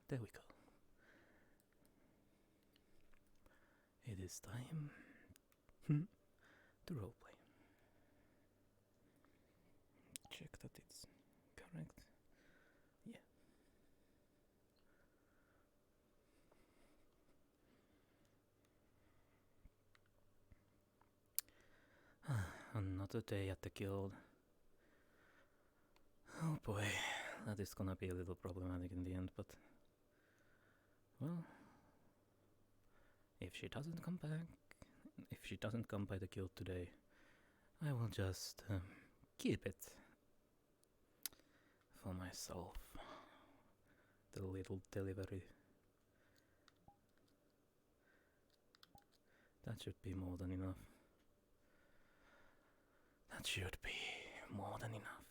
There we go. It is time to roleplay. Check that it's correct. Yeah. Another day at the guild. Oh boy, that is gonna be a little problematic in the end, but well, if she doesn't come by the guild today, I will just keep it for myself. The little delivery. That should be more than enough. That should be more than enough.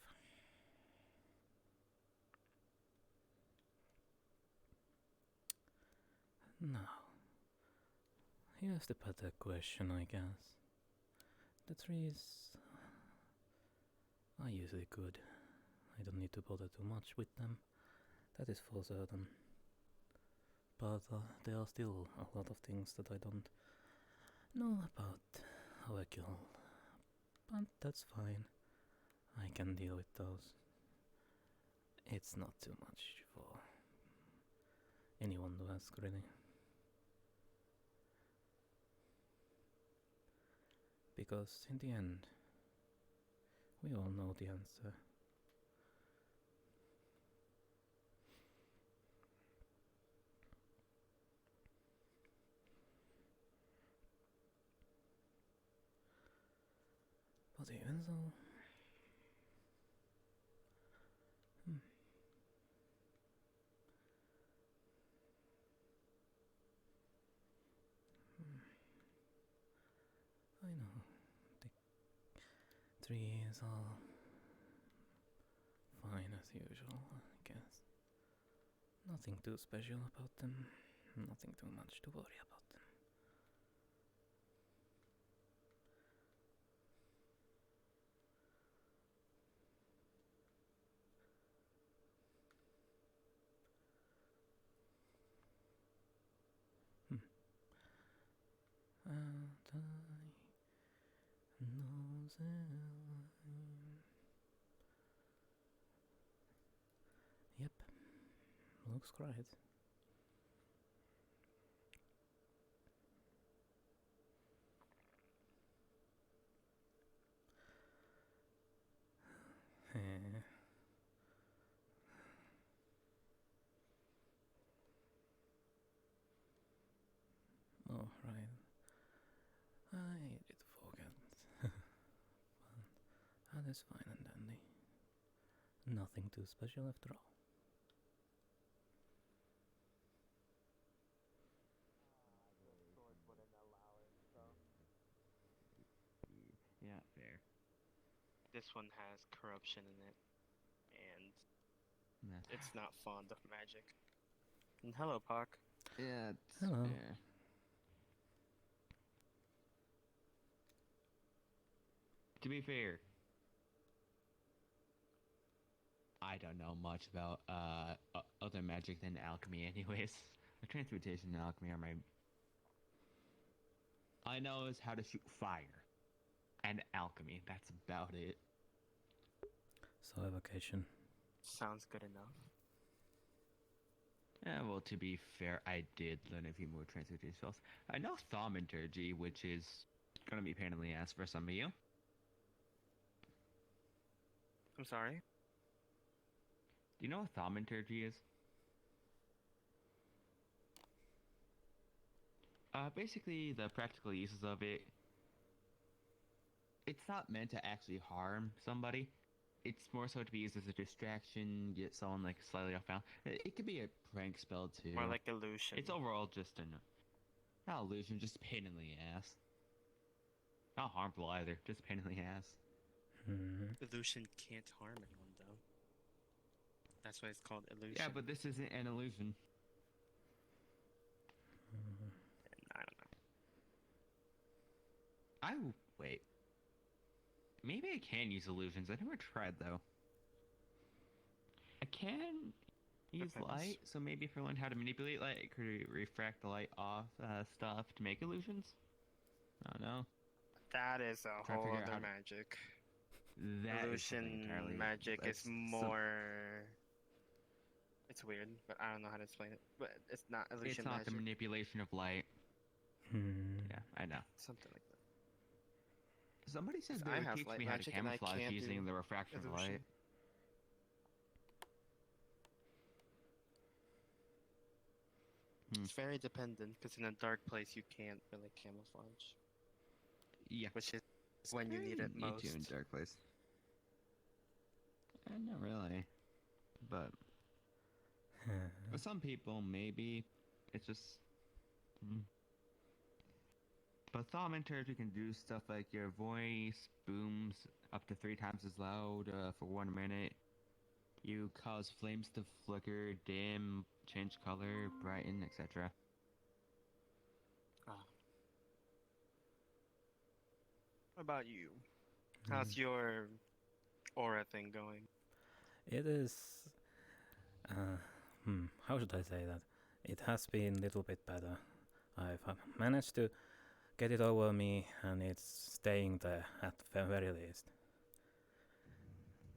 Now, here's the better question, I guess. The trees are usually good. I don't need to bother too much with them. That is for certain. But there are still a lot of things that I don't know about our guild. But that's fine. I can deal with those. It's not too much for anyone to ask, really. Because in the end, we all know the answer. But even so, I know the trees are fine as usual, I guess. Nothing too special about them, nothing too much to worry about them. Yep, looks great. Oh, right. I did forget. But that is fine and dandy. Nothing too special after all. Yeah, fair. This one has corruption in it, and Nah. it's not fond of magic. And hello, Pakk. Yeah, it's Hello. fair. To be fair, I don't know much about other magic than alchemy anyways. Transmutation and alchemy are my... I know is how to shoot fire. And alchemy, that's about it. So evocation. Sounds good enough. Yeah, well, to be fair, I did learn a few more transmutation spells. I know thaumaturgy, which is gonna be pain in the ass for some of you. I'm sorry? Do you know what thaumaturgy is? Basically, the practical uses of it. It's not meant to actually harm somebody. It's more so to be used as a distraction, get someone like slightly off balance. It could be a prank spell too. More like illusion. It's overall just not illusion, just pain in the ass. Not harmful either, just pain in the ass. Illusion can't harm anyone, though. That's why it's called illusion. Yeah, but this isn't an illusion. I don't know. Wait. Maybe I can use illusions. I never tried though. I can use Depends. light, so maybe if I learned how to manipulate light, it could refract the light off stuff to make illusions. I don't know. That is a Try to whole figure out other how to- magic. That is something Illusion entirely. magic is that's some- more. It's weird, but I don't know how to explain it. But it's not illusion It's not magic. the manipulation of light. Hmm. Yeah, I know. Something like that. Somebody said they I would have teach light me how to magic and I camouflage can't using do the refraction of illusion. light. It's very dependent because in a dark place you can't really camouflage, Yeah. which is when you need it most. You in dark place. Not really, but for some people, maybe it's just. But thaumateurs, you can do stuff like your voice booms up to 3 times as loud for 1 minute. You cause flames to flicker, dim, change color, brighten, etc. What about you? How's your aura thing going? It is. How should I say that? It has been a little bit better. I've managed to get it over me, and it's staying there at the very least.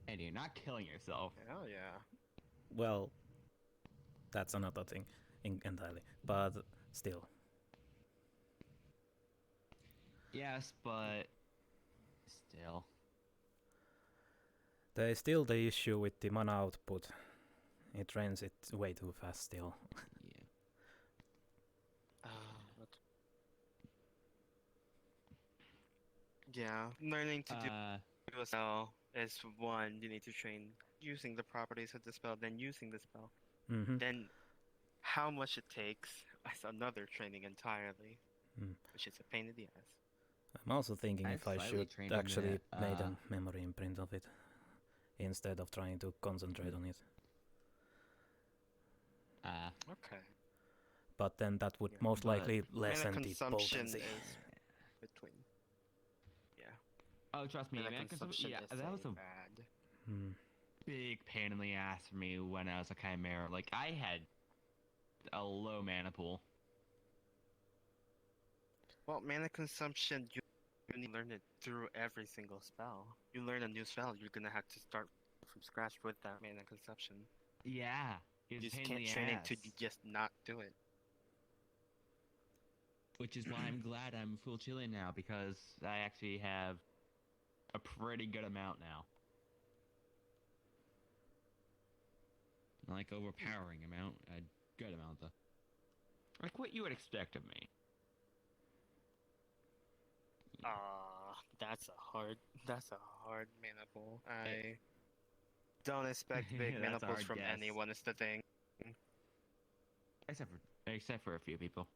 And you're not killing yourself. Hell yeah. Well, that's another thing entirely, but still. Yes, but still. There is still the issue with the mana output. It drains it way too fast still. Yeah, learning to do a spell is one. You need to train using the properties of the spell, then using the spell. Mm-hmm. Then how much it takes is another training entirely, which is a pain in the ass. I'm also thinking I've if I slightly should trained in actually that, made a memory imprint of it instead of trying to concentrate on it. Okay. But then that would Yeah, most but likely lessen Mana the consumption potency. is between. Yeah. Oh, trust me, Mana man. consumption Yeah, is that was a bad. big pain in the ass for me when I was a chimera. Like, I had a low mana pool. Well, mana consumption, you need to learn it through every single spell. You learn a new spell, you're gonna have to start from scratch with that mana consumption. Yeah. You It's just pain in can't the train it ass. to just not do it. Which is why I'm glad I'm full Chilean now, because I actually have a pretty good amount now. Like, overpowering amount. A good amount, though. Like, what you would expect of me. That's a hard mana pool. I don't expect big That's mana a pools hard from guess. anyone is the thing. Except for a few people.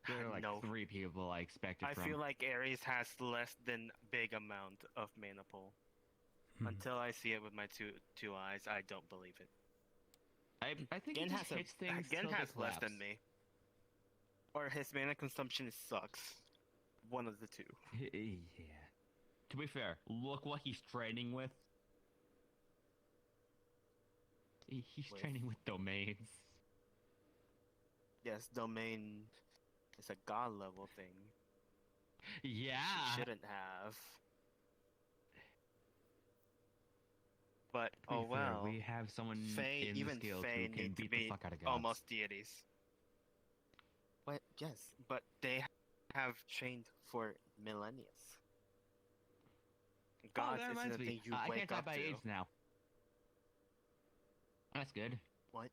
There are like No. 3 people I expected I from. feel like Ares has less than big amount of mana pool. Until I see it with my two eyes, I don't believe it. I think Gen he just hits things Gen till has they less than collapse. me. Or his mana consumption sucks. One of the two. Yeah. To be fair, look what he's training with. He's With- training with domains. Yes, domain is a god level thing. Yeah. She shouldn't have. But To be oh fair, well. we have someone Fae, in the even skills Fae who can need to beat the be fuck out of gods. almost deities. But yes, but they have trained for millennia. Gods that isn't reminds a me. thing you I wake can't die up by to. age now. That's good. What?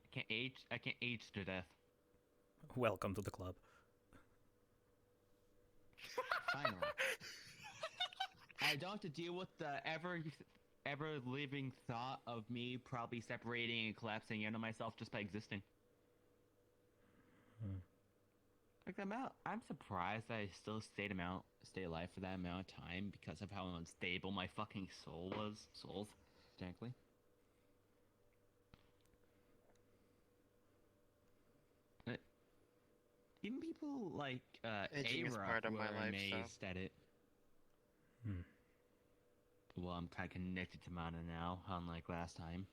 I can't age to death. Welcome to the club. Finally. I don't have to deal with the ever living thought of me probably separating and collapsing into myself just by existing. Like the amount, I'm surprised I still stay alive for that amount of time because of how unstable my fucking souls, technically. Even people like Aging is A-Rock part of were my life, so- amazed at it. Well, I'm kind of connected to mana now, unlike last time.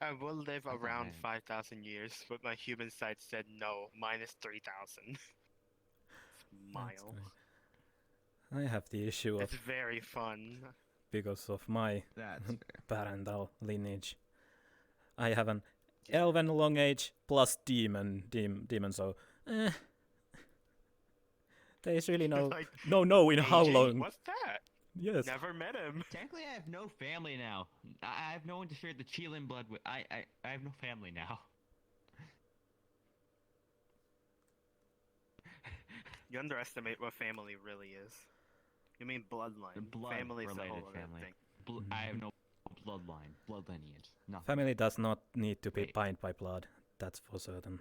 I will live I thought around man. 5,000 years, but my human side said no, minus 3,000 That's miles. great. I have the issue of It's very fun. because of my That's fair. parental lineage. I have an elven long age plus demon, so there is really no Like, no in how AJ? long. What's that? Yes. Never met him. Technically, I have no family now. I have no one to share the Chilin blood with. I have no family now. You underestimate what family really is. You mean bloodline. The Family's a blood-related whole other family. thing. I have no blood lineage. Nothing. Family does not need to be Wait. bound by blood. That's for certain.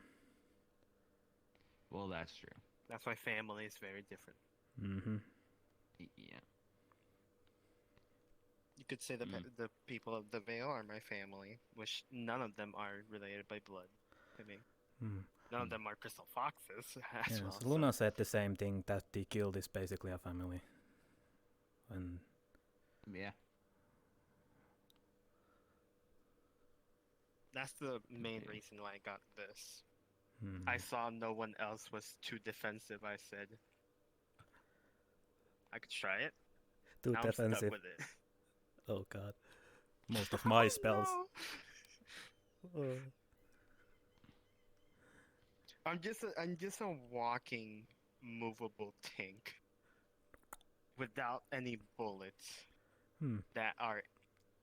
Well, that's true. That's why family is very different. Mm-hmm. Yeah. You could say the people of the Vale are my family, which none of them are related by blood. I mean, none of them are crystal foxes as Yes, well. Luna So. said the same thing, that the guild is basically a family. And Yeah. That's the main reason why I got this. hmm. I saw no one else was too defensive. I said I could try it. Too Now I'm defensive. stuck with it. Oh god. Most of my spells. No. I'm just a walking, movable tank without any bullets that are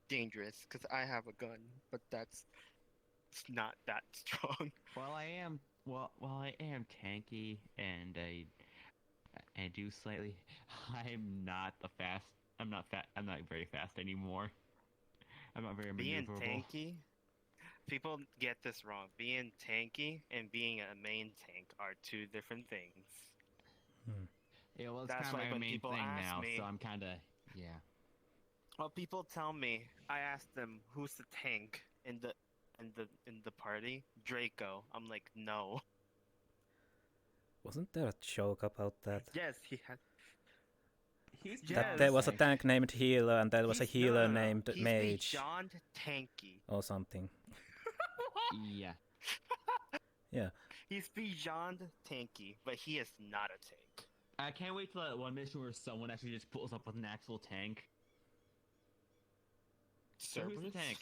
dangerous. Because I have a gun, but it's not that strong. While I am tanky and I do slightly. I'm not very fast anymore. I'm not very Being maneuverable. tanky, people get this wrong. Being tanky and being a main tank are two different things. Yeah, well, it's That's kind why of my when main people thing ask now, me- so I'm kind of yeah. Well, people tell me. I ask them, "Who's the tank in the party?" Draco. I'm like, no. Wasn't there a joke about that? Yes, he had. That there was a tank named Healer and there was a He's- healer no. named He's Mage beyond tanky. or something. Yeah. Yeah. He's beyond tanky, but he is not a tank. I can't wait till that one mission where someone actually just pulls up with an actual tank. So who's the tank?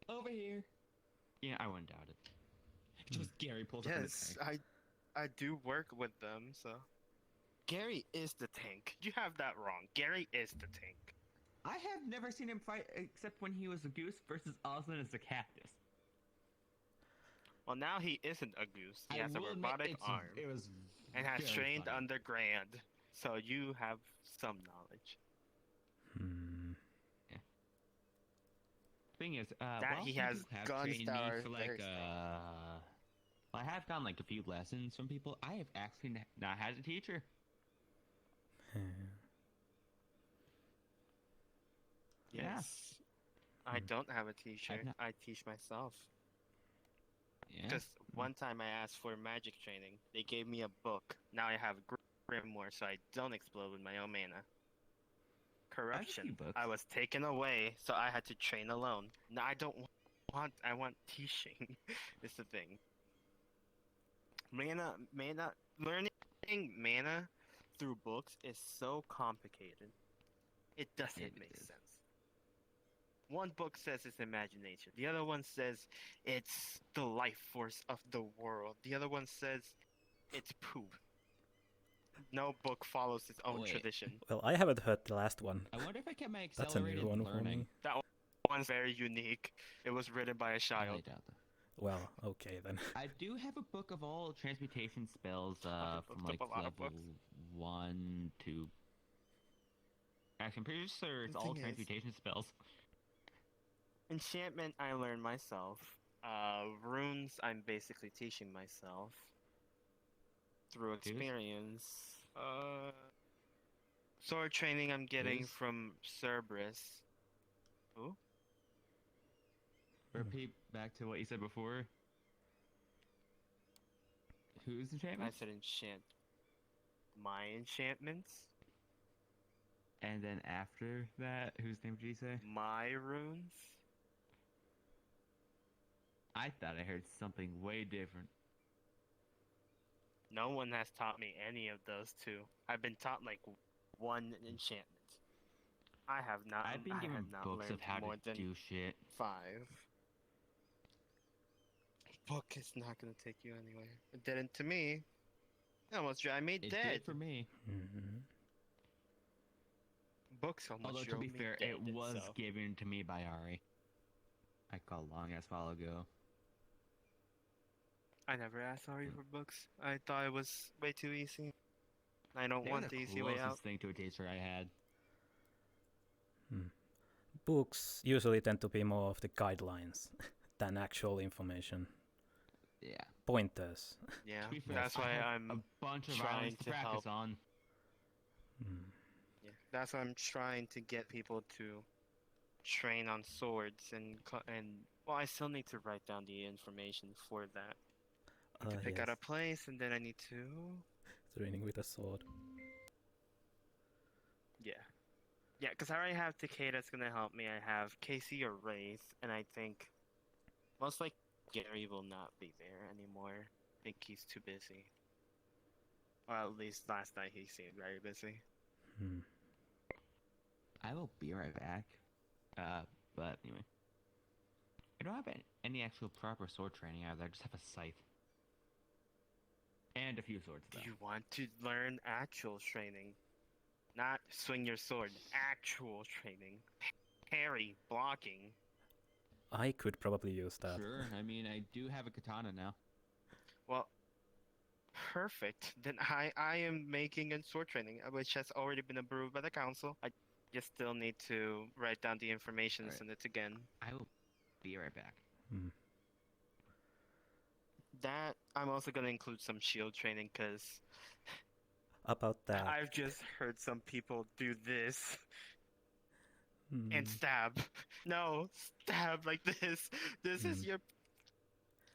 Over here. Yeah, I wouldn't doubt it. Just Gary pulls up in the Yes, tank. I do work with them, so. Gary is the tank. You have that wrong. Gary is the tank. I have never seen him fight except when he was a goose versus Oslin as a cactus. Well, now he isn't a goose. He I has a will admit robotic arm it was and has very trained funny. underground, so you have some knowledge. Thing is, That while he some has people have guns trained that me are for very like strong. I have gotten like a few lessons from people. I have actually not had a teacher. Yes. I don't have a teacher. not- I teach myself. Yeah. Because one time I asked for magic training, they gave me a book. Now I have Grimoire, so I don't explode with my own mana. Corruption. books. I was taken away, so I had to train alone. Now I don't want. I want teaching. Is the thing. Mana. Learning mana through books is so complicated. It doesn't It make is. sense. One book says it's imagination. The other one says it's the life force of the world. The other one says it's poop. No book follows its own Wait. tradition. Well, I haven't heard the last one. I wonder if I kept my That's a new accelerated one for learning. me. That one's very unique. It was written by a I child. doubt that. Well, okay then. I do have a book of all transmutation spells I've from looked like up a lot of level books. 1 to. Actually, I'm pretty sure it's The all thing is- transmutation spells. Enchantment I learned myself. Runes I'm basically teaching myself through Dude. experience. Sword training I'm getting Who's- from Cerberus. Who? Repeat back to what you said before. Who's I enchantment? said enchant. My enchantments? And then after that, whose name did you say? My runes? I thought I heard something way different. No one has taught me any of those two. I've been taught like one enchantment. I have not. I've been I given have not books learned of how more to than do shit. 5. Book is not gonna take you anywhere. It didn't to me. It almost drove me It dead. did for me. Mm-hmm. Books almost Although to drove be me fair, dead. it was so. given to me by Ari. I called long ass while ago. I never asked Ari for books. I thought it was way too easy. I don't They were want the the easy way out. closest thing to a taster I had. Books usually tend to be more of the guidelines than actual information. Yeah. Pointers. Yeah, To be fair, that's I why have I'm a bunch of trying islands to to practice help. on. Yeah, that's why I'm trying to get people to train on swords and well, I still need to write down the information for that. I need to pick out a place, and then I need to. Training with a sword. Yeah. Yeah, because I already have Takeda that's gonna help me. I have Casey or Wraith, and I think most like Gary will not be there anymore. I think he's too busy. Or at least last night he seemed very busy. I will be right back. But anyway. I don't have any actual proper sword training either. I just have a scythe. And a few swords, though. Do you want to learn actual training? Not swing your sword. Actual training. Parry, blocking. I could probably use that. Sure, I mean, I do have a katana now. Well, perfect. Then I am making a sword training, which has already been approved by the council. I just still need to write down the information and send it again. I will be right back. That I'm also gonna include some shield training because About that. I've just heard some people do this and stab. No, stab like this. This is your.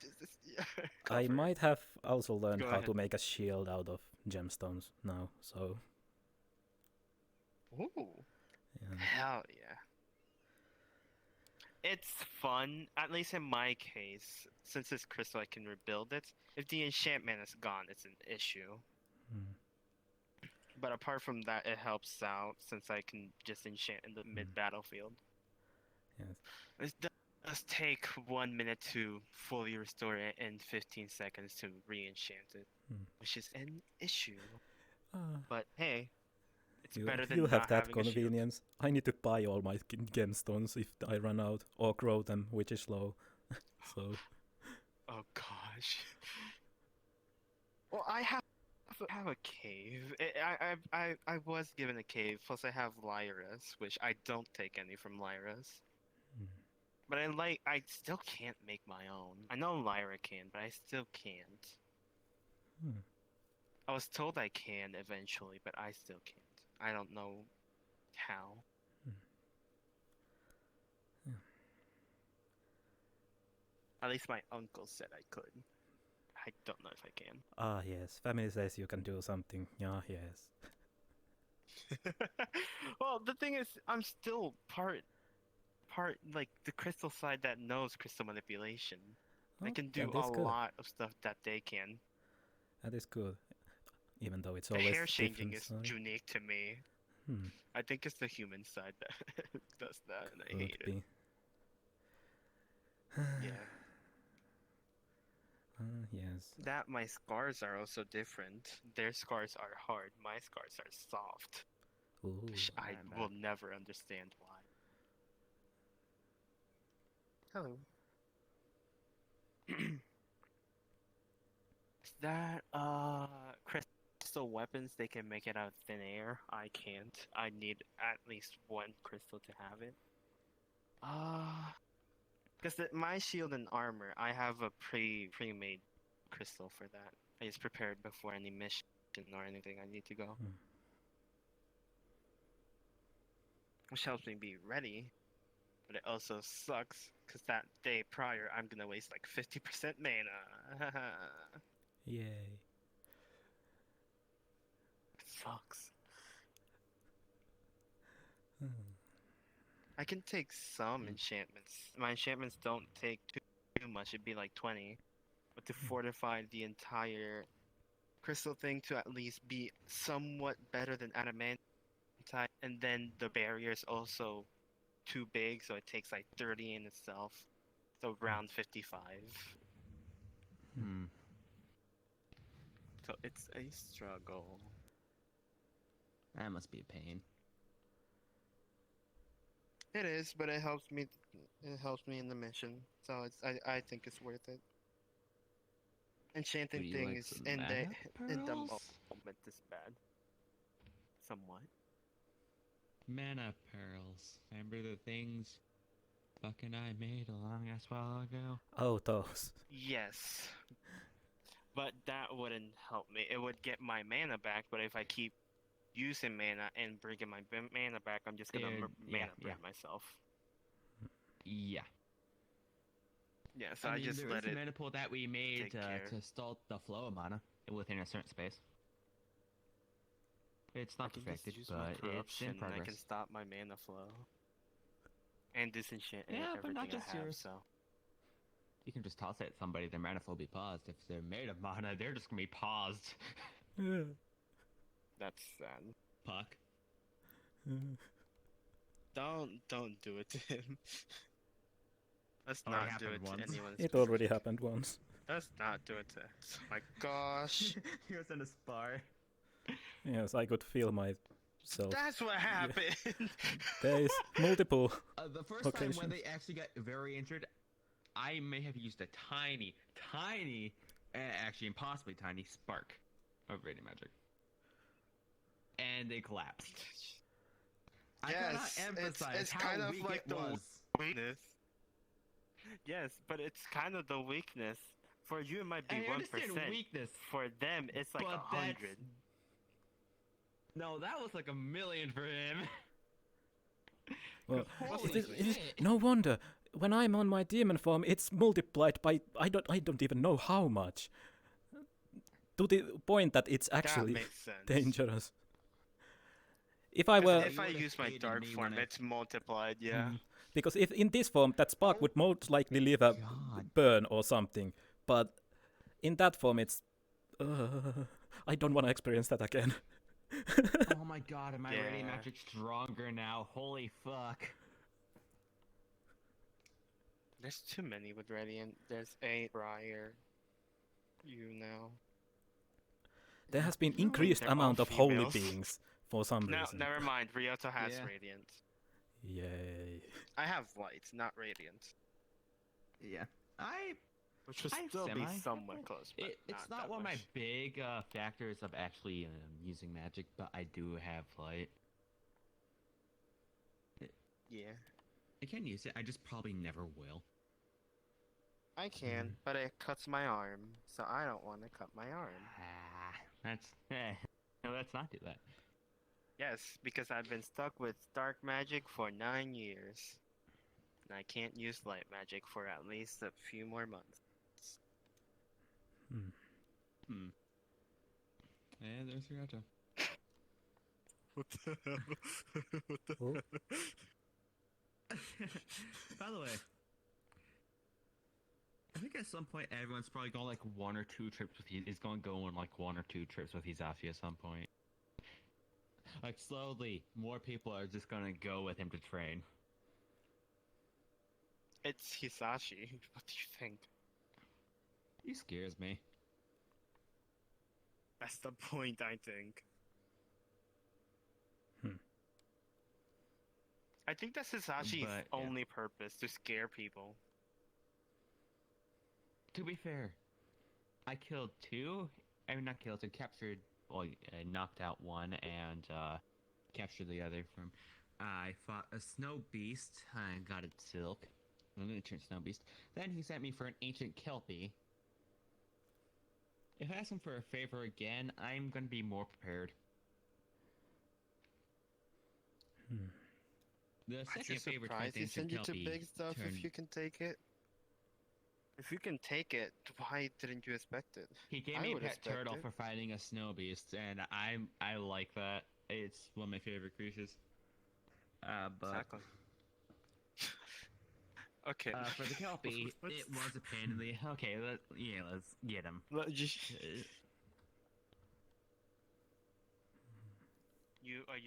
This is your I cover. might have also learned Go how ahead. to make a shield out of gemstones now, so Ooh. yeah. Hell yeah. It's fun, at least in my case. Since it's crystal, I can rebuild it. If the enchantment is gone, it's an issue. But apart from that, it helps out since I can just enchant in the mid-battlefield. Yes. It does take 1 minute to fully restore it and 15 seconds to re-enchant it, which is an issue. But hey, it's better than you have not that having a shield. convenience. I need to buy all my gemstones if I run out, or grow them, which is slow. So. Oh gosh. Well, I have a cave. I was given a cave. Plus, I have Lyras, which I don't take any from Lyras. But I still can't make my own. I know Lyra can, but I still can't. I was told I can eventually, but I still can't. I don't know how. At least my uncle said I could. I don't know if I can. Ah, yes. Family says you can do something. Yeah, yes. Well, the thing is, I'm still part like the crystal side that knows crystal manipulation. I can do a lot of stuff that they can. That is good. Even though it's The always hair changing is side. unique to me. I think it's the human side that does that, and I hate it. Yeah. Yes. That my scars are also different. Their scars are hard. My scars are soft. Ooh. Which I will never understand why. Hello. Is that crystal weapons? They can make it out of thin air. I can't. I need at least one crystal to have it. Because my shield and armor, I have a pre-made crystal for that. I just prepared before any mission or anything I need to go. Which helps me be ready, but it also sucks because that day prior I'm gonna waste like 50% mana. Yay. It sucks. I can take some enchantments. My enchantments don't take too much. It'd be like 20. But to fortify the entire crystal thing to at least be somewhat better than adamantite, and then the barrier's also too big, so it takes like 30 in itself. So around 55. Hmm. So it's a struggle. That must be a pain. It is, but it helps me. It helps me in the mission, so it's. I think it's worth it. Enchanting Would you like things some in the mana pearls? moment is bad. Somewhat. Mana pearls. Remember the things Buck and I made a long ass while ago? Oh, those. Yes, but that wouldn't help me. It would get my mana back, but if I keep using mana and bringing my mana back, I'm just gonna mana burn myself. Yeah. Yeah, so I just there let is it. a mana pool that we made take care. to stall the flow of mana within a certain space. It's not I can perfected, just use my but it's corruption in and I progress. can stop my mana flow. And disenchant Yeah, but everything not just I have, yours. so. You can just toss it at somebody, their mana flow will be paused. If they're made of mana, they're just gonna be paused. That's sad. Puck. Don't do it to him. Let's Already not do it happened to once. anyone. It already happened once. Let's not do it to. Oh my gosh. He was in a spar. Yes, I could feel myself. That's what happened. There is multiple. The first time when occasions. they actually got very injured, I may have used a tiny, actually impossibly tiny spark of radiant magic. And they collapsed. I cannot Yes, emphasize it's how kind of weak like it the was. weakness. Yes, but it's kind of the weakness. For you, it might be I 1%. understand weakness, For them, it's like but 100. No, that was like 1,000,000 for him. Well, Holy it is shit. no wonder when I'm on my demon form, it's multiplied by I don't even know how much. To the point that it's actually that makes sense. dangerous. If I 'Cause were, if I use my dark form, it's multiplied. Yeah. because if in this form that spark would most likely leave a God. burn or something, but in that form it's. I don't want to experience that again. Oh my god, am I radiant magic stronger now? Holy fuck. There's too many with Radiant. There's a Briar. You know. There has been No, increased they're all amount of holy females. beings for some No, reason. never mind. Ryoto has Yeah. Radiant. Yay. I have White, not Radiant. Yeah. Which would I still be semi- somewhat close, but It's not that one of my much. big factors of actually using magic, but I do have light. Yeah. I can use it, I just probably never will. I can, but it cuts my arm, so I don't want to cut my arm. No, let's not do that. Yes, because I've been stuck with dark magic for 9 years. And I can't use light magic for at least a few more months. And there's VRCHAT. What the hell? What the Oh. By the way, I think at some point everyone's probably going like 1 or 2 trips with you. Is going to go on like 1 or 2 trips with Hisashi at some point. Like slowly, more people are just gonna go with him to train. It's Hisashi. What do you think? He scares me. That's the point, I think. I think that's Hisashi's But, yeah. only purpose, to scare people. To be fair, I killed 2. I mean, not killed, I captured. Well, knocked out 1 and captured the other from. I fought a snow beast. I got its silk. I'm gonna turn snow beast. Then he sent me for an ancient kelpie. If I ask him for a favor again, I'm gonna be more prepared. The I'd second be favor surprised he send you to kelpie big stuff if turned- you can take it. If you can take it, why didn't you expect it? He gave I me a would pet expect turtle it. for fighting a snow beast, and I like that. It's one of my favorite creatures. But Exactly. Okay. For the Kelpie, it was a pain in the. Okay, let's get him. Are you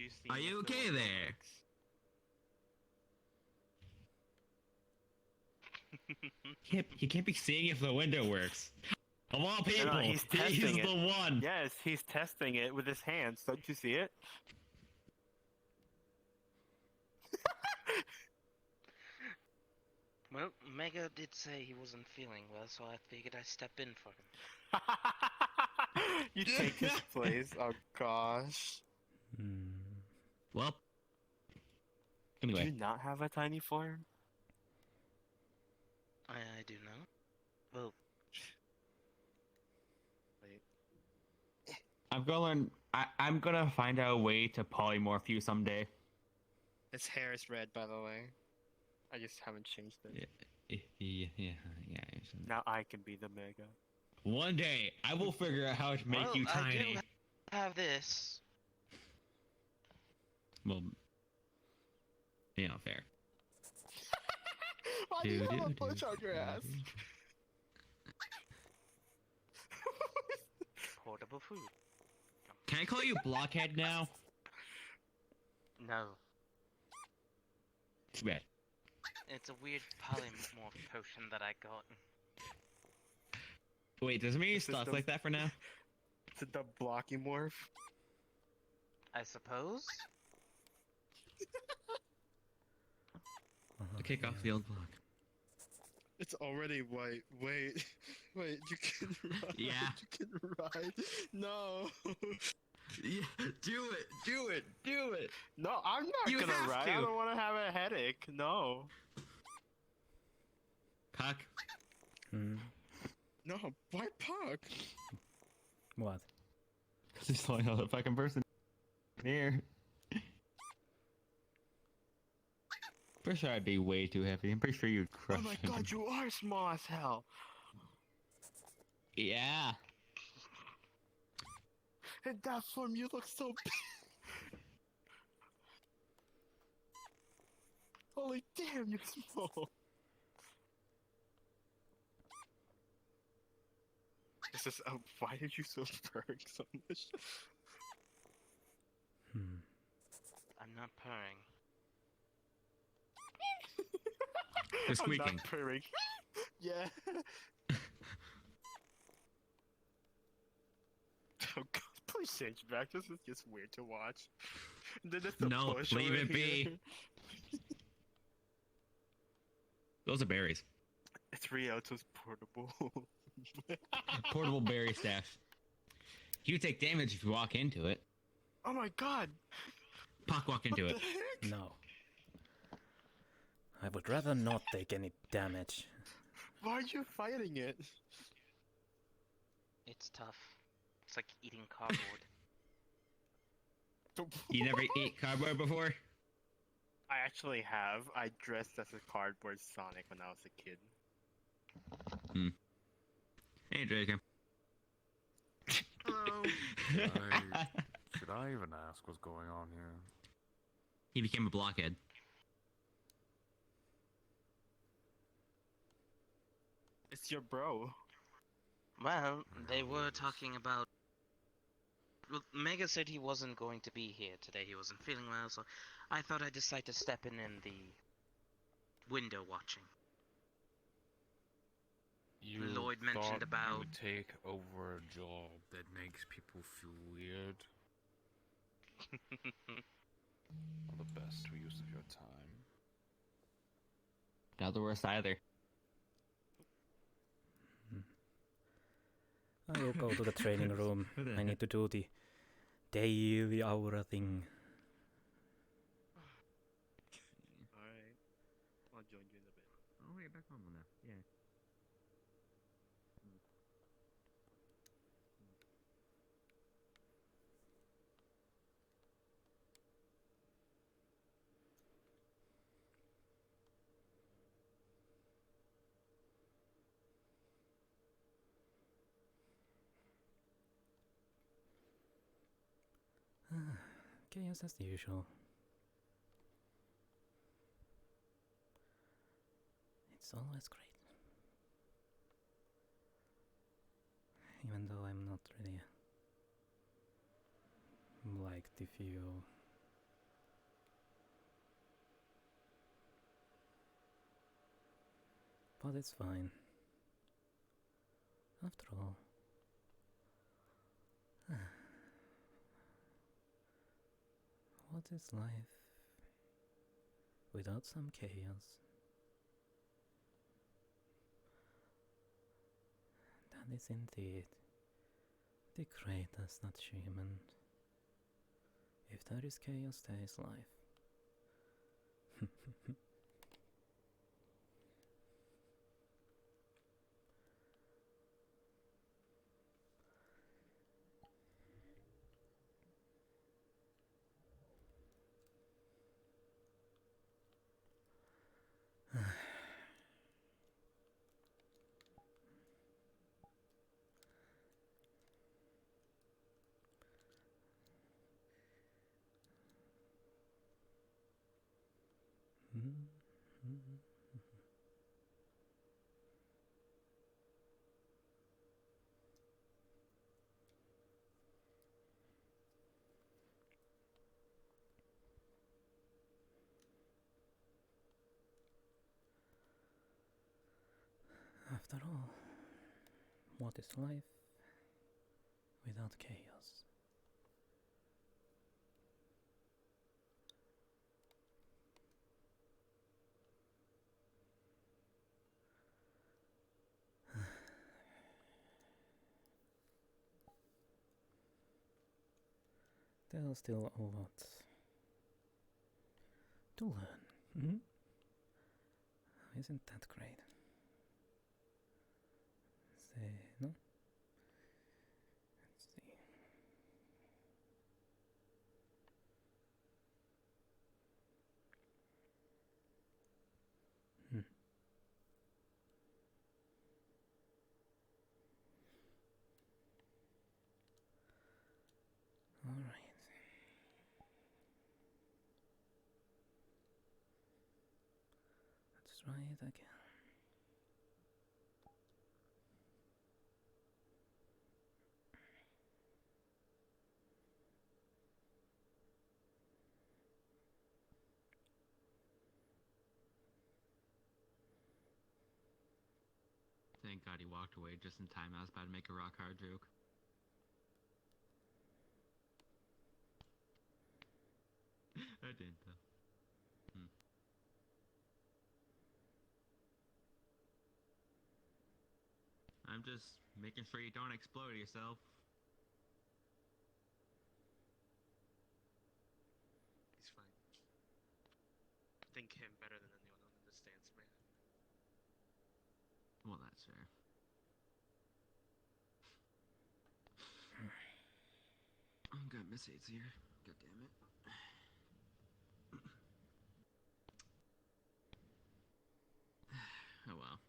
seeing? Are you if the okay window there? works? He can't be seeing if the window works. Of all people, No, he's testing it. the one. Yes, he's testing it with his hands. Don't you see it? Well, Mega did say he wasn't feeling well, so I figured I'd step in for him. You take his place. Oh gosh. Well, Do anyway, you not have a tiny form? I do know. Well, Wait. I'm gonna learn. I'm gonna find out a way to polymorph you someday. His hair is red, by the way. I just haven't changed it. Yeah. Now I can be the Mega. One day, I will figure out how to make well, you I tiny. do have this. Well, fair. Why do you have a bush on your ass? Portable food. Can I call you Blockhead now? No. Too bad. It's a weird polymorph potion that I got. Wait, does it mean This is stuff the- like that for now? It's the blocky morph. I suppose? Kick off the old block. It's already white. Wait, you can ride. Yeah. You can ride. No. Yeah, do it. No, I'm not You gonna have ride. to. I don't want to have a headache. No. Puck. No, why Puck? What? Because he's the only other fucking person here. Pretty sure I'd be way too heavy. I'm pretty sure you'd crush Oh my him. god, you are small as hell. Yeah. In that form, you look so big. Holy damn, you're small. This is. Why did you so purring so much? I'm not purring. They're squeaking. I'm not purring. Yeah. Oh god, please change back. This is just weird to watch. And then there's the No, bush leave over it be. here. Those are berries. It's Ryoto's portable. Portable berry staff. You take damage if you walk into it. Oh my god! Puck walk into What it. the heck? No. I would rather not take any damage. Why are you fighting it? It's tough. It's like eating cardboard. You never ate cardboard before? I actually have. I dressed as a cardboard Sonic when I was a kid. Hey, Jacob. Hello. Should I even ask what's going on here? He became a blockhead. It's your bro. Well, they were talking about... Well, Mega said he wasn't going to be here today. He wasn't feeling well, so I thought I'd decide to step in the window watching. You Lloyd mentioned thought about- you would take over a job that makes people feel weird. Not the best use of your time. Not the worst either. I will go to the training room. I need to do the daily aura thing. Alright. I'll join you in a bit. Oh, wait, back normal now. Yeah. Chaos as usual. It's always great. Even though I'm not really liked if you but it's fine. After all, what is life without some chaos? That is indeed the greatest achievement. If there is chaos, there is life. After all, what is life without chaos? There's still a lot to learn. Isn't that great? Say no? Let's see. All right. Let's try it again. Thank God he walked away just in time. I was about to make a rock hard joke. I didn't though. I'm just making sure you don't explode yourself. He's fine. Think him better than anyone on the stands, man. Well, that's fair. Oh god, Miss 8's here. God damn it. Oh well.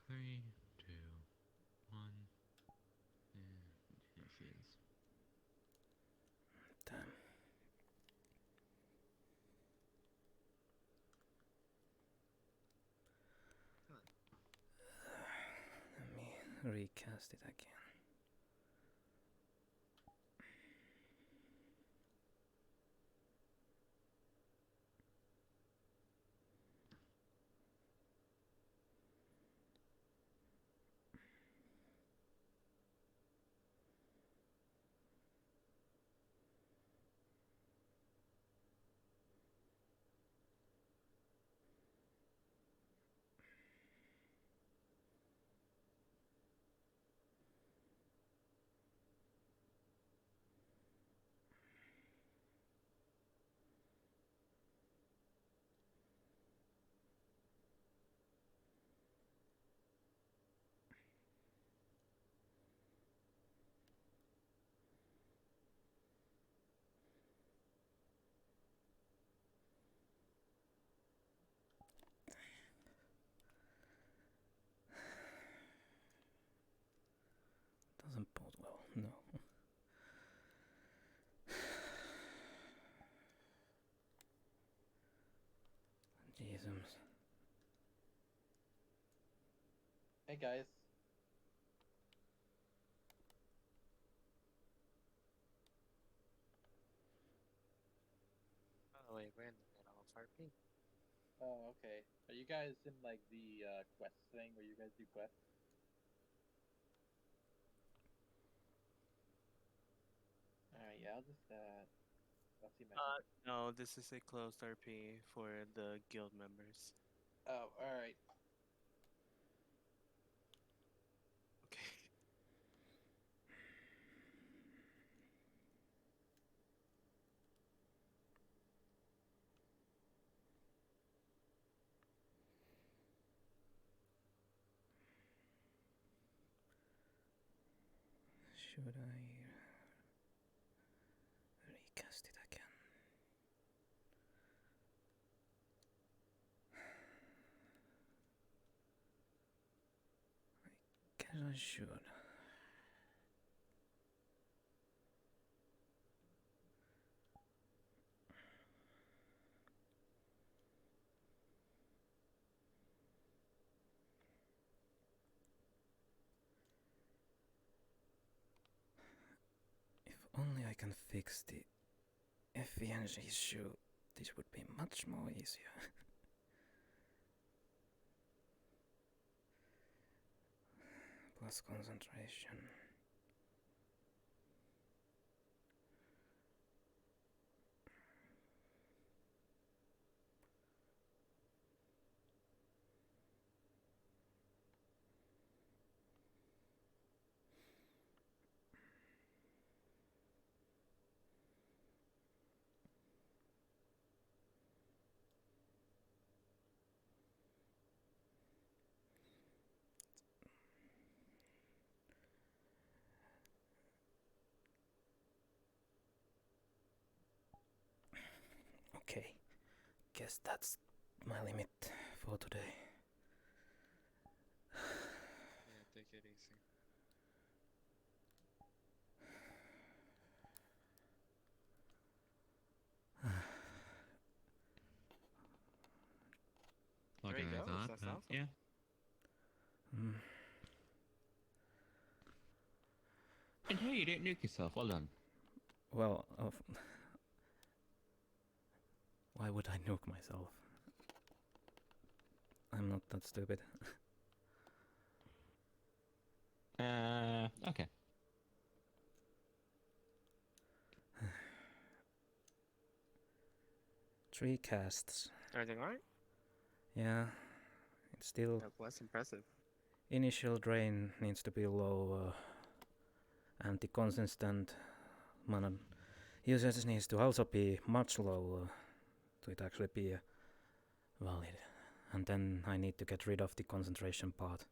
Three, two, one, and here she is. recast it again. Doesn't bode well, no. Jesus. Hey guys. Oh wait, we're in the middle of RP. Oh, okay. Are you guys in like the quest thing where you guys do quests? Alright, yeah, I'll see message. No, this is a closed RP for the guild members. Oh, alright. Okay. Should I recast it again? I guess I should. If only I can fix the VRCHAT issue, this would be much more easier. Plus concentration. Okay, guess that's my limit for today. Yeah, take it easy. Like There you I go, thought, that's but awesome. yeah. And hey, you didn't nuke yourself. Well done. Well, why would I nuke myself? I'm not that stupid. Okay. Three casts. Everything alright? Yeah, it's still That was impressive. initial drain needs to be low, and the consistent mana usage needs to also be much lower to it actually be valid. And then I need to get rid of the concentration part,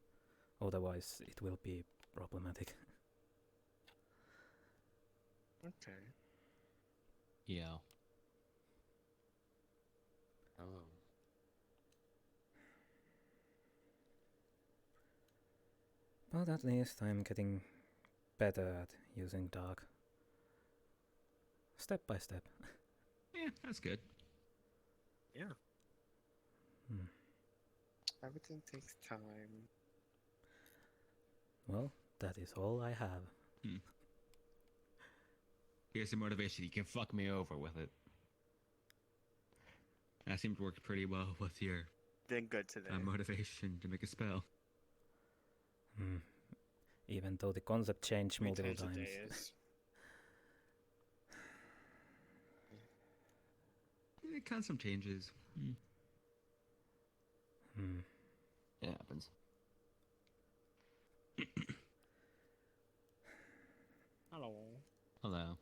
otherwise it will be problematic. Okay. Yeah. Oh. But at least I'm getting better at using dark. Step by step. Yeah, that's good. Yeah. Hmm. Everything takes time. Well, that is all I have. Here's the motivation. You can fuck me over with it. That seemed to work pretty well with your Been good today. motivation to make a spell. Even though the concept changed Three multiple times a times. day is. It concept changes. It happens. Hello. Hello.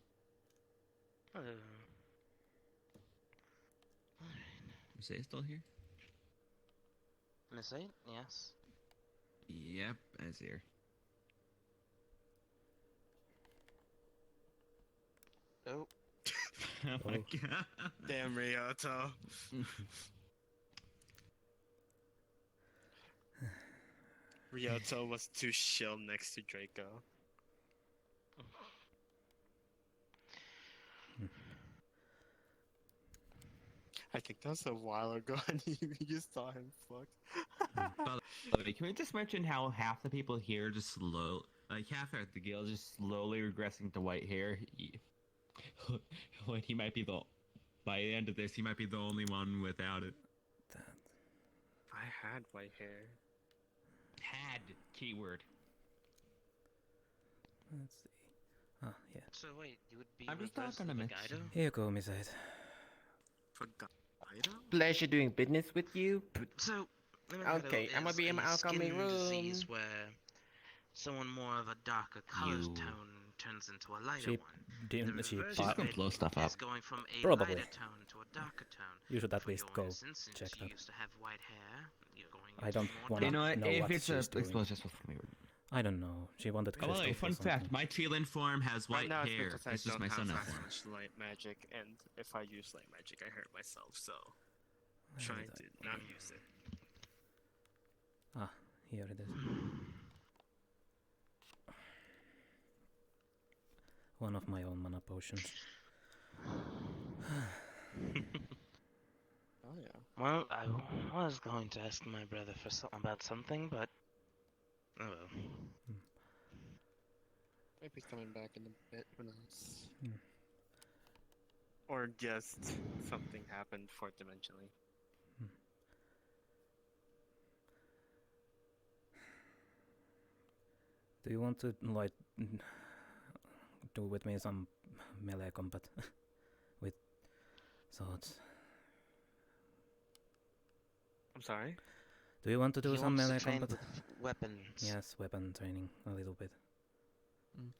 Hello. Is it still here? Miss 8? Yes. Yep, as here. Oh. Oh my god. Damn, Ryoto. Ryoto was too chill next to Draco. I think that was a while ago and you saw him fuck. By the way, can we just mention how half the people here just half of the guild just slowly regressing to white hair? When he might be by the end of this, he might be the only one without it. I had white hair. Had keyword. Let's see. Ah, yeah. So wait, you would be I'm just not reverse gonna Legaido? mention. Here you go, Miss Ed. Forgot. Pleasure doing business with you. So, Okay, I'm gonna be in my alchemy room. Disease where someone more of a darker colored You- tone turns into a lighter She one. didn't. The She reverse She's bought. gonna blow stuff up. is going from a Probably. lighter tone to a darker tone. You should at For least your go instance, since check you that. used to have white hair, you're going I into don't more wanna You know dark. what? know If what it's she's a doing. explosion, just for me. I don't know. She wanted Oh, crystal wait, for fun something. fact: my Teal'c form has Right white now hair. it's because I It's just don't my have sun as form. much light magic, and if I use light magic, I hurt myself. So, Where trying did to not use it. Ah, here it is. One of my own mana potions. Oh yeah. Well, I was going to ask my brother for about something, but oh well. Maybe coming back in a bit. Who knows? Hmm. Or just something happened fourth dimensionally. Do you want to like do with me some melee combat with swords? I'm sorry. Do you want to do He some wants to melee train combat? with weapons. Yes, weapon training a little bit.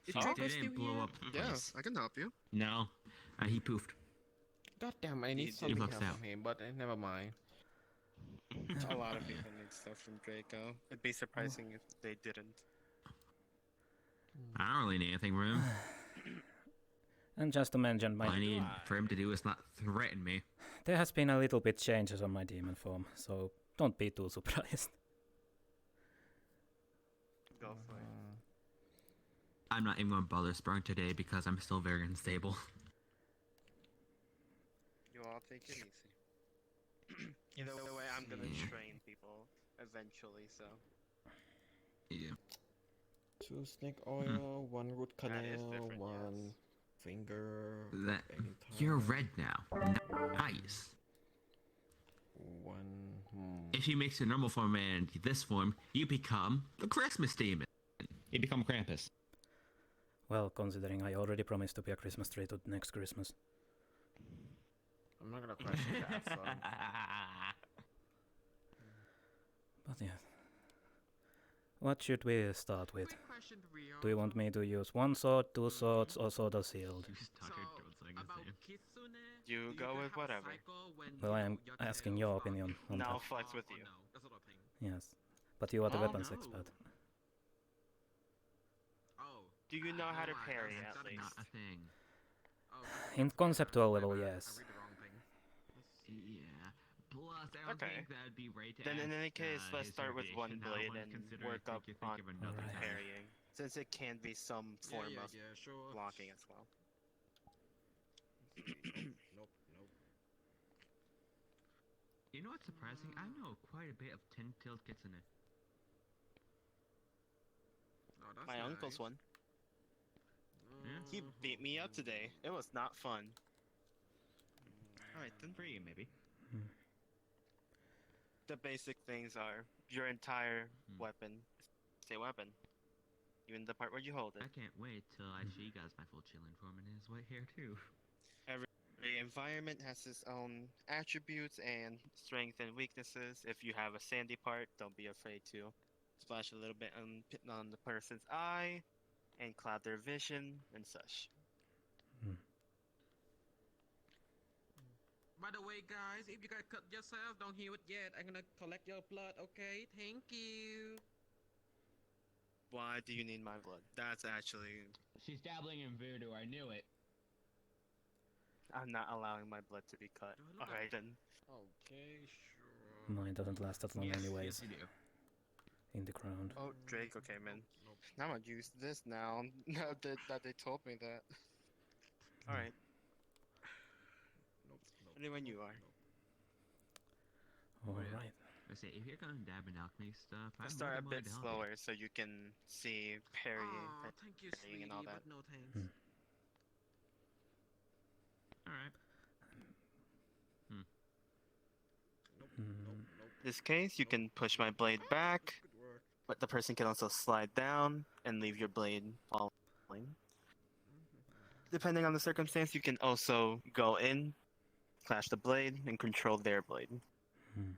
Is Oh, Draco they still didn't blow here? up the Yeah, place. I can help you. No, he poofed. God damn, I need He something looks help out. from him, but never mind. A lot of people need stuff from Draco. It'd be surprising if they didn't. I don't really need anything from him. And just to mention, All I need for him to do is not threaten me. there has been a little bit changes on my demon form, so don't be too surprised. Go for it. I'm not even going to bother Sprung today because I'm still very unstable. You all take it easy. Either way, I'm gonna train people eventually, so. Yeah. 2 snake oil, 1 root That is canal, different, 1 finger. That baking you're time, red now. Nice. 1. If you mix your normal form and this form, you become the Christmas demon. You become Krampus. Well, considering I already promised to be a Christmas tree to next Christmas. I'm not gonna question that, so. But yeah. What should we start with? Do you want me to use 1 sword, 2 swords, or sword of shield? You go with whatever. Well, I am asking your opinion on Now that. flex with you. Yes. But you are the Oh, weapons no. expert. Do you know how to parry at Not least? a thing. In conceptual level, yes. Yeah. Plus, I don't Okay. think that'd be right to Then in ask, any case, let's his start with one motivation. blade Now, and consider work if up you think on of another Alright. time. parrying, since it can be some form of blocking as well. Nope. You know what's surprising? I know quite a bit of 10-tailed kitsune. Oh, that's My uncle's nice. one. He beat me up today. It was not fun. Alright, then for you, maybe. The basic things are your entire weapon. Say weapon. Even the part where you hold it. I can't wait till I show you guys my full chillin' form and his white hair too. Every environment has its own attributes and strengths and weaknesses. If you have a sandy part, don't be afraid to splash a little bit on the person's eye and cloud their vision and such. By the way, guys, if you guys cut yourself, don't heal it yet. I'm gonna collect your blood, okay? Thank you. Why do you need my blood? That's actually... She's dabbling in voodoo, I knew it. I'm not allowing my blood to be cut. Alright then. Okay, sure. Mine doesn't last that long anyways. Yes, you do. In the ground. Oh, Drake, okay, man. Nope. I'm gonna use this now, now that they told me that. Alright, Nope. ready when you are. Alright. I say, if you're gonna dab in alchemy stuff, I'll I'm start a more than bit willing to help you. slower so you can see parrying. Aw, thank you, parrying sweetie, and all that. but no thanks. Alright. Nope, Hmm. nope, nope. In this case, you can push my blade back, Good work. but the person can also slide down and leave your blade falling. Depending on the circumstance, you can also go in, clash the blade, and control their blade. In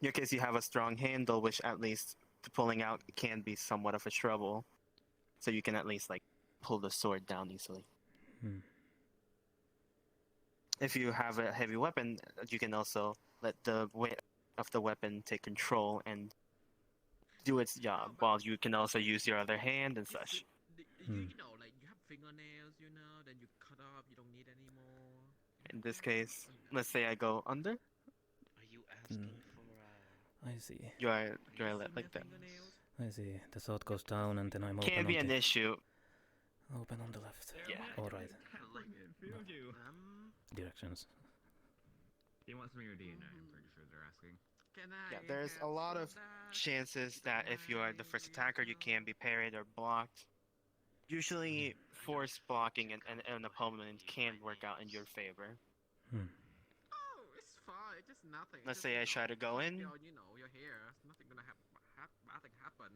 your case, you have a strong handle, which at least pulling out can be somewhat of a trouble. So you can at least like pull the sword down easily. If you have a heavy weapon, you can also let the weight of the weapon take control and do its job, while you can also use your other hand and such. You know, like you have fingernails, you know, then you cut off, you don't need anymore. In this case, let's say I go under, Are you asking for I see. you are See let my like that. fingernails? I see. The sword goes down and then I'm open Can on be an the issue. open on the left. Yeah. Alright. Voodoo. Directions. They want some of your DNA, I'm pretty sure they're asking. Can I Yeah, there's a have lot of soda? chances that if you are the first attacker, you can be parried or blocked. Usually, force blocking an opponent can work out in your favor. Oh, it's fine. It's just nothing. Let's Just, say you I know, try to go in. you know, you're here. Nothing gonna nothing happen.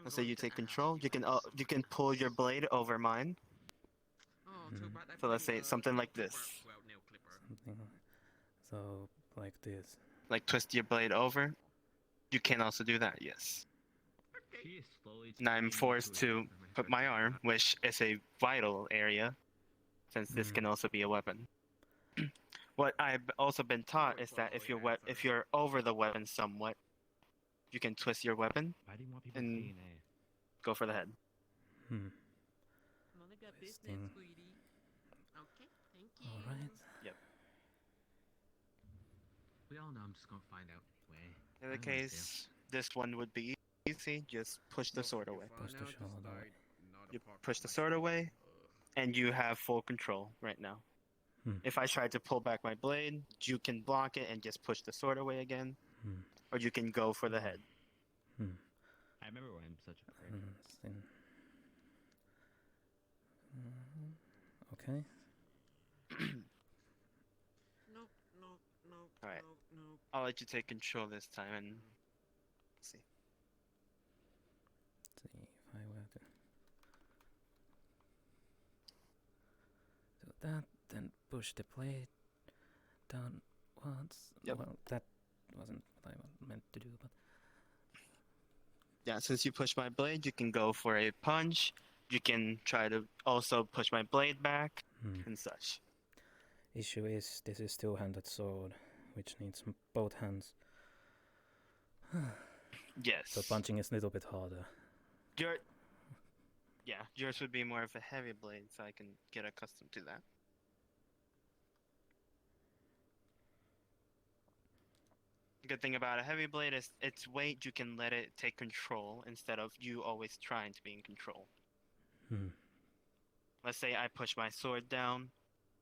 Let's say you take control. You can pull your blade over mine. Oh, too bad I So let's bring say the something nail like clipper. this. Well, nail clipper. Something like so like this. Like twist your blade over. You can also do that, yes. She is slowly And I'm turning forced into to a put my arm, which is a vital area, since this can also be a weapon. What I've also been taught is that if you're over the weapon somewhat, you can twist your weapon Why do you want people's and DNA? go for the head. Hmm. None of your business, Interesting. sweetie. Okay, thank you. Alright. We all know I'm just gonna find out anyway. In the I like case, this one would be easy. Just push the sword away. Push the sword away. You push the sword away, and you have full control right now. If I try to pull back my blade, you can block it and just push the sword away again, or you can go for the head. I remember when I'm such a prick. Okay. Nope, nope, nope. Alright. Nope, nope. I'll let you take control this time and see. See if I were to do that, then push the blade down once. Yep. Well, that wasn't what I meant to do, but Yeah, since you push my blade, you can go for a punch. You can try to also push my blade back and such. issue is this is two-handed sword, which needs both hands. Yes. So punching is a little bit harder. Yours would be more of a heavy blade, so I can get accustomed to that. The good thing about a heavy blade is its weight, you can let it take control instead of you always trying to be in control. Let's say I push my sword down,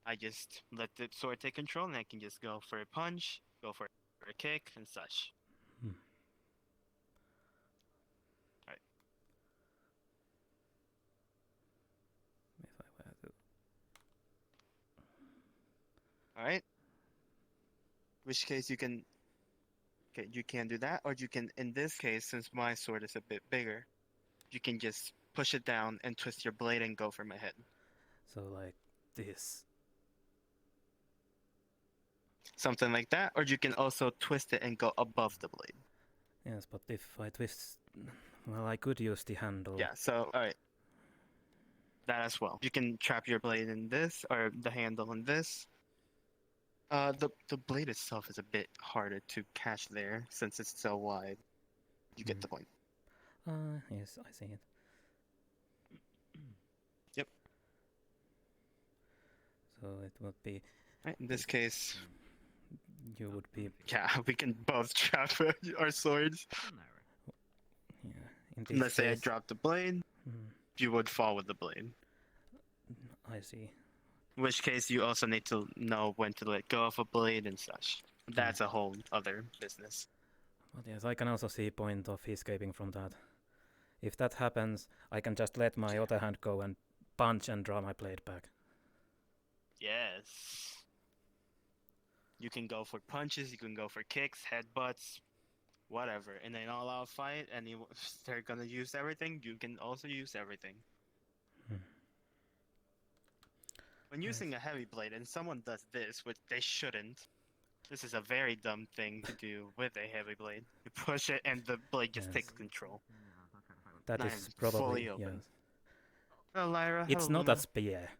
I just let the sword take control and I can just go for a punch, go for a kick and such. All right. Which case you can. Okay, you can do that, or you can. In this case, since my sword is a bit bigger, you can just push it down and twist your blade and go for my head. So like this. Something like that, or you can also twist it and go above the blade. Yes, but if I twist, well, I could use the handle. Yeah. So all right. That as well. You can trap your blade in this, or the handle in this. The blade itself is a bit harder to catch there since it's so wide. You get the point. Yes, I see it. Yep. So it would be. Right, in this case, You would be. yeah, we can both trap our swords. Yeah. In this Let's say I case, drop the blade, you would fall with the blade. I see. In which case, you also need to know when to let go of a blade and such. That's a whole other business. But yes, I can also see point of escaping from that. If that happens, I can just let my other hand go and punch and draw my blade back. Yes. You can go for punches, you can go for kicks, headbutts, whatever. In an all-out fight, and they're gonna use everything, you can also use everything. When using a heavy blade and someone does this, which they shouldn't, this is a very dumb thing to do with a heavy blade. You push it and the blade just Yes. takes control. That Nice, is probably fully yes. open. Oh, Lyra, It's hello, not a Luna. spear.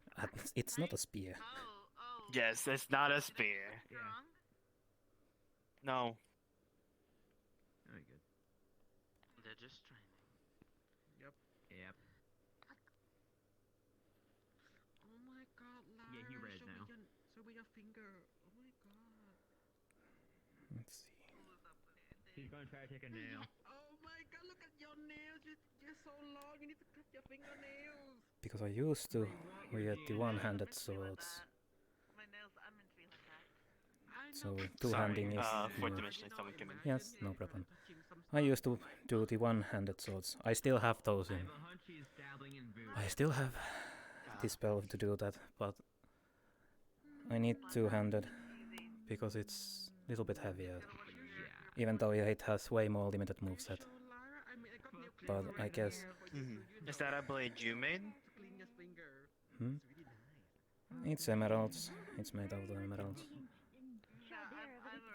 It's not a spear. Yes, it's not a spear. Wrong? No. Very good. They're just training. Yep. Oh my god, Lara. Yeah, he read show now. Me show me your finger. Oh my god. Let's see. He's gonna try to take a nail. Oh my god, look at your nails. You're so long. You need to cut your fingernails. Because I used to with the one-handed Meant to be like swords. that. My nails are meant to be like that. I So know. two-handing is. fourth yeah. dimension, someone came in. Yes, no problem. I used to do the one-handed swords. I still have those in. hunch he's dabbling in voodoo. I still have the spell to do that, but I need two-handed because it's a little bit heavier. Even though it has way more limited moveset. But I guess. Is that a blade you made? Hmm? It's emeralds. It's made out of emeralds.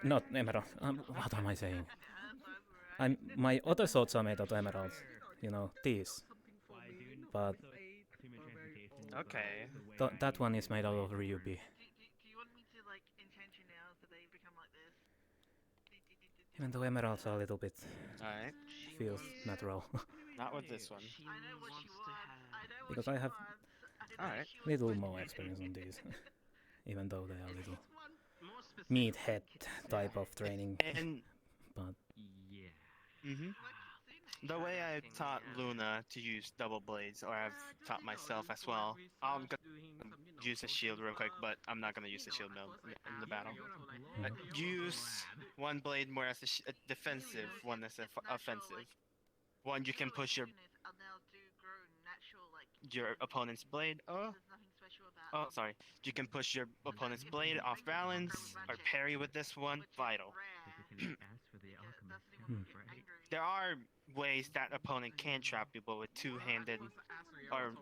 Not emeralds. What am I saying? My other swords are made out of emeralds. You know, these. But Okay. that one is made out of ruby. Do you want me to like enchant your nails so they become like this? Even though emeralds are a little bit Alright. feels natural. Not with this one. She I know what she wants to wants. have. I know what Because she I have wants. I didn't know Alright. she was little going more to- experience on these. Even though they are little More specific, meathead type of training. And But Yeah. the way I taught Luna to use double blades, or I've taught myself as well, I'm gonna use a shield real quick, but I'm not gonna use the shield now in the battle. Use one blade more as a defensive, one as offensive. One you can push your I'll now do grow natural like. opponent's blade. Oh, There's nothing special about. sorry. You can push your opponent's blade off balance or parry with this one. Vital. There are ways that opponent can trap you, but with two-handed or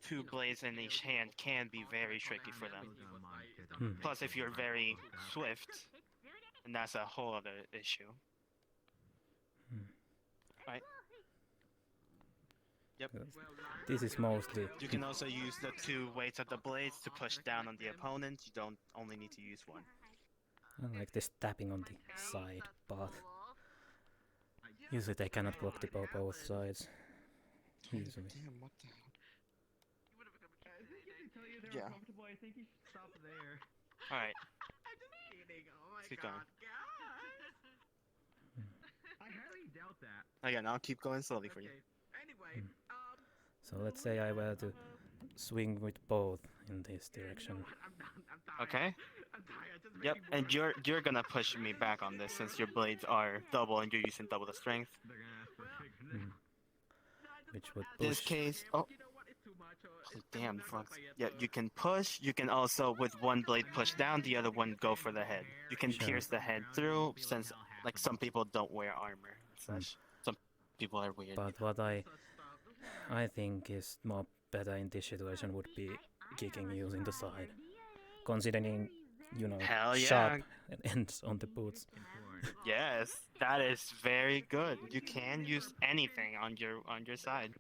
two blades in each hand can be very tricky for them. Plus, if you're very swift, and that's a whole other issue. Right? Yep. this is mostly. You can also use the two weights of the blades to push down on the opponent. You don't only need to use one. I like this tapping on the side, but usually they cannot block the both sides. Usually. Damn, what the hell? You would have become a cat. Yeah. I think you should stop there. Alright, I'm just kidding. Oh my Let's keep god, going. guys. I highly doubt that. again, I'll keep going slowly for you. Okay. Anyway, So let's say I were to swing with both in this direction. I'm tired. Okay? I'm tired. Just Yep, make me and you're gonna push me back on this since your blades are double and you're using double the strength. They're gonna ask for chicken. Which would This push. case, oh, You know what? It's too Damn, fuck. Yeah, you can push. You can also, with one blade push down, the other one go for the head. You can Sure. pierce the head through, since like some people don't wear armor and such. Some people are weird. But what I think is more better in this situation would be kicking using the side, considering Hell yeah. sharp ends on the boots. Yes, that is very good. You can use anything on your side.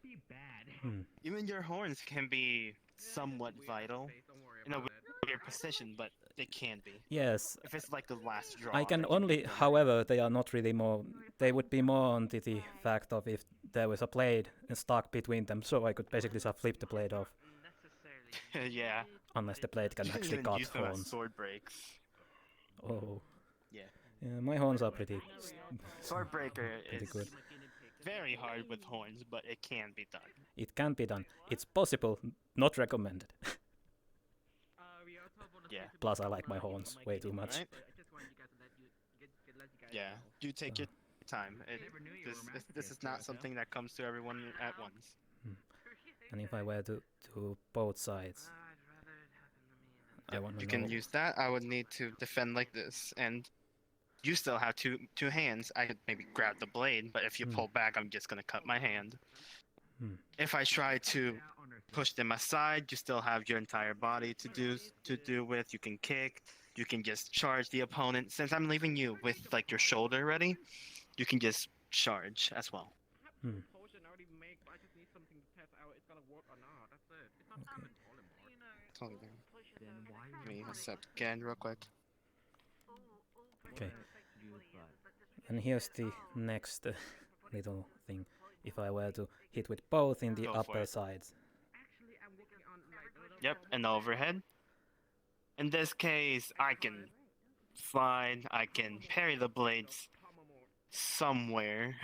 Even your horns can be somewhat vital in a weird position, but they can be. Yes, If it's like the last draw. I can that only, be done. however, they are not really more. They would be more on the fact of if there was a blade stuck between them, so I could basically just flip the blade off, Yeah. unless the blade can You actually even cut use them as horns. sword breaks. Oh. Yeah. Yeah, my horns are pretty Sword breaker pretty is good. very hard with horns, but it can be done. It can be done. It's possible, not recommended. Yeah. Plus, I like my horns way too much. Right? Yeah. Do take your time. This is not something that comes to everyone at once. And if I were to do both sides, I want to You know. can use that. I would need to defend like this, and you still have two hands. I could maybe grab the blade, but if you pull back, I'm just gonna cut my hand. If I try to push them aside, you still have your entire body to do with. You can kick. You can just charge the opponent. Since I'm leaving you with like your shoulder ready, you can just charge as well. Totally. Let me accept again real quick. Okay. And here's the next little thing. If I were to hit with both in the Go for upper it. sides. Yep, and overhead. In this case, I can slide, I can parry the blades somewhere,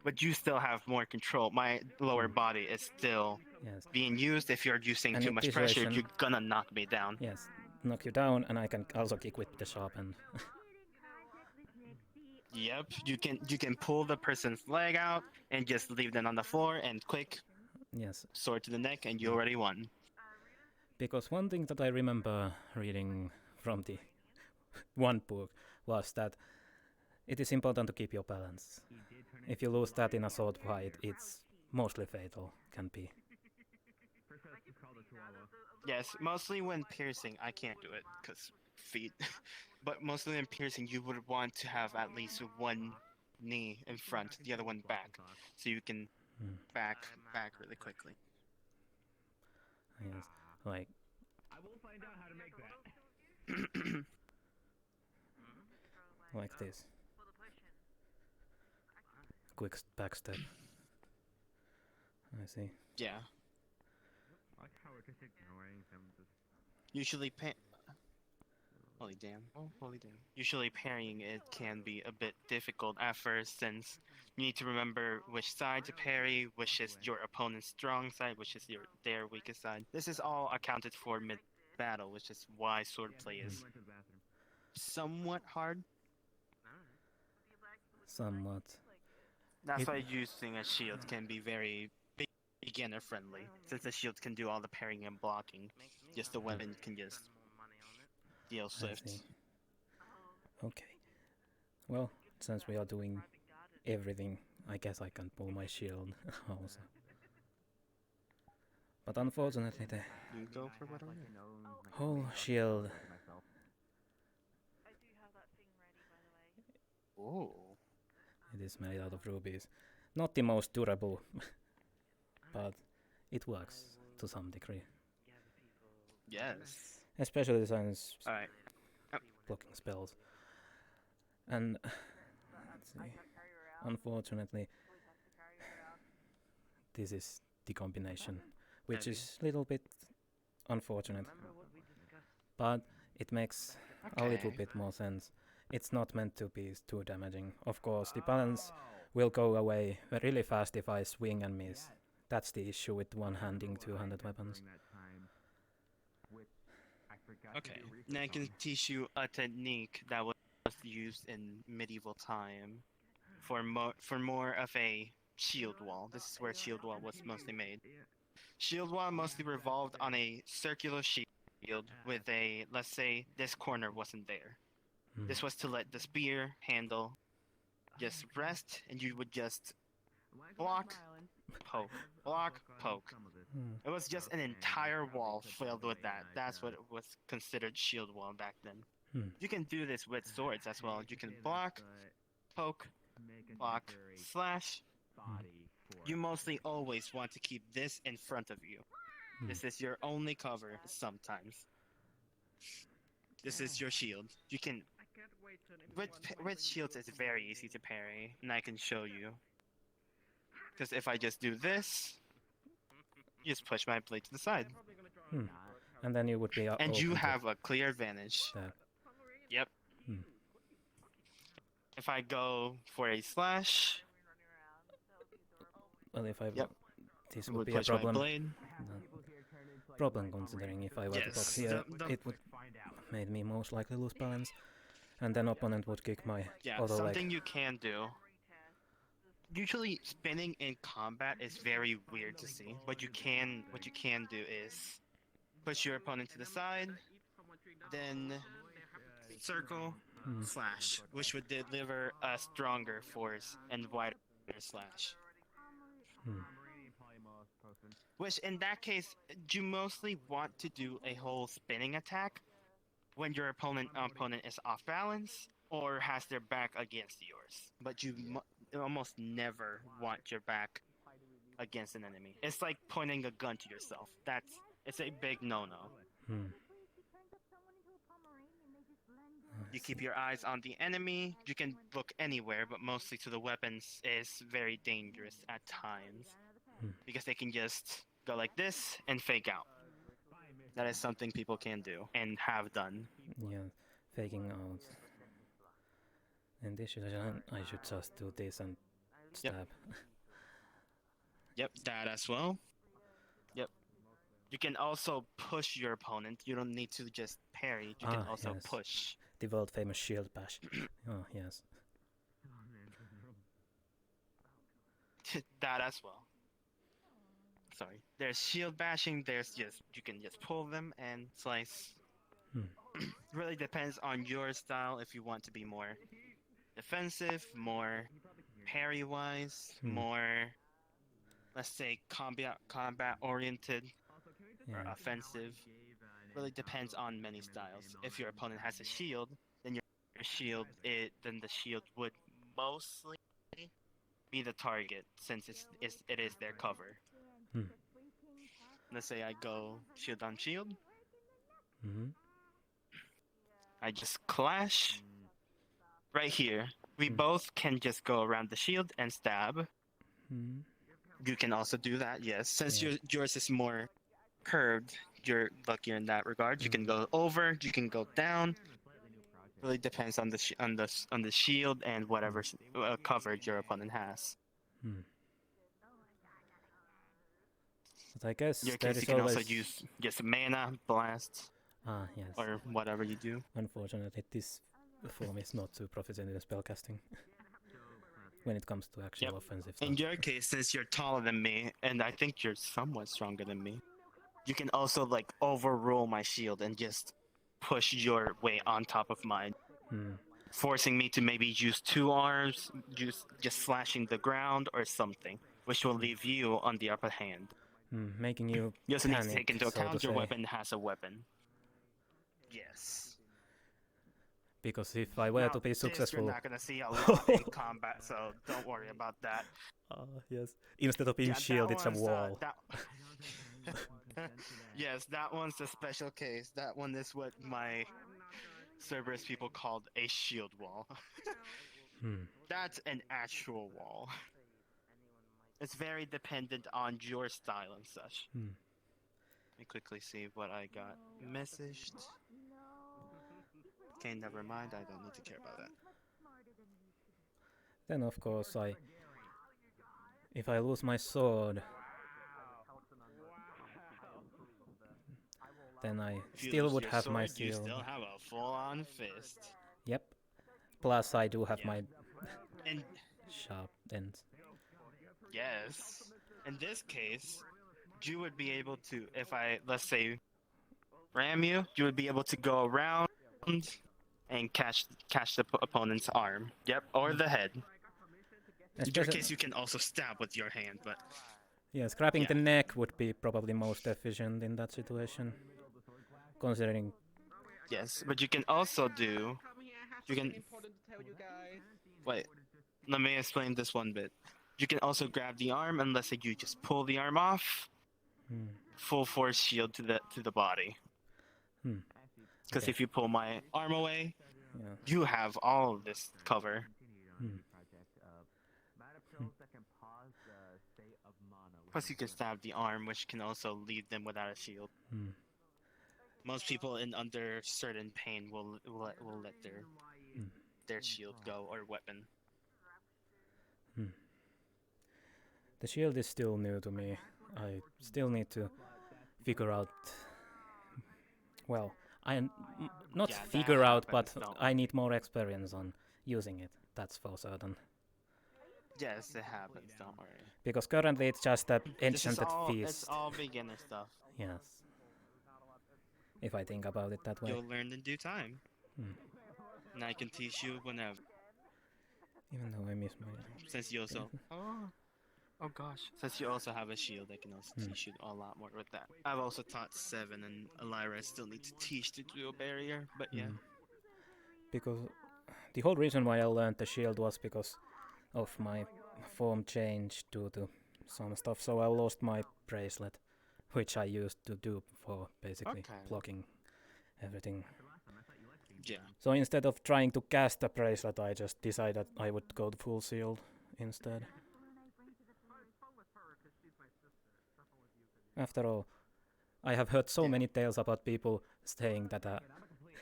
but you still have more control. My lower body is still Yes. being used. If you're using And too in much this pressure, version- you're gonna knock me down. Yes. Knock you down, and I can also kick with the sharp end. Yep, you can pull the person's leg out and just leave them on the floor and quick Yes. sword to the neck, and you already won. Because one thing that I remember reading from the one book was that it is important to keep your balance. If you lose that in a sword fight, it's mostly fatal, can be. Yes, mostly when piercing, I can't do it because feet. But mostly when piercing, you would want to have at least one knee in front, the other one back, so you can back really quickly. Yes. Like, I will find out how to make that. like this. Quick backstep. I see. Yeah. I like how we're just ignoring them. Usually Holy damn. Oh, holy damn. Usually parrying it can be a bit difficult at first, since you need to remember which side to parry, which is your opponent's strong side, which is their weakest side. This is all accounted for mid-battle, which is why swordplay is somewhat hard. Somewhat. That's It- why using a shield can be very beginner friendly, since the shield can do all the parrying and blocking. Just the weapon can just deal I swift. see. Okay. Well, since we are doing everything, I guess I can pull my shield also. But unfortunately, the You go for what whole shield. Oh. It is made out of rubies. Not the most durable, but it works to some degree. Yes. Especially since Alright. blocking spells. And let's see. Unfortunately, this is the combination, which is a little bit unfortunate. But it makes a little bit more sense. It's not meant to be too damaging. Of course, the balance will go away really fast if I swing and miss. That's the issue with one-handing two-handed weapons. Okay. Now I can teach you a technique that was used in medieval time for more of a shield wall. This is where shield wall was mostly made. Shield wall mostly revolved on a circular shield with a, let's say, this corner wasn't there. Hmm. This was to let the spear handle just rest, and you would just block, poke, block, poke. Hmm. It was just an entire wall filled with that. That's what it was considered shield wall back then. Hmm. You can do this with swords as well. You can block, poke, block, slash. You mostly always want to keep this in front of you. This is your only cover sometimes. This is your shield. You can... With shields, it's very easy to parry, and I can show you. Because if I just do this, you just push my blade to the side. Hmm. And then you would be And you open to have a clear advantage. stab. Yep. Hmm. If I go for a slash, Well, if I Yep. this it would would be a push my problem. blade. No. Problem considering if I were to Yes, box here, it would made me most likely lose balance, and then opponent would kick my Yeah, other leg. something you can do. Usually, spinning in combat is very weird to see. What you can do is push your opponent to the side, then circle, slash, which would deliver a stronger force and wider slash. Hmm. Which, in that case, you mostly want to do a whole spinning attack when your opponent is off balance or has their back against yours. But you almost never want your back against an enemy. It's like pointing a gun to yourself. It's a big no-no. Hmm. You keep your eyes on the enemy. You can look anywhere, but mostly to the weapons is very dangerous at times. Because they can just go like this and fake out. That is something people can do and have done. Yeah, faking out. In this situation, I should just do this and stab. Yep, that as well. Yep. You can also push your opponent. You don't need to just parry. You can also yes. push. The world famous shield bash. Oh, yes. That as well. Sorry. There's shield bashing. There's just, you can just pull them and slice. Really depends on your style. If you want to be more defensive, more parry-wise, more, let's say, combat oriented, or offensive. Really depends on many styles. If your opponent has a shield, then your shield, then the shield would mostly be the target, since it is their cover. Let's say I go shield on shield. I just clash right here. We both can just go around the shield and stab. You can also do that, yes. Since yours is more curved, you're luckier in that regard. You can go over, you can go down. Really depends on the shield and whatever coverage your opponent has. But I guess In your there case, is you can always... also use just mana, blast, yes. or whatever you do. Unfortunately, this form is not too proficient in spellcasting when it comes to actual offensive stuff. In your case, since you're taller than me, and I think you're somewhat stronger than me, you can also like overrule my shield and just push your way on top of mine, forcing me to maybe use 2 arms, just slashing the ground or something, which will leave you on the upper hand. Making you You also need to panic, take into so to account your say. weapon has a weapon. Yes. Because if I were to be successful... You're not gonna see a lot in combat, so don't worry about that. Yes. Instead of being shield, it's a wall. Yes, that one's a special case. That one is what my Cerberus people called a shield wall. That's an actual wall. It's very dependent on your style and such. Let me quickly see what I got messaged. Okay, never mind. I don't need to care about that. Then of course if I lose my sword, then I still would have my sword, you shield. still have a full-on fist. Yep. Plus I do have my And sharp ends. yes, in this case, you would be able to, if I, let's say, ram you, you would be able to go around and catch the opponent's arm. Yep, or the head. In your case, you can also stab with your hand, but yes, grabbing yeah. the neck would be probably most efficient in that situation, considering. Yes, but you can also do. You can. Important to tell you guys. Wait, let me explain this one bit. You can also grab the arm, and let's say you just pull the arm off. Full force shield to the body. Because Okay. if you pull my arm away, Yeah. you have all of this cover. Plus, you can stab the arm, which can also leave them without a shield. Most people in under certain pain will let their shield go or weapon. The shield is still new to me. I still need to figure out. Well, not Yeah, that figure out, happens, but don't I need more experience on using it. That's for certain. Yes, it happens. Don't worry. Because currently it's just a This is enchanted all. feast. It's all beginner stuff. Yes. If I think about it that way. You'll learn in due time. And I can teach you whenever. Even though I miss my. Since you also. Oh gosh. Since you also have a shield, I can also teach you a lot more with that. I've also taught 7, and Elira still need to teach to do a barrier, but yeah. Because the whole reason why I learned the shield was because of my form change due to some stuff, so I lost my bracelet, which I used to do for basically blocking everything. Yeah. So instead of trying to cast a bracelet, I just decided I would go to full shield instead. After all, I have heard so many tales about people saying that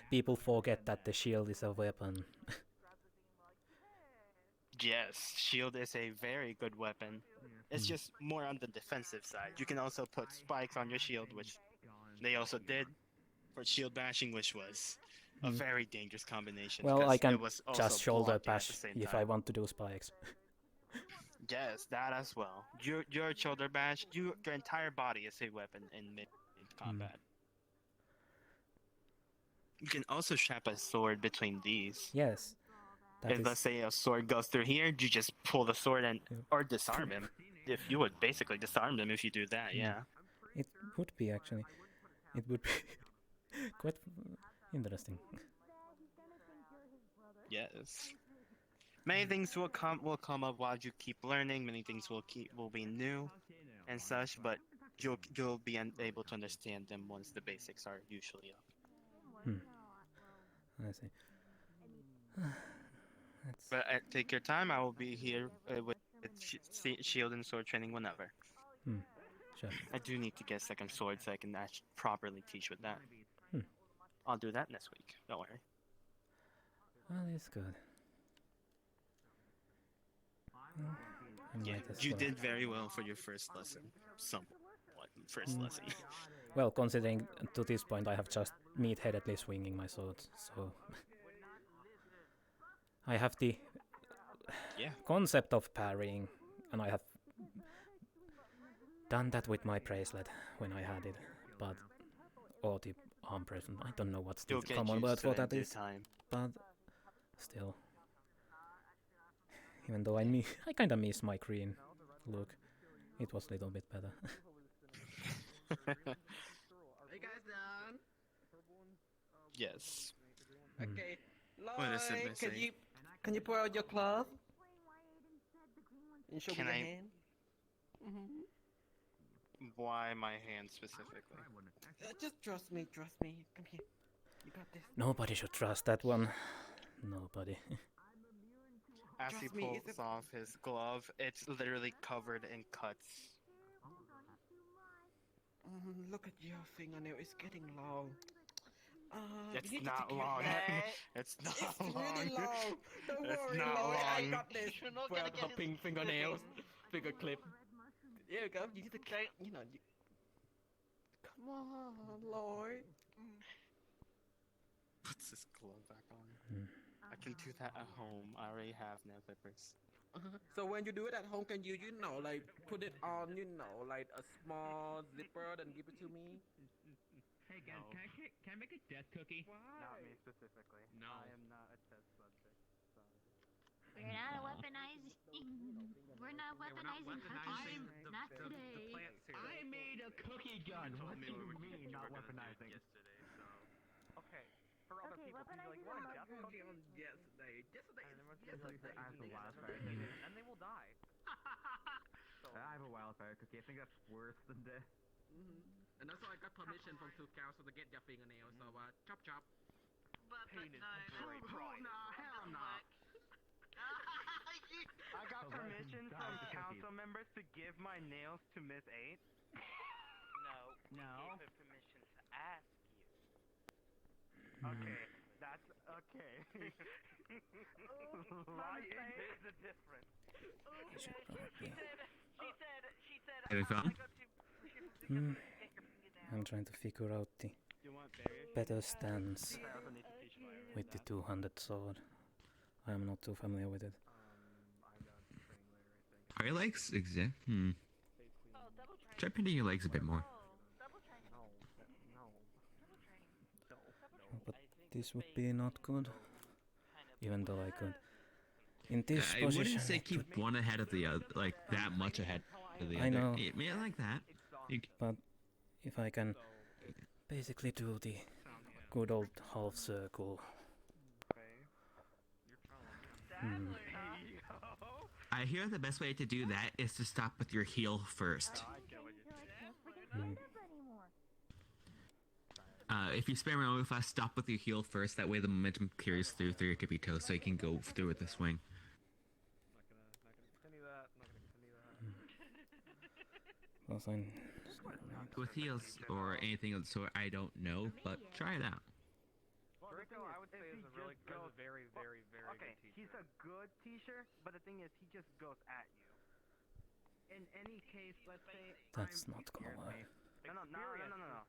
people forget that the shield is a weapon. Yes, shield is a very good weapon. It's just more on the defensive side. You can also put spikes on your shield, which they also did for shield bashing, which was a very dangerous combination. Well, I can it was also just shoulder blocking at the bash same if time. I want to do spikes. Yes, that as well. Your shoulder bash, your entire body is a weapon in mid combat. You can also trap a sword between these. Yes. If let's say a sword goes through here, you just pull the sword and or disarm him. If you would basically disarm them if you do that, yeah. It would be actually. It would be quite interesting. Yes. Many things will come up while you keep learning. Many things will be new and such, but you'll be able to understand them once the basics are usually up. I see. But take your time. I will be here with shield and sword training whenever. Sure. I do need to get second sword so I can actually properly teach with that. I'll do that next week. Don't worry. Well, it's good. Yeah, you did very well for your first lesson. First lesson. Well, considering to this point I have just meat-headedly swinging my swords, so I have the concept of parrying, and I have done that with my bracelet when I had it, but or the arm bracelet. I don't know what's the common word for that is, but still. Even though I kind of miss my green look, it was a little bit better. Are you guys done? Yes. Okay. What is it Lloyd, missing? can you pull out your cloth? And show Can me I- your hand? Why my hand specifically? Just trust me. Come here. You got this. Nobody should trust that one. Nobody. As Trust he me, pulls it's off his glove, it's literally covered in cuts. Look at your fingernail. It's getting long. It's you need to not take care of long. that. It's not It's long. really long. Don't It's worry, not Lloyd. I long. got this. You're not Well, gonna get the pink fingernails. Finger clip. There you go. You need to, Come on, Lloyd. Puts his glove back on. I can do that at home. I already have nail clippers. So when you do it at home, can you know, like put it on, like a small zipper and give it to me? Hey guys, can I make a death cookie? Not me specifically. No. I am not a test subject. Sorry. We're not weaponizing. We're not weaponizing cookies. Not today. I made a cookie gun. What do you mean not weaponizing? Okay. For other people, you want a death cookie? Yesterday. I have a wildfire cookie. And they will die. I have a wildfire cookie. I think that's worse than death. And also I got permission from 2 cows to get their fingernails, so chop chop. But Pain is no. great pride. Hell no. I got permission from council members to give my nails to Miss 8. No. No. Gave her permission to ask you. Okay, that's okay. Why is the difference? He should probably. She said, Have you found? I got to push you from the get your fingernails. I'm trying to figure out the You want berries? better stance I also need to teach my with the two-handed sword. I am not too familiar with it. I'm done training later, I think. Are your legs exact? Oh, double training. Try painting your legs a bit more. Oh, double training. No. Double training. No. But I think this would they be not good, kind of even though I could. In this I position, wouldn't say it keep would- one ahead of the other, like that much ahead of the I other. know. Yeah, like that. You c- but if I can basically do the good old half circle, hmm, I hear the best way to do that is to stop with your heel first. If you spam around really fast, stop with your heel first. That way the momentum carries through your tippy toes, so you can go through with the swing. Not gonna continue that. because I'm With heels or anything of the sort, I don't know, but try it out. Rico, I would say, is a very, very good teacher. He's a good teacher, but the thing is, he just goes at you. In any case, let's say that's not gonna work. No.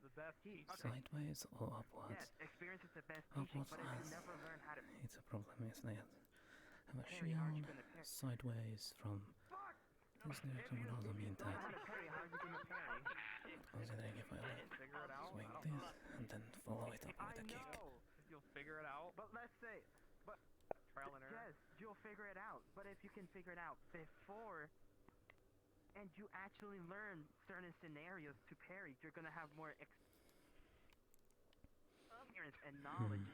The best teach. Sideways or upwards? Yes, experience is the best teaching, but if you never learn how to It's a problem, isn't it? Have a parry, how are you shield gonna parry? sideways from this direction would also mean How that, to parry? How are you gonna parry? considering if I like Figure it out. swing this and then follow it up with a kick. You'll figure it out. But let's say, trial and error. Yes, you'll figure it out. But if you can figure it out before, and you actually learn certain scenarios to parry, you're gonna have more experience and knowledge.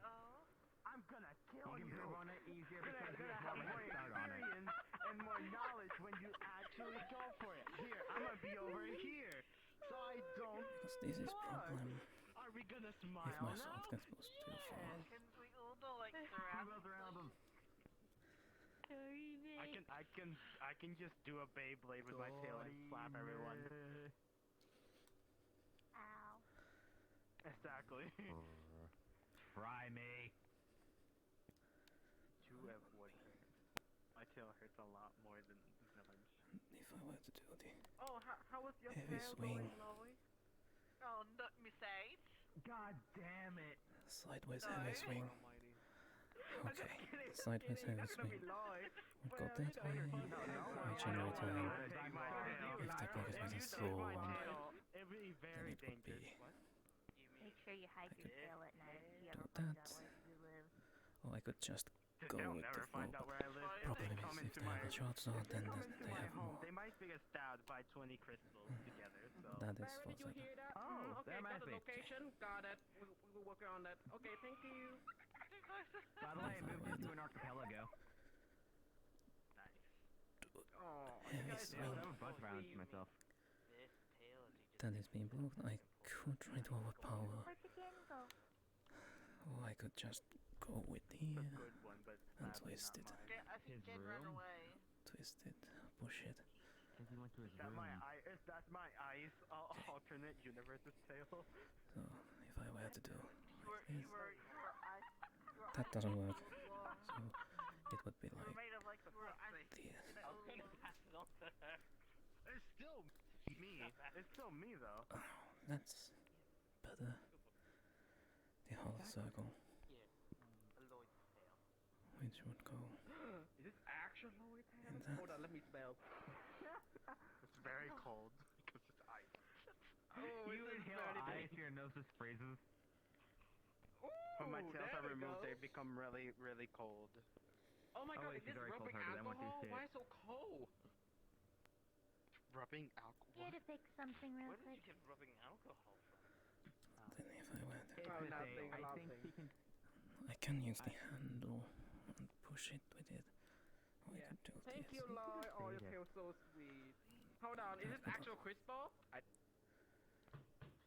Oh. I'm gonna kill you. You run it easier because you have more experience and more knowledge when you actually go for it. Here, I'm gonna be over here, so I don't. Because this is problem Are we gonna smile if my now? sword gets close too far. Can we all do like surround them. I can just do a Beyblade with my tail and slap everyone. Ow. Exactly. Try me. My tail hurts a lot more than nudge. If I were to do the Oh, how was your heavy tail swing, going, Chloe? Oh, not Miss 8. God damn it! sideways No. heavy swing. Okay, sideways heavy swing. Would go that way, regenerate time. If the pocket was a slow one, It'd be then very it would be dangerous. Make sure you hide your tail at night if you do ever find that. out where you live. Or I could just go They'll with the never flow, find out but where I live. problem They come is if into they my have a short sword, then come they into my have home. more. They might get stabbed by 20 crystals together. So That is Barry, for did you second. hear that? Oh, okay, that got might the be. location. Got it. We will work on that. Okay, thank you. By the way, I moved this to an archipelago. Oh, Heavy guys swing. are I have a bunch of rounds sweet. to myself. This tail is just That is being blocked. I could try to overpower, Where'd the game go? or I could just go with the a good one, but and sadly twist it, not mine. I think His Jen ran room? away. twist it, push it. Since he went to his That's room. that's my ice alternate universe's tail. So if I were to do You were ice. that doesn't work. So it would be You were like made of like the ice. this. It's still me. It's still me though. That's better. The whole circle, here. A Lloyd's tail. which would go Is this actual Lloyd tail? that. Hold on, let me smell. It's very cold because it's ice. Oh, You inhale ice, your nose just freezes. When my tails there are we removed, go. they become really, really cold. Oh my Oh, god, wait, is this she's already rubbing cold-hearted, I want to alcohol? see Why it. so cold? Rubbing alcohol? Here to fix something real Where did quick. you get rubbing alcohol from? Then if I went, Oh, nothing, I think nothing. he can. I can use the handle and push it with it. Or I Yeah. could do Thank this. you, Lloyd. Oh, you Say feel so sweet. Hold on, is this actual crystal?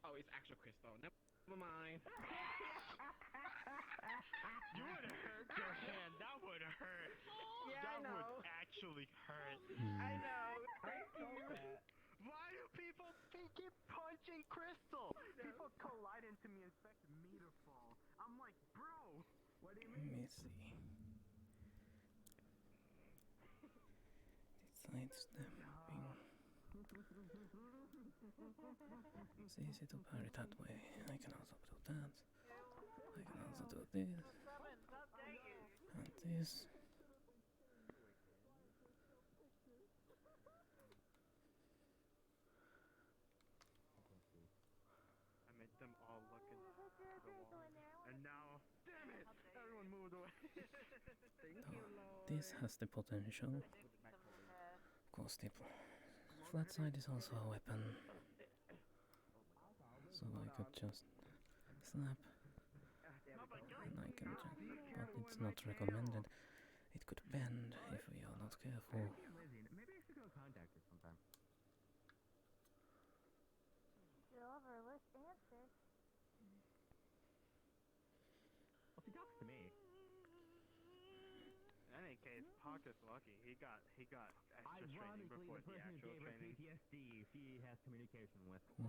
Oh, it's actual crystal. Never mind. You would have hurt your hand. That would hurt. Yeah, That I know. would actually hurt. I know. Thank you. Why do people keep punching crystal? People collide into me and expect me to fall. I'm like, bro, what do you Let mean? me see. Side stepping. It's easy to parry that way. I can also do that. I can also do this. And this. I made them all look into the wall. And now, damn it! Everyone moved away. Thank you, Lloyd. This has the potential. Of course, the flat side is also a weapon. So I could just slap. And I can jump. But it's not recommended. It could bend if we are not careful. Maybe I should go contact her sometime. Silver list answer. Well, she talks to me. In any case, Pakk is lucky. He got extra training Ironically, before the the person who actual gave her training. PTSD, she has communication with. 1,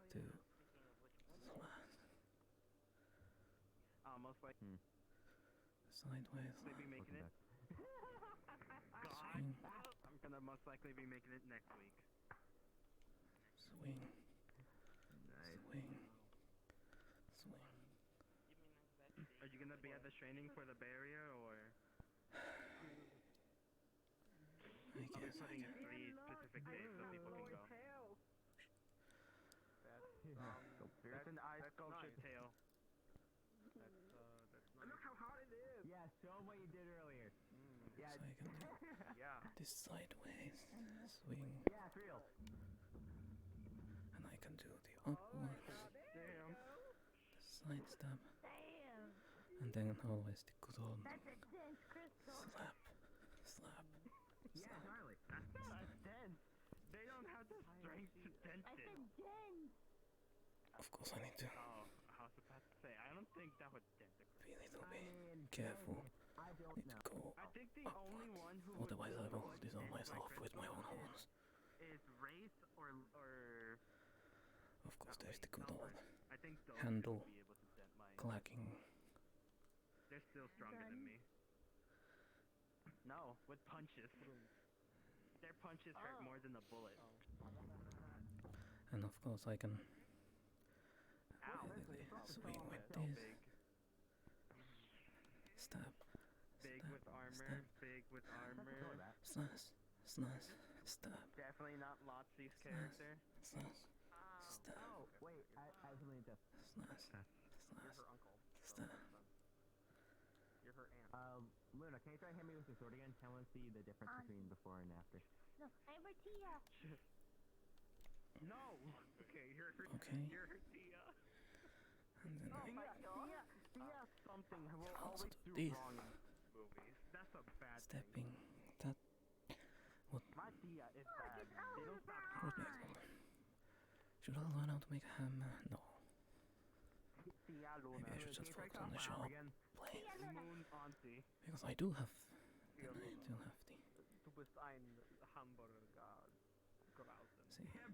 2, Speaking of which, slap. Most likely Sideways. be making it. Swing. I'm gonna most likely be making it next week. Swing. Swing. Swing. you mean exactly? Are you gonna be at the training for the barrier, or I I'll be guess I putting can. 3 specific days so people can go? There's an ice sculpture tail. Look how hard it is. Yeah, show 'em what you did earlier. Yeah, So I can do Yeah. this sideways. Swing. yeah, it's real. And I can do the upwards. Damn. The side stab. Damn. And then always the good old That's a dense crystal. slap. Slap. Yeah, Charlie. That's not dense. They don't have the strength to dent I it. said dense. Of course I need to Oh, I was about to say, I don't think that would dent the be a little I bit mean, careful. I don't Need to know. go I think the only one who would Otherwise I will dent dissolve my myself with my own crystal horns. is race or Of course there's the good old I think those handle would be able to dent my. clacking. They're still stronger than me. No, with punches. Their punches hurt more than the bullet. And of course I can Ow! really swing with So this. big. Stab. Big Stab. with armor. Stab. Big with armor. Slash. Slash. Stab. Definitely not Lotzi's character. Slash. Stab. Oh, wait, I have something to Slash. Slash. Her uncle. Stab. You're her aunt. Luna, can you try and hit me with your sword again? I want to see the difference between before and after. No, I'm Tia. No! Okay, you're her, Okay. you're her Tia. And then I Tia something will can also always do do this. wrong in movies. That's a bad stepping. That would My Tia is bad. They don't stop would make them. Should I learn how to make a hammer? No. Tia Luna. Maybe I should just focus on the shop again. play. Moon Auntie. Because I do have the. Du bist ein Hamburger Grausen. See, if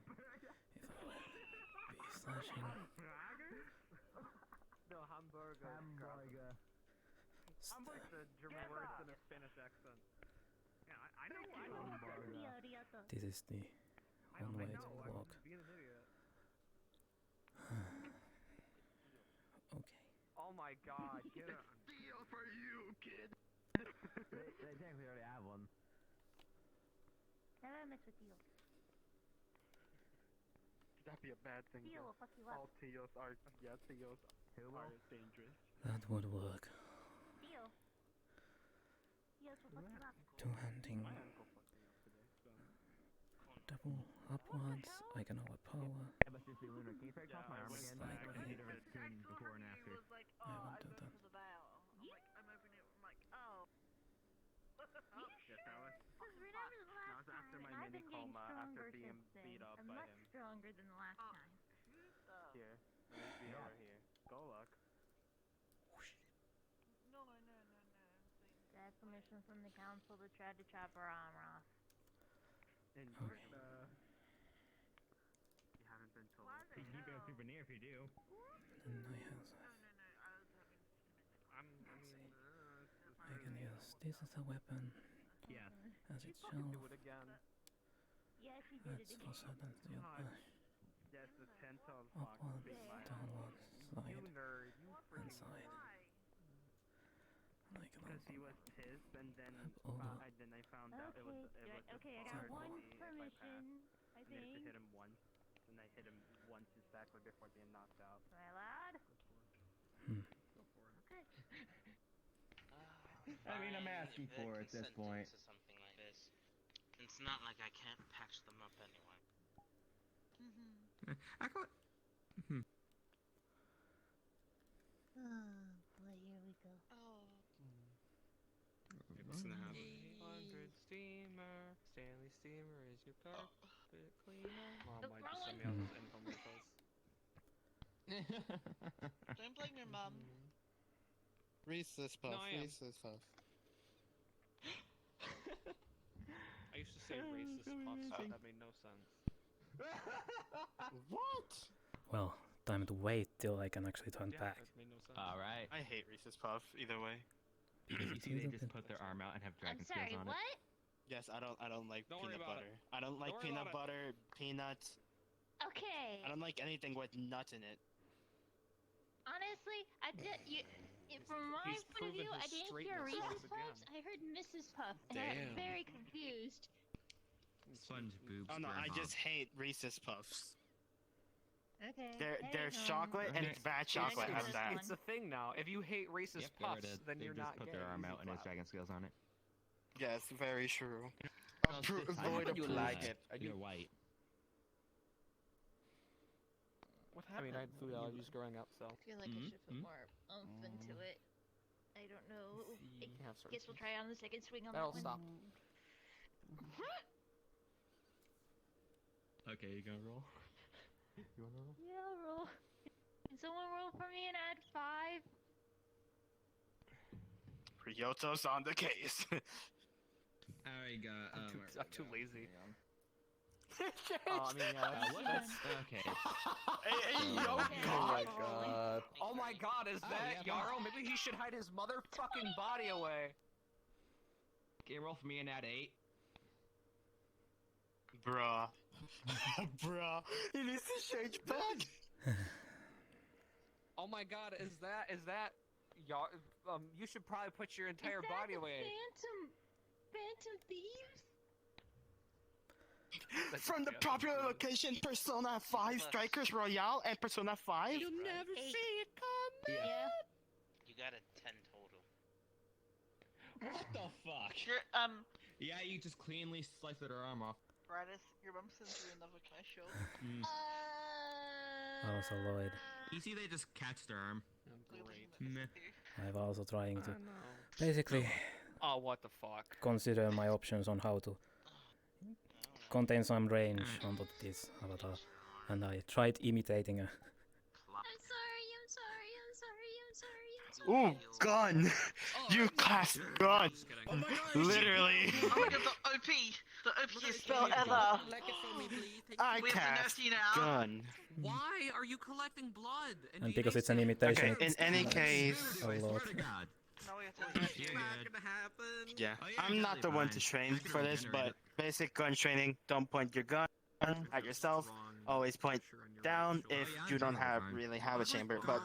I would be slashing, No, Hamburger. Hamburger. stab, Hamburg's a German word in a Spanish accent. Yeah, I know. this is the one way to walk. Being an idiot. Okay. Oh my god, get it. Deal for you, kid. They technically already have one. don't mess with Theo. That'd be a bad thing. Theo will fuck you up. All Theos are dangerous. That would work. Theo. Theos will fuck you up. Two-handing. My uncle fucked me up today, so. Double upwards. I can overpower. Can you take off my arm again? Slightly. Before and after. He was like, I oh, won't I do moved that. to the bow. I'm like, I'm opening it. I'm like, oh. You Yes, sure? that was. Because remember the last was after time, my and I've mini been getting coma stronger after being since then. beat up I'm by much him. stronger than the last time. Here, let me be over here. Go look. No. That's permission from the council to try to chop her arm off. And Okay. you haven't been told. Why the hell? souvenir if you do. Then I have. No. I was having I can use this as a weapon, Yes. as it Fucking shall. do it again. Yeah, she did That's it for again. certain still push. Yes, the 10 tone fox. Upwards, Big mind. downwards, You side, nerd. You and freaking side. why? I can Because he also was pissed, and then Up over. I found out it was Okay, I hard got to one see if I passed. permission, I And you have to think. hit him once, and I hit him once exactly before being knocked out. Am I allowed? Hmm. Okay. I mean, I'm Fine, asking if they're for it at this consenting point. to something like this. It's not like I can't patch them up anyway. I got. Oh, boy, here we go. Oh. Snap. 100 steamer, Stanley steamer is your carpet cleaner. Mom Look, might just send me Rowan. all those infomercials. Don't blame your mom. Reese's Puff, No, I am. Reese's Puff. I used to say racist puffs, but that made no sense. What? Well, time to wait till I can actually turn back. That made no sense. Alright. I hate Reese's Puff either way. Because you see, they just put their arm out and have I'm dragon sorry, scales on it. what? Yes, I don't like Don't worry peanut about butter. I don't like Don't worry peanut about butter, peanuts. Okay. I don't like anything with nuts in it. Honestly, from my He's point of view, proven I his didn't hear straightness Reese's once Puffs. I heard Mrs. Puff, and I Damn. got very confused. Sponge boobs. Oh no, I grandma. just hate Reese's Puffs. Okay. They're chocolate and Okay. bad chocolate I has got that. this It's a thing now. If you hate Reese's Yep, there Puffs, it is. then They you're just not put gay. their arm out and Easy has dragon scales on it. Yes, very true. Well, Void you approved. like it. You're white. What happened? I mean, I had food allergies growing up, so. I feel like I should put more oomph into it. I don't know. I Have certain guess we'll try on the second swing on That'll that one. stop. Okay, you gonna roll? You wanna roll? Yeah, I'll roll. Can someone roll for me and add 5? Ryoto's on the case. I got. I'm too lazy. Oh, I mean, yeah, that's Okay. Hey, yo, Okay. God. God. Oh my God, is Oh, that yeah, Yarrow? Maybe he should hide his motherfucking body away. Okay, roll for me and add 8. Bruh. Bruh. He needs to change back. Oh my God, is that Yar? You should probably put your entire body away. Phantom Thieves? From the popular location Persona 5 Strikers Royale and Persona 5. You'll never see it coming. Yeah. You got a 10 total. What the fuck? Your, Yeah, you just cleanly sliced her arm off. Bradis, your mom sends you another can I show? Also, Lloyd, Easy, they just catch their arm. Meh. I'm also trying to basically Oh, what the fuck? consider my options on how to contain some range onto this avatar, and I tried imitating a. I'm sorry. Ooh, gun! You class gun! Oh my god! Literally! Oh my god, the OPest spell ever! Collect it from me, please. I We have to cast nerf you now. gun. Why are you collecting blood? And because it's an imitation. Okay, in any case, a I swear lot. to God. Now we have to nerf you. You're good. gonna happen. yeah, Oh, yeah, I'm not the totally one fine. to train I can for this, regenerate but basic gun training, don't point your gun at yourself, always point down if you don't really have a chamber, but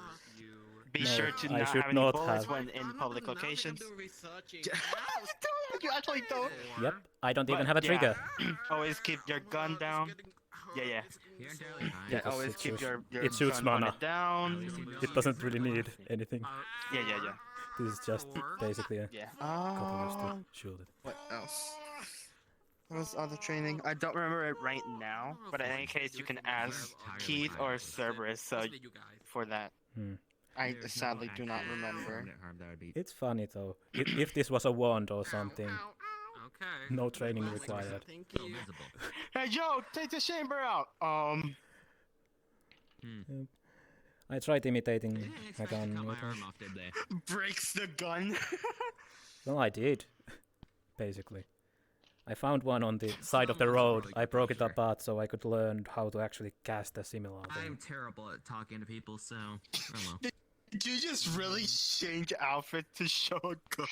Be No, sure to I not should have any not bullets have. when in public locations. You actually don't. Yep, I don't even have a trigger. Always keep your gun down. Yeah. You're entirely fine. Yeah, Because always it keep shoots- your it shoots gun mana. pointed down. It doesn't really need anything. Yeah. This is just basically a Yeah. catalyst to shoot it. What else? What was other training? I don't remember it right now, but in any case, you can ask Keith or Cerberus for that. I sadly do not remember. It's funny though. If this was a wand or something, no training required. Hey Joe, take the chamber out. Yep. I tried imitating a gun. Breaks the gun. Well, I did, basically. I found one on the side of the road. I broke it apart so I could learn how to actually cast a similar thing. I'm terrible at talking to people, so I don't know. Did you just really change outfit to show a gun?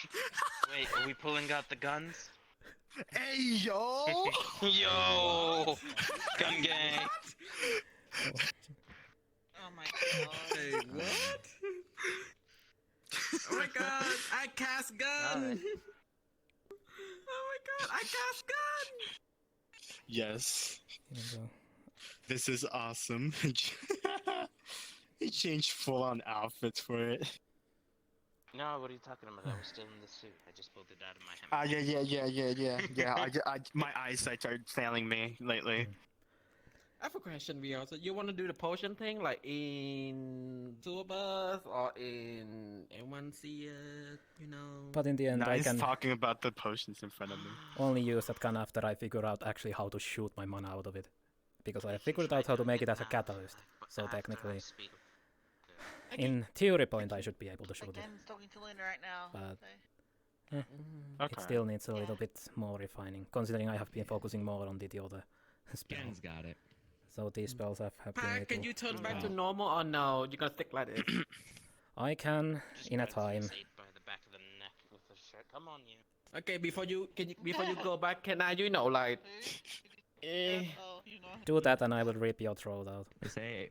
Wait, are we pulling out the guns? Hey yo! Yo! Gun gang! Oh my god. Hey, what? Oh my god, I cast gun! Oh my god, I cast gun! Yes. Here we go. This is awesome. He changed full-on outfits for it. No, what are you talking about? I was still in the suit. I just pulled it out of my hammock. Yeah. My eyesight are failing me lately. I have a question, VR. So you want to do the potion thing, like in tour bus or in everyone see it, you know? But in the end, I He's can talking about the potions in front of me. only use that gun after I figure out actually how to shoot my mana out of it. Because I figured out how to make it as a catalyst. So technically, in theory point, I should be able to shoot it. Again, talking to Luna right now. But so. it still needs a little bit more refining, considering I have been focusing more on the other spells. Ken's got it. So these spells have been Pakk, able... can you turn back to normal or no? You gonna stick like this? I can, Just in a grabs the time. seat by the back of the neck with the shirt. Come on, you. Okay, before you go back, can I, you know, like, Do that and I will rip your throat out. Say,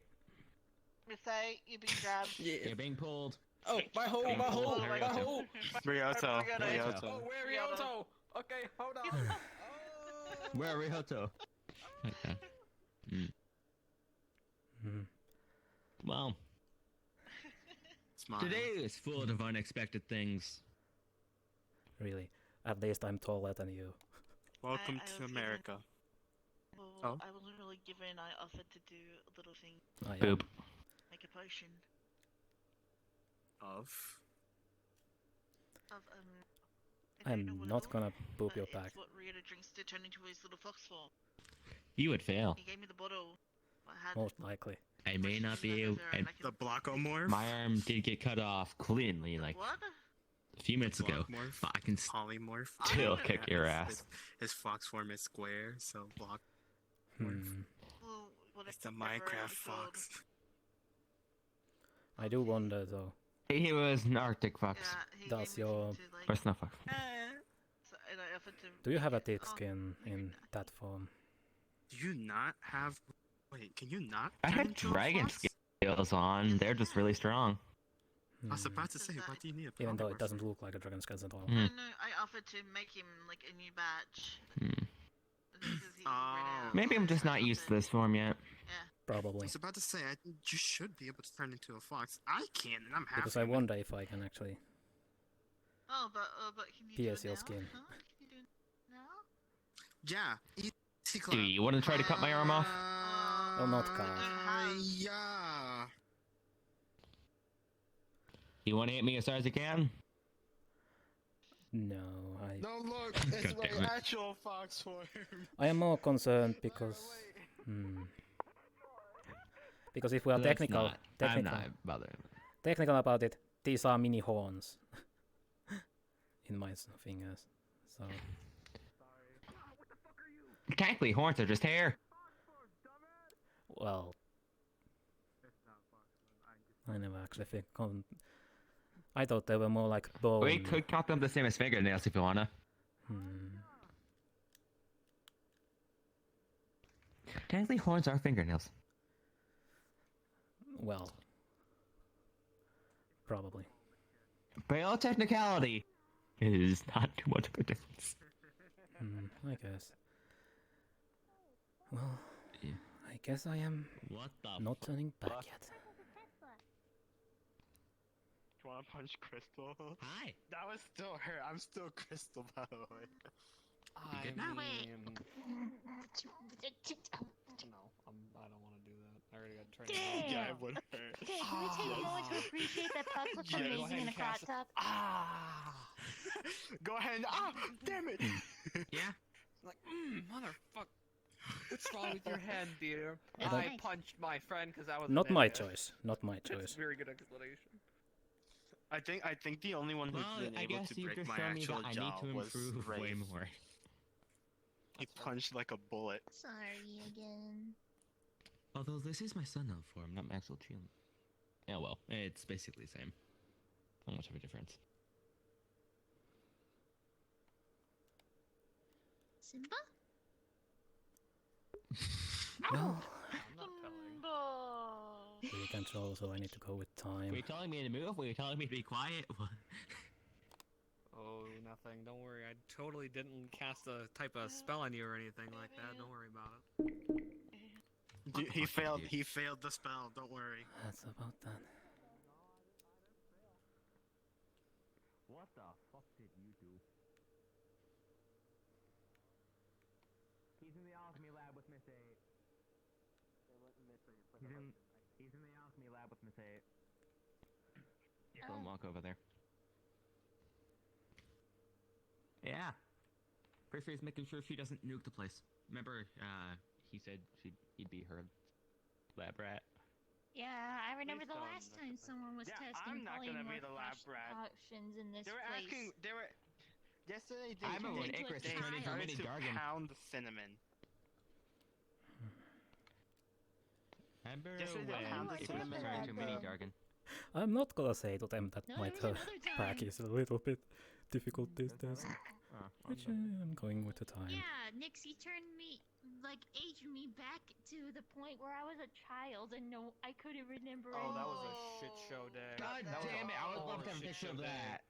You've been grabbed. you're being pulled. Oh, my hole. Ryoto. Oh, where Ryoto? Okay, hold on. Where are Ryoto? Okay. Well, today is full of unexpected things. Really. At least I'm taller than you. Welcome to America. Well, I was literally given, I offered to do a little thing. Oh, yeah. Boop. Make a potion Of? I don't know I'm what it not was, gonna boop your it's back. what Ryoto drinks to turn into his little fox form. You would fail. He gave me the bottle. I had Most likely. I may not be able. The Blockomorph? My arm did get cut off cleanly, like what? a few minutes ago. Blockmorph? But I can Polymorph? still kick your ass. His fox form is square, so block. Well, It's the Minecraft fox. I do wonder though. He was an Arctic fox. Does your... Or snow fox. So, and I offered to Do you have a make it thick skin in that form? Do you not have... Wait, can you not I turn had into a dragon fox? scales on. They're just really strong. I was about to say, what do you need a Even though it polymorph doesn't for? look like a dragon scale at all. No, I offered to make him like a new badge. Maybe I'm just not used to this form yet. Yeah. I Probably. was about to say, you should be able to turn into a fox. I can, and I'm happy. Because I wonder if I can actually Oh, but can you pierce do it your now? skin. Huh? Can you do it now? Yeah. Do you want to try to cut my arm off? Well, not cut. Yeah. You want to hit me as hard as you can? No, No, look, it's God my damn it. actual fox form. I am more concerned because... Because if we are Let's technical, not. I'm not bothering. technical about it, these are mini horns in my fingers. So Technically, horns are just hair. well, I never actually think. I thought they were more like bone. We could count them the same as fingernails if you wanna. Technically, horns are fingernails. Well, Probably. By technicality, it is not too much of a difference. I guess. Well, Yeah. I guess I am What the not turning back yet. Do you want to punch Crystal? Hi. That was still her. I'm still Crystal, by the way. I good? mean, No, wait. no, I don't want to do that. I already got turned Damn. Yeah, it would hurt. Okay, can we take a moment to appreciate that Puck looks Yeah, go amazing ahead in a and crop cast it. top? Go ahead and damn it! Yeah. Like, motherfucker. What's wrong with your head, dear? That's I nice. punched my friend because I was Not an my idiot. choice. Not my That's choice. a very good explanation. I think the only one who's Well, been I able guess to you've break just my shown me actual that I need jaw to was improve way Wraith. more. He punched like a bullet. Sorry again. Although this is my Sun Elf form, not my actual Chill. Yeah, well, it's basically the same. Not much of a difference. Simba? Well, I'm not telling. we control, so I need to go with time. Were you telling me to move? Were you telling me to be quiet? Oh, nothing. Don't worry. I totally didn't cast a type of spell on you or anything like that. Don't worry about it. He failed. He failed the spell. Don't worry. That's about that. What the fuck did you do? He's in the alchemy lab with Miss 8. He's in the alchemy lab with Miss 8. Don't walk over there. Yeah. Pretty sure he's making sure she doesn't nuke the place. Remember, he said he'd be her lab rat. Yeah, I remember Please the don't last look time at that. someone was Yeah, testing I'm not gonna be the lab rat. precautions in this They were place. asking. They were. Yesterday they. I remember when they- Icarus they turned into a started mini to Gargan. pound the cinnamon. Remember Yesterday they when pounded it was cinnamon turned at to mini the- Gargan? I'm not gonna say to them that No, my there was another pack time. is a little bit difficult these days. Oh, Which I'm going with the time. Yeah, Nixie turned me, like, aged me back to the point where I was a child and no, I couldn't remember Oh, that was anything. a shit show day. God That was damn it! I would love to have a shit picture show of day. that.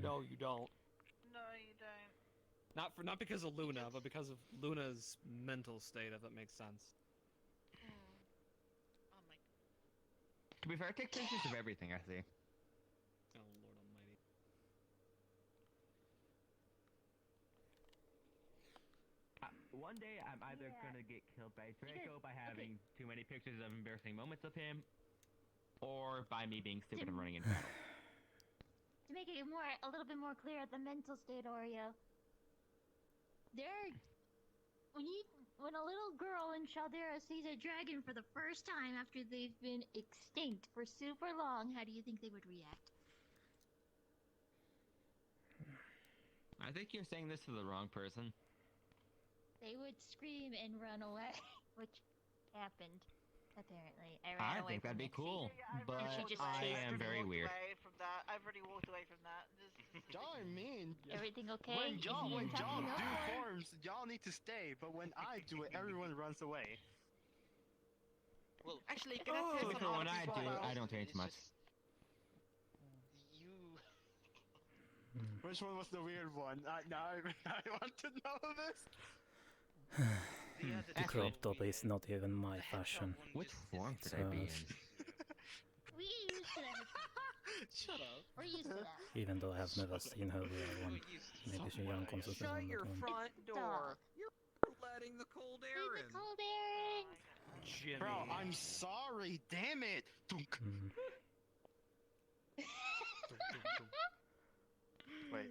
No, you don't. No, you don't. Not because of Luna, but because of Luna's mental state, if that makes sense. Oh my. To be fair, I take pictures of everything I see. Oh Lord Almighty. One day I'm either gonna get killed by Draco by having too many pictures of embarrassing moments of him, or by me being stupid and running in battle. To make it a little bit more clear, the mental state, Oreo. When a little girl in Chaldera sees a dragon for the first time after they've been extinct for super long, how do you think they would react? I think you're saying this to the wrong person. They would scream and run away, which happened, apparently. I ran I away think from that'd be Nixie. cool, but she just I chased am me. very weird. Away from that. I've already walked away from that. Y'all are mean. Everything okay? When y'all Is he do attacking us? forms, y'all need to stay. But when I do it, everyone runs away. Well, Actually, can I say Because something? when I do, I don't change much. You. Which one was the weird one? Now I want to know this. The crop top is not even my fashion. Which form should I be in? We used to that. Shut up. We're used to that. Even though I have never seen her real one. Maybe she young consultant Shut on your that one. front door. Dog. You're letting the cold air Bring in. the cold air in. Jimmy. Bro, I'm sorry. Damn it. Dunk. Wait.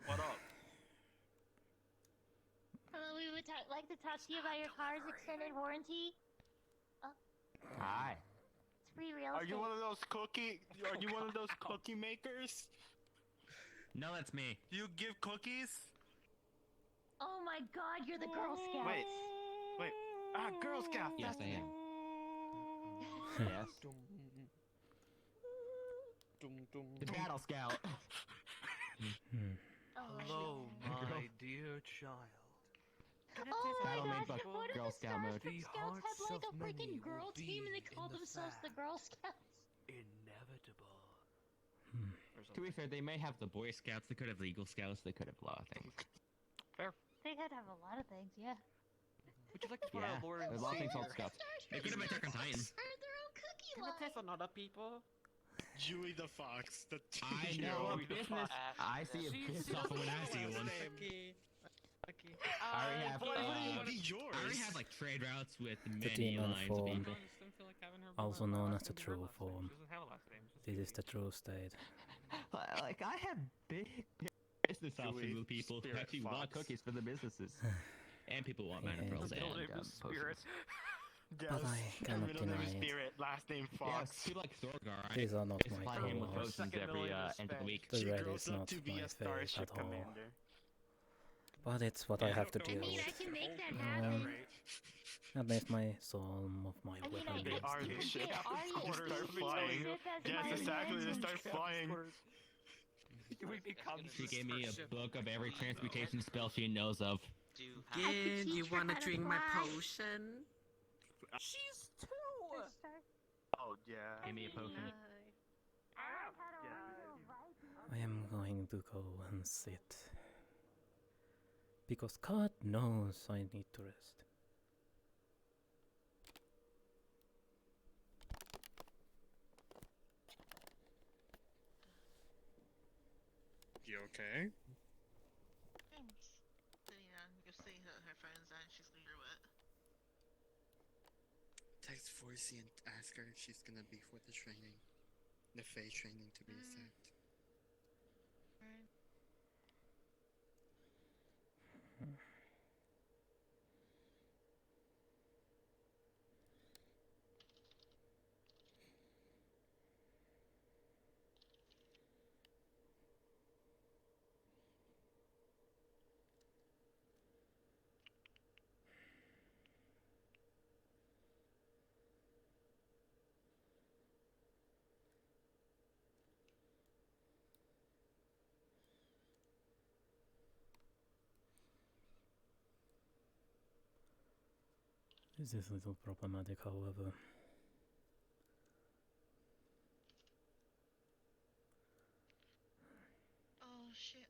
What up? Hello, we would like to talk to you about your car's extended warranty. Hi. It's free real Are estate. you one of those cookie makers? No, that's me. Do you give cookies? Oh my God, you're the Girl Scout. Wait. Girl Scout. Yes, I am. Yes. The Battle Scout. Oh, Hello, yeah. my dear child. Oh my Battle gosh, made by what Girl Scout mode. Starship Scouts had like a freaking girl team and they called themselves the Girl Scouts. Inevitable. To be fair, they may have the Boy Scouts, they could have the Eagle Scouts, they could have a lot of things. Fair. They could have a lot of things, yeah. Would you like to put Yeah, our Lord and there's a lot of things Savior? called Scouts. They could have been Attack on Titan. Earn their own cookie Can I line. test on other people? Dewey the Fox, the I know a business. I see a piss off when I see one. Okay. Okay. I already have, yours? I already have like trade routes with The many demon lines of form, people. also known as the true form. This is the true state. Like, I have big business offers with people who actually want cookies for the businesses. And people want mana pearls and potions. But I cannot deny it. Spirit, last name Yeah, Fox. people like Thorgar. These are not They my supply him with colours. potions every end of the week. The She red grows is up not to be my a face starship at all. commander. But it's what I have to deal I mean, with. I can make that happen. At least my soul of my I mean, I weapon. They could are still the ship. get Arya They to start be flying. ship as Yes, my exactly. They legend. start flying. We become She gave me a book of every transmutation spell she knows of. Again, you teach her wanna how to drink my fly. potion? She's two. Oh yeah. Give me a potion. I am going to go and sit. Because God knows I need to rest. You okay? Thanks. You're seeing her friends and she's leaving wet. Text Forcey and ask her if she's gonna be for the training. The Fae training to be exact. Right. This is a little problematic, however. Oh shit.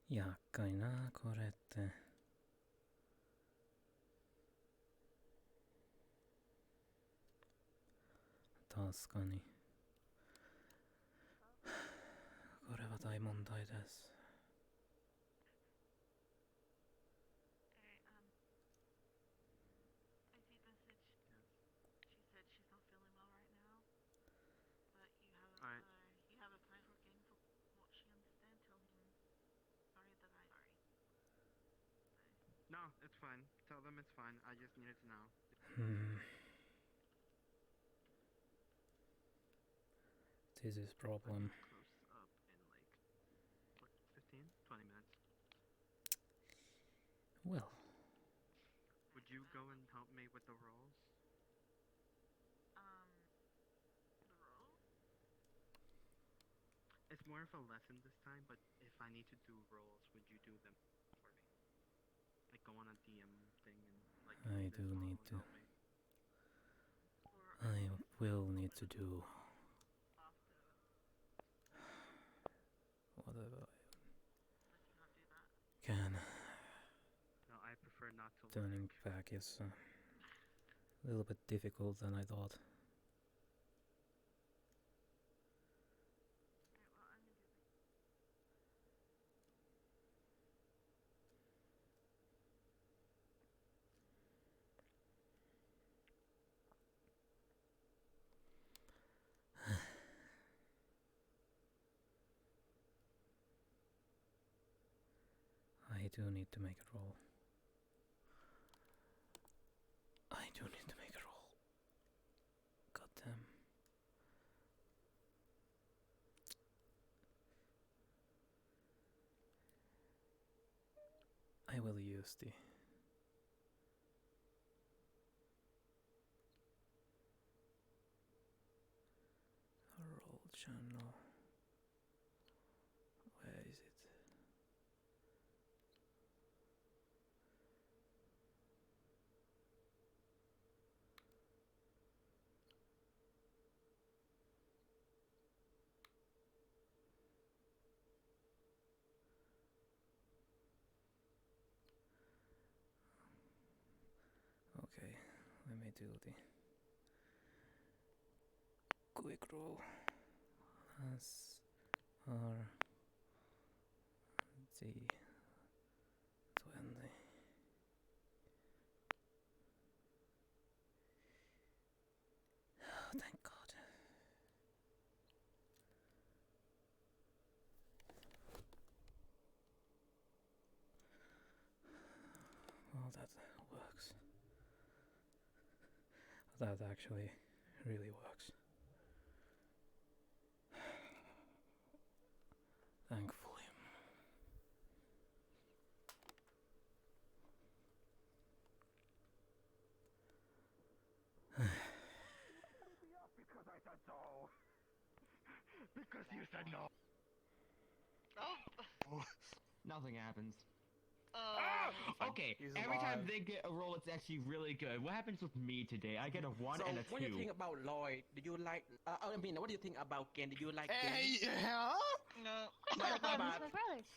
厄介なこれって。確かに。これは大問題です。No, it's fine. Tell them it's fine. I just needed to know. This is problem. Close up in like, what, 15? 20 minutes. Well, Would you go and help me with the rolls? The roll? It's more of a lesson this time, but if I need to do rolls, would you do them for me? Like go on a DM thing and like I this do roll need and to. help me. I will need to do whatever I can. No, I prefer not to Turning work. back is a little bit difficult than I thought. I do need to make a roll. I do need to make a roll. God damn. I will use the channel. Where is it? Okay, let me do the quick roll as R D 20. Oh, thank God. Well, that works. That actually really works. Thankfully. Because I said so. Because you said no. Oh. Nothing happens. Okay, He's every time alive. they get a roll, it's actually really good. What happens with me today? I get a 1 So, and a 2. what do you think about Lloyd? Do you like? I mean, what do you think about Ken? Did you like Hey, Ken? huh? No. My, I my thought bad. my brothers.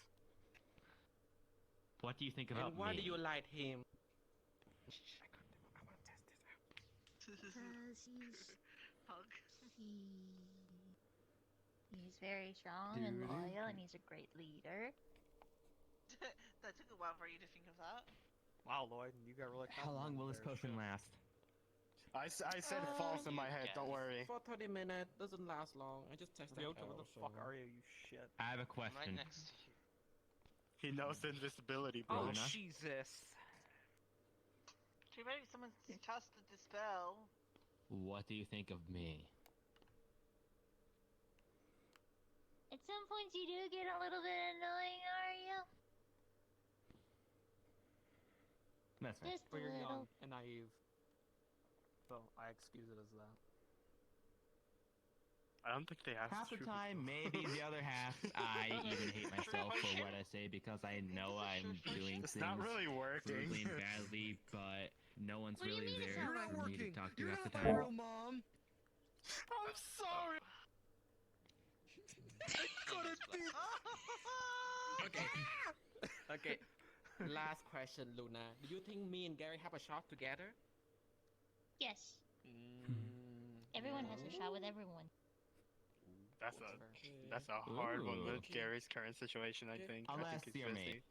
What do you think about And why me? do you like him? Because Pug. he's very strong and loyal, and he's a great leader. That took a while for you to think of that. Wow, Lloyd, you got really. How long will this potion last? I said false in my head. Don't worry. For 30 minutes, doesn't last long. I just tested. Ryota, where the fuck are you? You shit. I have a I'm question. right next to you. He knows invisibility, Oh bro. Luna? Jesus. Too bad someone cast the dispel. What do you think of me? At some points, you do get a little bit annoying, are you? That's right. Just a But you're little. young and naive. So I excuse it as that. I don't think they have Half the truth. time, maybe the other half, I even hate myself for what I say because I know I'm doing It's things not really working. crudely and badly, but no one's What do you really mean it's there not for me to talk to You're half the not my time. real mom. I'm sorry. Could it be? Okay. Okay. Last question, Luna. Do you think me and Gary have a shot together? Yes. Everyone has a shot with everyone. That's a hard one with Gary's current situation. I think. Unless I think he's you're busy.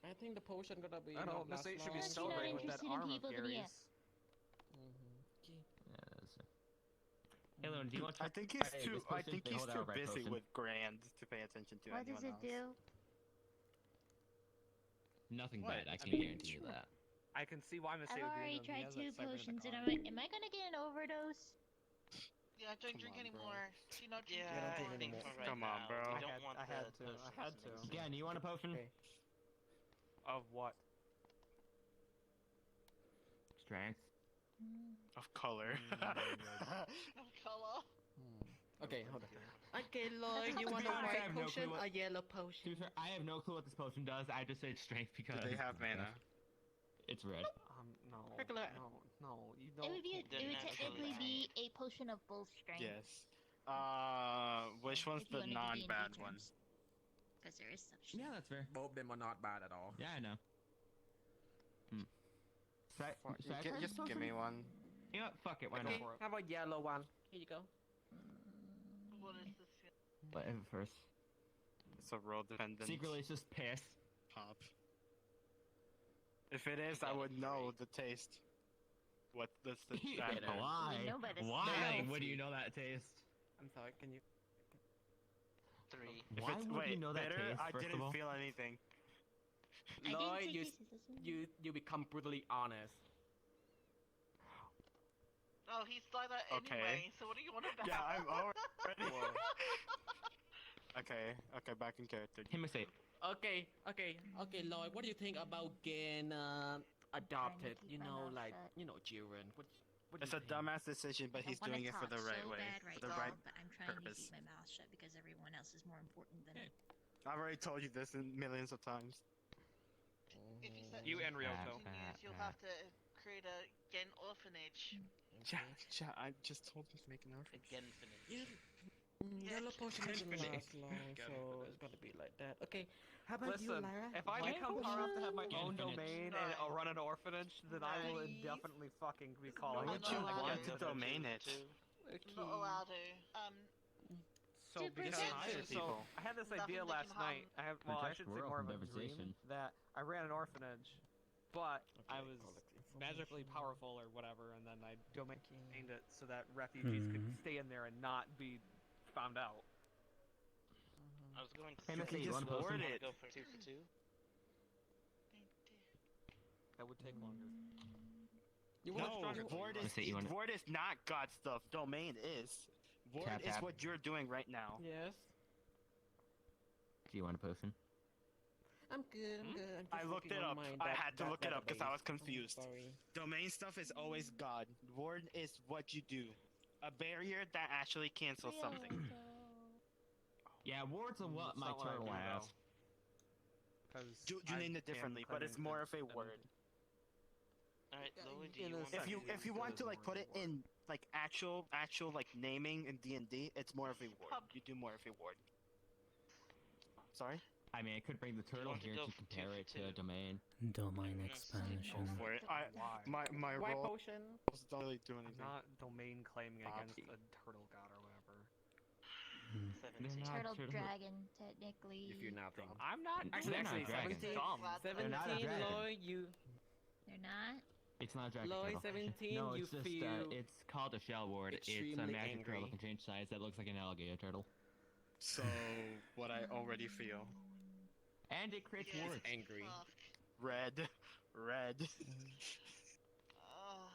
I think the potion gonna be. I don't know. not This last should be long. celebrating with that interested in arm of people to be Gary's. Hey, Luna, do you want to I think he's try too. this I potion? think They he's hold too out red busy potion. with Grand to pay attention to What anyone does it else. do? Nothing What? bad, I I can mean, guarantee you sure. that. I can see why Miss I've already tried 2 potions, and am I gonna get an overdose? Yeah, don't Come drink on, bro. anymore. Do not drink Yeah, don't anymore. drink I think anymore. for right Come on, now, bro. we don't want I had the to. I had to. potions mixed. Again, you want a potion? Okay. Of what? Strength. Of color. No color. Okay, hold on. Okay, Lloyd, you To want be a honest, I white have no potion clue or what- yellow To be potion? fair, I have no clue what this potion does. I just said strength because Do they have mana? it's red. No. Regular. No. You It don't. would be. The It would natural technically be light. a potion of both strength. Yes. Which one's If you the wanna do D&D non-bad one? terms. Because there is such. Yeah, that's fair. Both of them are not bad at all. Yeah, I know. Just give me one. You know what? Fuck it, why Okay, not? how about yellow one? Here you go. What is this? Whatever first. It's a roll dependent. Secretly, it's just piss. Pop. If it is, I would know the taste. What that's the Why? You know by the Why smell. would you know that taste? I'm sorry. Can you? 3. If Why it's, would wait, you know that bitter, taste? I First of didn't all, feel anything. I didn't Lloyd, say you, kisses, that's you become brutally honest. Oh, he's like that Okay. anyway. So what do you want about? Yeah, I'm already. Okay, back in character. him mistake. Okay, Lloyd, what do you think about getting adopted? keep You my know, mouth like, shut. children. What It's a dumbass decision, but he's I wanna doing it for the talk right so way, bad for the now, right but I'm trying to purpose. keep my mouth shut because everyone else is more important than me. I've already told you this in millions of times. If you set You and Ryoto. continues, you'll have to create a Gen orphanage. Yeah, I just told him to make an orphanage. Again, finish. Yellow potion doesn't Infinite. last long, so it's gonna be like that. Okay, how about you, Listen, Lyra? if I White become power enough to have my potion? own domain and I'll run an orphanage, then I will indefinitely fucking be calling Why it would you that. want to domain it? I'm not allowed to. So because hire people. I had this Nothing idea they last can harm. night. I should say We're more of open a conversation. dream that I ran an orphanage, but I was magically powerful or whatever, and then I domained it so that refugees could stay in there and not be found out. I was going to Hey, say, Missy, you you wanna wanna post it? go for 2 for 2? That would take longer. Void is not God stuff. Domain is. Void Tap, is tap. what you're doing right now. Yes. Do you want a potion? I'm good. I'm good. I'm just I looked looking it on up. my I had to look it up because I was database. confused. Sorry. Domain stuff is always God. Ward is what you do. A barrier that actually cancels something. Yeah, wards are what That's my not what I turtle do, has. You named it differently, but it's more of a word. Alright, Louie, do you want If you want to like put it in like actual like naming in D&D, it's more of a word. You do more of a word. Sorry? I mean, I could bring the turtle want to here go to for compare it to a domain. Domain expansion. For it. My White role potion. don't really do anything. I'm not domain claiming against a turtle god or whatever. Turtle dragon, technically. If you're not wrong. I'm not They're not actually dragons. 17. They're not a 17, dragon. Loy, you. They're not? It's not a dragon Loy, turtle. 17, no, you it's just, feel it's called a shell ward. It's a extremely magic turtle angry. can change size that looks like an alligator turtle. So what I already feel. And it creates wards. Angry. Red.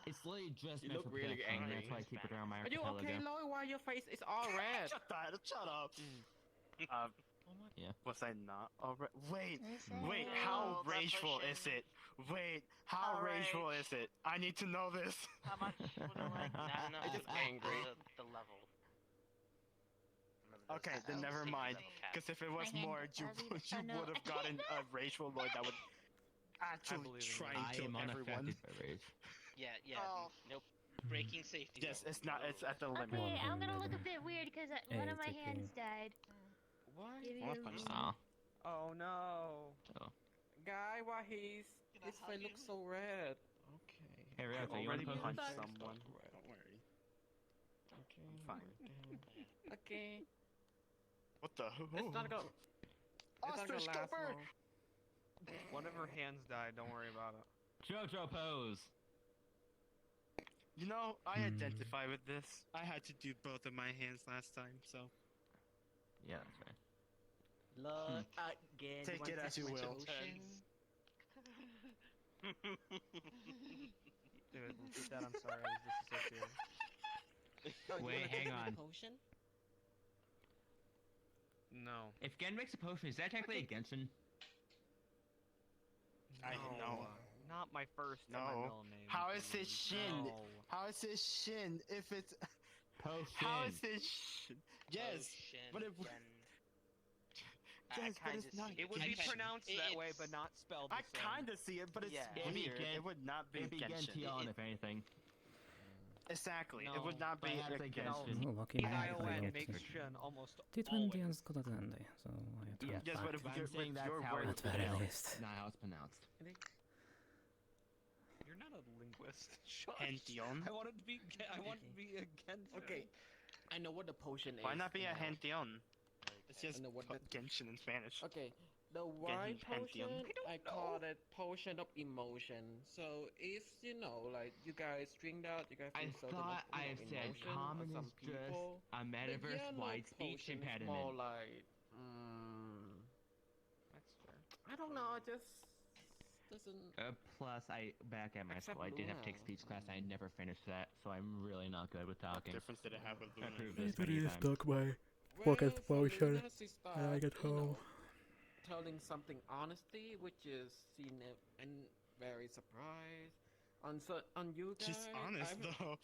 It's literally just You meant look for really protection, angry. That's why I keep it around my Are you okay, archipelago. Loy? Why your face is all red? Shut up. Yeah. Was I not already? Wait, Wait, how Oh, that rageful potion. is it? Wait, how rageful is it? I need to know this. How much would I like? No, I just angry. The level. Remember, Okay, there's then a never level mind. cap. Because if it was My hand more, you doesn't- would have gotten a rageful Lloyd that would actually believe in try you. and I kill am everyone. unaffected by rage. Yeah, Oh. nope. Breaking safety. Yes, it's not. It's at the limit. Okay, I'm gonna look a bit weird because one of my hands died. What? Give me What a the- moment. Aw. Oh no. Guy, why his Gonna face hug looks you. so red? Okay. Hey, I Ryoto, you want already a potion? punched Don't someone. worry. Don't worry. Okay. I'm fine. Okay. What the? It's not gonna. It's not gonna Ostrich last stopper! long. One of her hands died. Don't worry about it. Jojo pose! You know, I identify with this. I had to do both of my hands last time, so Yeah, that's right. Look again. Take it as you will. Dude, Dad, I'm sorry. I was disassociated. Oh, you Wait, wanna hang take the on. Potion? No. If Gen makes a potion, is that technically a Genshin? I know. Not my first and my No. middle name. How is it please. Shin? No. How is it Shin if it's? Potion! How is it Shin? Yes, but it. Yes, but it's not. It would be pronounced that way, but not spelled the I same. kind of see it, but it's Yeah. It'd be weird. Gen- It would not be It'd be Genshin. Gentian, if anything. Exactly. No, it would not but be I had a to say Genshin. Genshin. No, lucky I had to say ION Genshin. makes Shin almost Dit always. men ens goda trendy, så jag tar Yes, but if But I'm you're, saying with that's your how words, it's At very pronounced, least. not how it's pronounced. You're not a linguist. Shush. Hention. I wanted to be. I wanted to be a Genshin. Okay. I know what the potion is. Why not be a now. Hention? It's just I know what the- Genshin in Spanish. Okay, the white Pantheon. potion, I call it potion of emotion. So if you know, like you guys stringed out, you guys I feel certain thought of, I you know, said emotion common of some is just people. a The metaverse yellow wide speech potion is more impediment. like, That's fair. I don't know, it just doesn't. Plus, back at my Except school, I did have to take Luna. speech class. I never finished that, so I'm really not good with What talking. difference did it have with I Luna? proved this many times. stuck my Well, pocket for potion Luna, she when I start, get you know, home. telling something honesty, which is seen and very surprised. on you guys. She's honest though.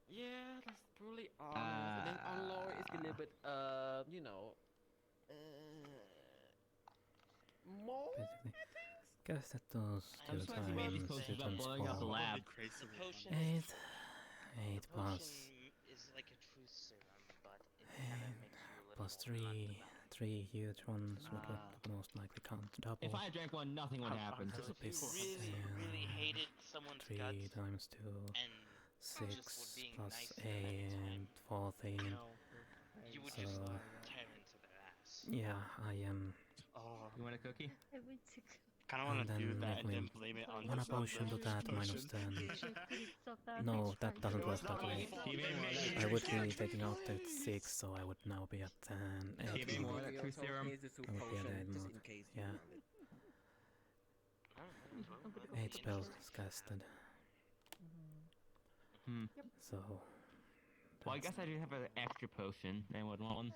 Yeah, that's truly honest. And then on Lori, it's a little bit, you know, more. Basically, guess that those I'm two surprised you made these times posters without students blowing up the for lab. Crazy. Eight The plus potion is like a truth serum, but it kind of makes you a little plus more three huge ones would most likely count double. If I drank one, nothing would happen. So If you really hated someone's 3 guts times 2, and 6 just were being plus nice to them every 8, 14. you would So, just tear into their ass. yeah, I am. Oh, You want a cookie? kind of want to do that and we then blame it on one the potion to that minus 10. No, that doesn't work that way. I would be taking out the 6, so I would now be at 10. Give me more of that truth serum. I would be at 8 mode. Yeah. 8 spells casted. So. Well, I guess I do have an extra potion. I would want one.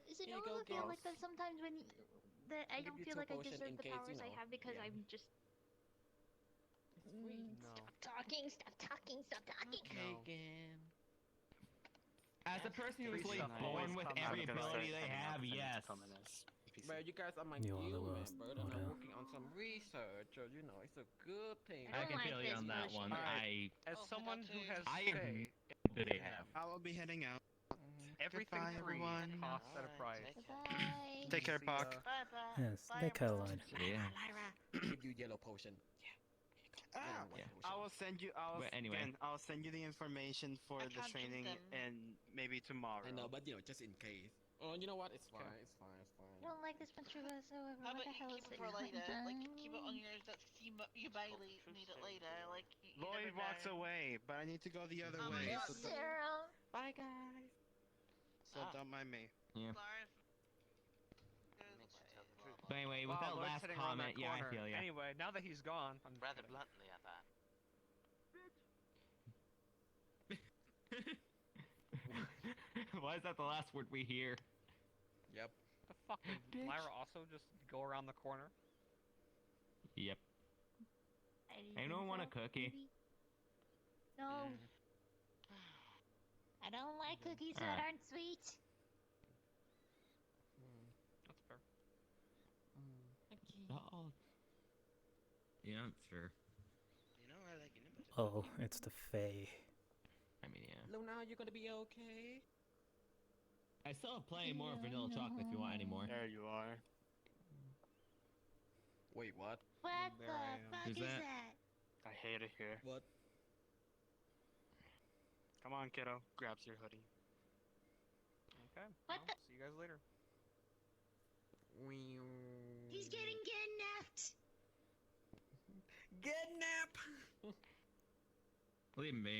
Is it Here you normal go, feel girls. like that sometimes when that I Give don't you feel two like I potion deserve in the case, powers you I know. have because Yeah. I'm just No. stop talking, stop talking, stop talking. Again. As a person who was Free like stuff born always with comes every out. ability they have, yes. But you guys are my You are the guild worst, member, and I'm Odell. working on some research, or you know, it's a good thing. I can feel you on that one. As someone who has I say, do they have? I will be heading out. everything Goodbye, free everyone. costs at a price. Bye. Take care, See ya. Pakk. Bye bye. Yes, they Caroline. Yeah. Give you yellow potion. Yeah. Ah, Yeah. I will send you. But anyway. Again, I'll send you the information for I the can't drink training them. and maybe tomorrow. I know, but you know, just in case. Oh, you know what? It's fine. It's fine. It's fine. I don't like this bunch of us, however. How What about the you hell keep is it it? for later? Like keep it on your desk. You might need it later. Like you Lloyd never walks know. away, but I need to go the other Oh my way. God. So, Sarah. Bye, guys. don't mind me. Yeah. Lars. But anyway, with Wow, that Lloyd's last sitting around that comment, yeah, I corner. feel ya. Anyway, now that he's gone, I'm just Rather kidding. bluntly at that. Why is that the last word we hear? Yep. The fuck did Bitch. Lyra also just go around the corner? Yep. I didn't Anyone think want a so, cookie? maybe? No. I don't like cookies that Alright. aren't sweet. That's fair. Oh. Yeah, sure. You know I like it. Oh, it's the Fae. I mean, yeah. Luna, you gonna be okay? I still have plenty more vanilla chocolate if you want any more. There you are. Wait, what? What There the I am. fuck Who's is that? that? I hate it here. What? Come on, kiddo. Grabs your hoodie. Okay. What well, the- see you guys later. He's getting kidnapped. Kidnap! Leave me.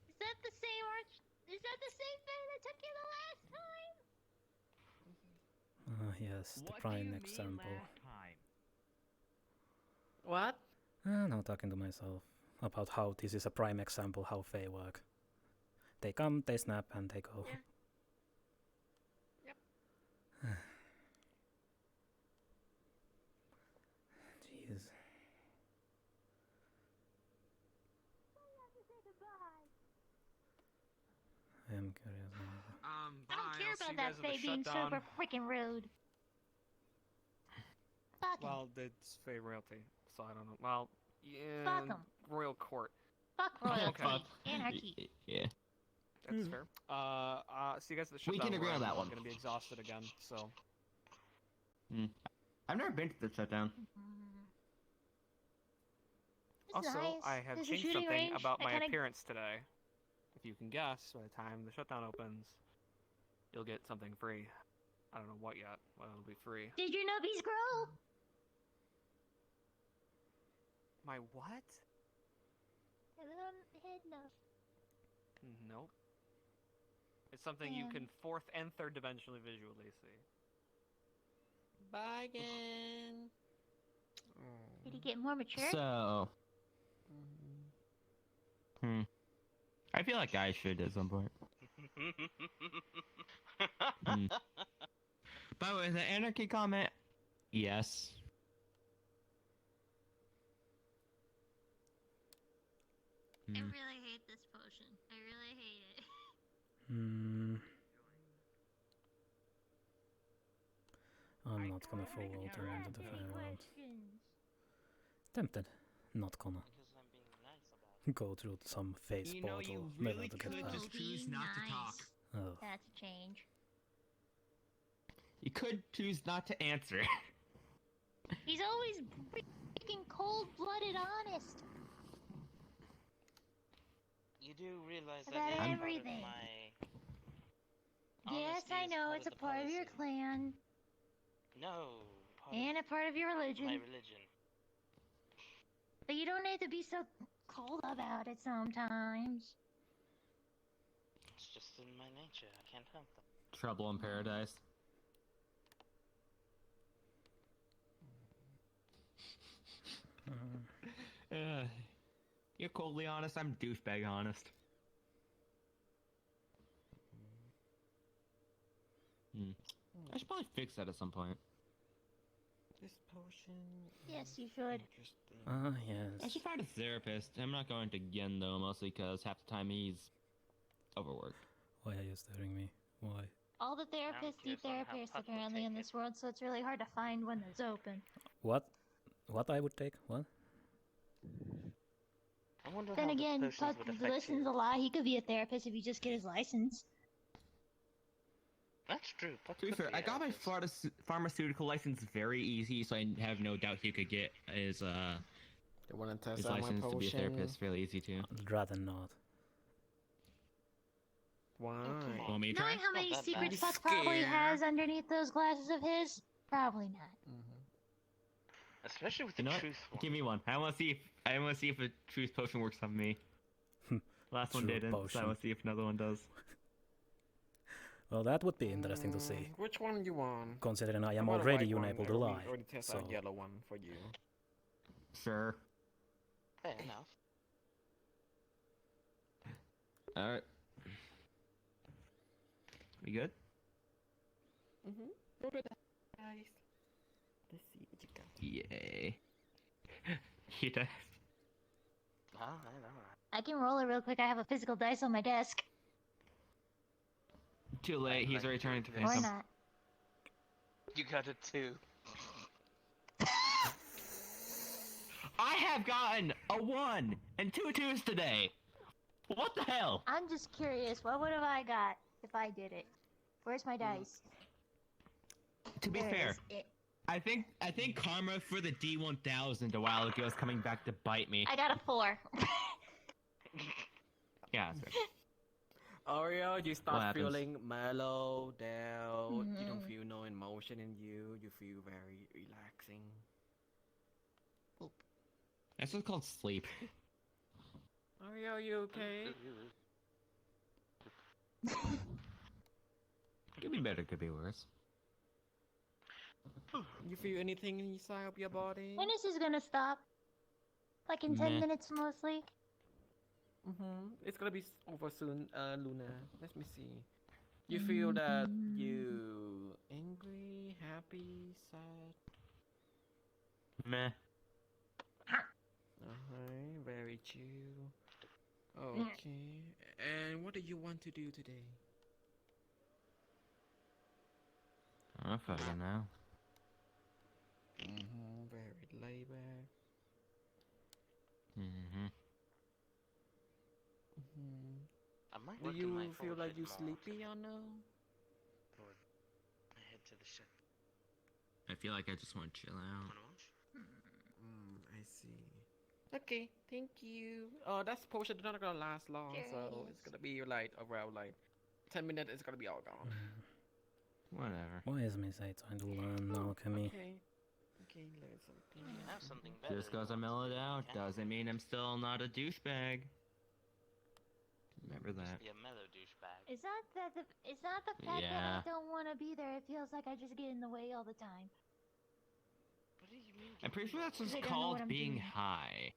Is that the same Is that the same thing that took you the last time? Yes, the What do prime you mean example. last time? What? No, talking to myself about how this is a prime example how Fae work. They come, they snap, and they go. Yeah. Jeez. I am curious. Bye. I don't care I'll see about you that guys at the Faye being shutdown. super freaking rude. Fuck him. Well, it's Faye royalty, so I don't know. Well, yeah. Fuck 'em. Royal court. Fuck royalty. Okay. Anarchy. Yeah. That's fair. See you guys at the shutdown. We can agree where on that I'm one. gonna be exhausted again, so. I've never been to the shutdown. It's Also, nice. I have There's a changed shooting something range. about I my kinda- appearance today. If you can guess, by the time the shutdown opens, you'll get something free. I don't know what yet. Well, it'll be free. Did your nubbies grow? My what? A little head nub. Nope. It's something you Man. can fourth and third dimensionally visually see. Bye again. Did he get more mature? So. I feel like I should at some point. But with the anarchy comment, yes. I really hate this potion. I really hate it. I'm not gonna fall out into the fireworks. Tempted. Not gonna. Because I'm being nice about it. Go through some face You know, portal. you Never really to get could back. just choose not to talk. Oh. That's a change. You could choose not to answer. He's always freaking cold-blooded honest. You do realize that About is everything. part of my... Yes, Honesty I is know part it's of a the part of your policy. clan No. and a part of your religion. My religion. But you don't need to be so cold about it sometimes. It's just in my nature. I can't help them. Trouble in paradise. You're coldly honest, I'm douchebag honest. I should probably fix that at some point. This potion. Yes, you should. Yes. I should find a therapist. I'm not going to again though, mostly because half the time he's overworked. Why are you staring me? Why? All the therapists need therapists apparently in this world, so it's really hard to find one that's open. What? What I would take? What? I wonder Then how again, the potions would affect listens you. a lot. He could be a therapist if he just get his license. That's true. To be fair, I got my pharmaceutical license very easy, so I have no doubt he could get his They want to his test out my license to be a potion. therapist fairly easy too. I'd rather not. Why? Want me to try? Knowing how many Not that secret bad. fuck probably has underneath those glasses of his, probably not. Especially with the You know what? truth one. Give me one. I want to see if a truth potion works on me. Last one Truth didn't, so I potion. want to see if another one does. Well, that would be interesting to see, Which one you want? considering I How am about a already white one, enabled or we alive. already test So, out yellow one for you. Sure. Fair enough. Alright. We good? Roll the dice. Let's see what you got. Yay. He does. Oh, I know. I can roll it real quick. I have a physical dice on my desk. Too late, he's already turning to Or face him. not. You got it too. I have gotten a 1 and 2 2s today! What the hell? I'm just curious. What would have I got if I did it? Where's my dice? To be There it fair, is. I think karma for the D1000 a while ago is coming back to bite me. I got a 4. Yeah, that's right. Oreo, you What start happens? feeling mellow, down. You don't Mhm. feel no emotion in you. You feel very relaxing. That's what's called sleep. Oreo, you okay? Could be better, could be worse. You feel anything inside of your body? When is this gonna stop? Like in 10 Meh. minutes mostly? It's gonna be over soon, Luna. Let me see. You feel that you angry, happy, sad? Meh. Very chill. Okay. And what do you want to do today? I don't know if I don't know. Very laid back. I might Do work on my you feel like fortune you more sleepy or no? before I head to the ship. I feel like I just want to chill out. Wanna watch? I see. Okay, thank you. That's potion not gonna last long, so it's gonna be like around like 10 minutes. It's gonna be all gone. Whatever. Why is me say trying to learn alchemy? Okay, learn something. You can have something better. Just cause I mellowed out doesn't mean I'm still not a douchebag. Remember that. Be a mellow douchebag. It's not the fact that Yeah. I don't want to be there. It feels like I just get in the way all the time. What do you mean? I'm pretty sure that's Because what's I don't know what called I'm being doing. high.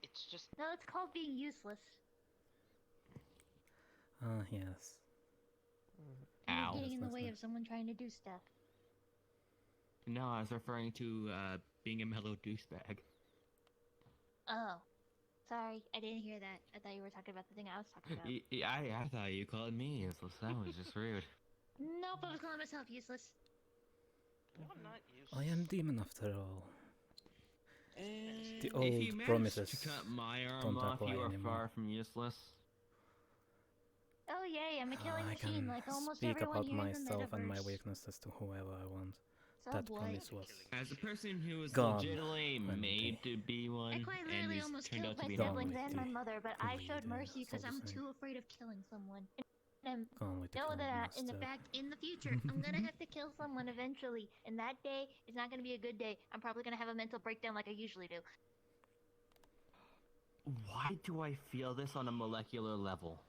It's just No, it's called being useless. Ah, yes. Ow. Getting in the way of someone trying to do stuff. No, I was referring to being a mellow douchebag. Oh, sorry, I didn't hear that. I thought you were talking about the thing I was talking about. I thought you called me useless. That was just rude. Nope, I was calling myself useless. You're not useless. I am demon after all. The If old you managed promises to cut my don't arm off, apply you are anymore. far from useless. Oh yay, I'm a killing I machine can like almost speak everyone about here in the myself and my metaverse. weaknesses to whoever I want. So That what? promise was As a person who was gone legitimately when made to be one, I quite and literally who's almost turned killed out to my be Gone siblings with and the my mother, but I showed greed, mercy so because to I'm say. too afraid of killing someone. And Gone with the know that in the master. fact, in the future, I'm gonna have to kill someone eventually, and that day is not gonna be a good day. I'm probably gonna have a mental breakdown like I usually do. Why do I feel this on a molecular level?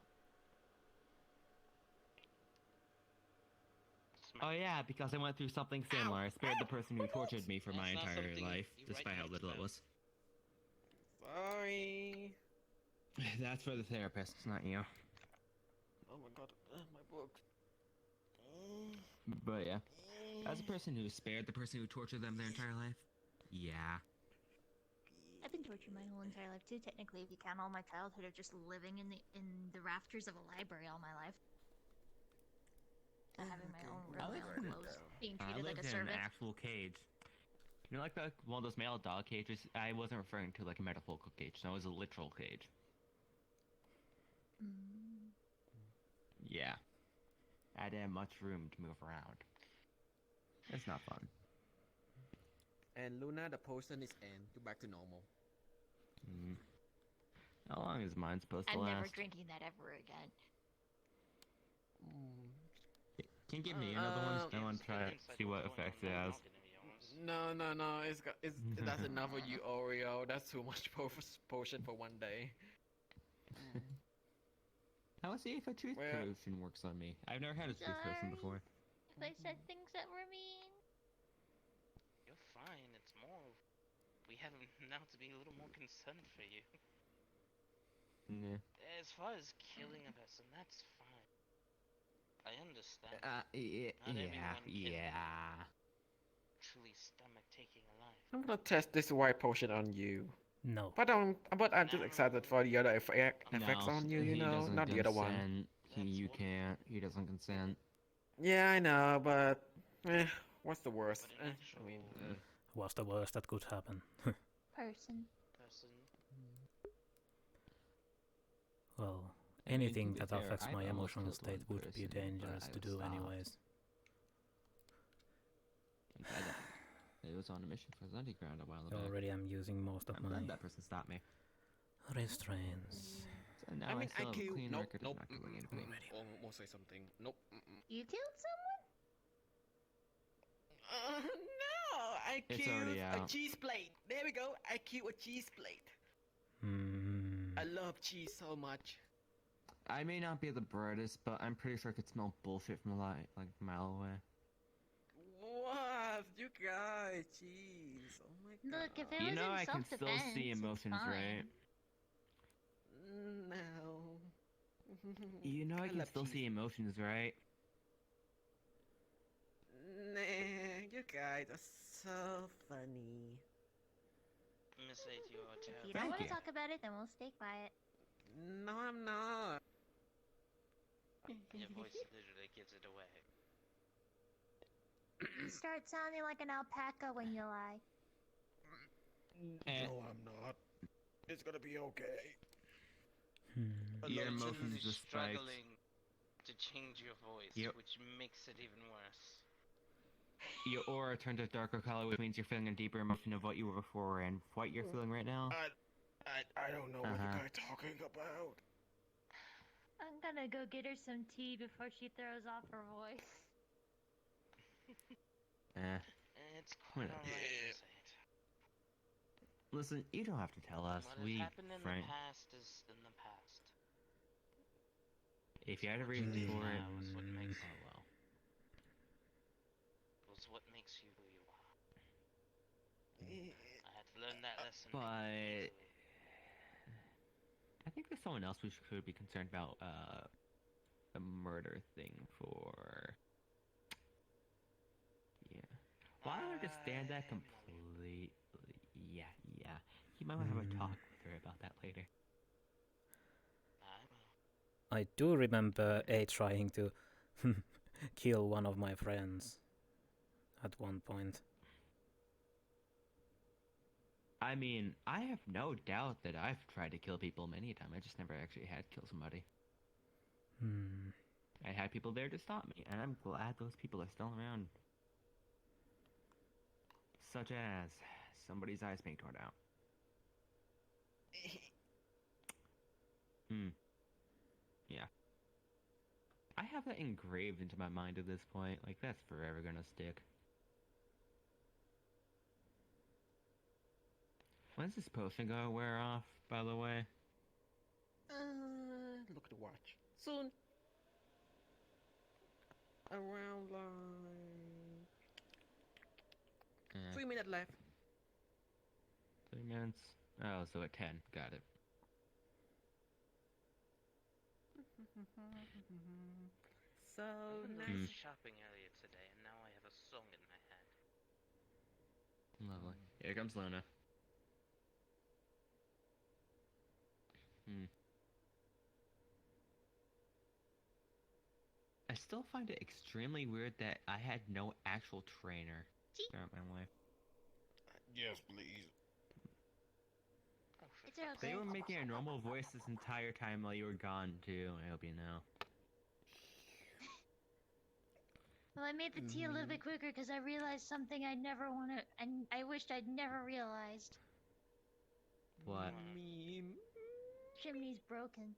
Oh yeah, because I went through something similar. I spared the person who tortured me for my entire life, despite how little it was. Sorry. That's for the therapist, not you. Oh my god, my book. But yeah, as a person who spared the person who tortured them their entire life, yeah. I've been tortured my whole entire life too, technically, if you count all my childhood of just living in the rafters of a library all my life. Having my own room, my own clothes, being I treated like lived a in an servant. actual cage. You know, like one of those male dog cages? I wasn't referring to like a metaphorical cage. That was a literal cage. Yeah. I didn't have much room to move around. It's not fun. And Luna, the potion is end. You're back to normal. How long is mine supposed to I'm last? never drinking that ever again. Can you give me another one? I want to try it, see what effects it has. No. That's enough for you, Oreo. That's too much potion for one day. I want to see if a truth potion works on me. I've never had a truth potion before. If I said things that were mean. You're fine. It's more. We have now to be a little more concerned for you. Yeah. As far as killing a person, that's fine. I understand. Yeah. Truly stomach taking a life. I'm gonna test this white potion on you. No. But I'm just excited for the other effects on you. You know, not the other one. You can't. He doesn't consent. Yeah, I know, but what's the worst? I mean, What's the worst that could happen? Person. Well, anything that affects my emotional state would be dangerous to do anyways. It was on a mission for the underground a while back. Already I'm using most of I'm my glad that person stopped me. restraints. So now I mean, still have a clean nope, record of not killing anybody. Almost say something. Nope. You killed someone? No, I It's killed already a out. cheese plate. There we go. I killed a cheese plate. I love cheese so much. I may not be the brightest, but I'm pretty sure I could smell bullshit from like a mile away. What? You guys, cheese. Oh my god. Look, if it was in I can still self-defense, see emotions, it's right? fine. No. You know I can love still cheese. see emotions, right? Nah, you guys are so funny. Miss 8, you are If terrible. you don't want to talk about it, then we'll stay quiet. No, I'm not. Your voice literally gives it away. You start sounding like an alpaca when you lie. No, I'm not. It's gonna be okay. Your You're emotions literally just spiked. struggling to change your voice, which makes it even worse. Your aura turned a darker color, which means you're feeling a deeper emotion of what you were before and what you're feeling right now. I don't know what you guys are talking about. I'm gonna go get her some tea before she throws off her voice. It's quite alright, Miss 8. Listen, you don't have to tell us. What has happened in the past is in the past. If you had a reason for it, Now is what makes well. Was what makes you who you are. I had to learn that lesson. But I think there's someone else we should be concerned about the murder thing for. Yeah. Well, I understand that completely. Yeah. He might want to have a talk with her about that later. I do remember A trying to kill one of my friends at one point. I mean, I have no doubt that I've tried to kill people many a time. I just never actually had to kill somebody. I had people there to stop me, and I'm glad those people are still around. Such as somebody's eyes being torn out. Yeah. I have that engraved into my mind at this point. Like, that's forever gonna stick. When's this potion gonna wear off, by the way? Look at the watch. Soon. Around like 3 minutes left. 3 minutes? Oh, so at 10. Got it. So I nice. was shopping earlier today, and now I have a song in my head. Lovely. Here comes Luna. I still find it extremely weird that I had no actual trainer throughout my life. Yes, please. It's okay. They were making a normal voice this entire time while you were gone, too. I hope you know. Well, I made the tea a little bit quicker because I realized something I never want to, and I wished I'd never realized. What? Chimney's broken.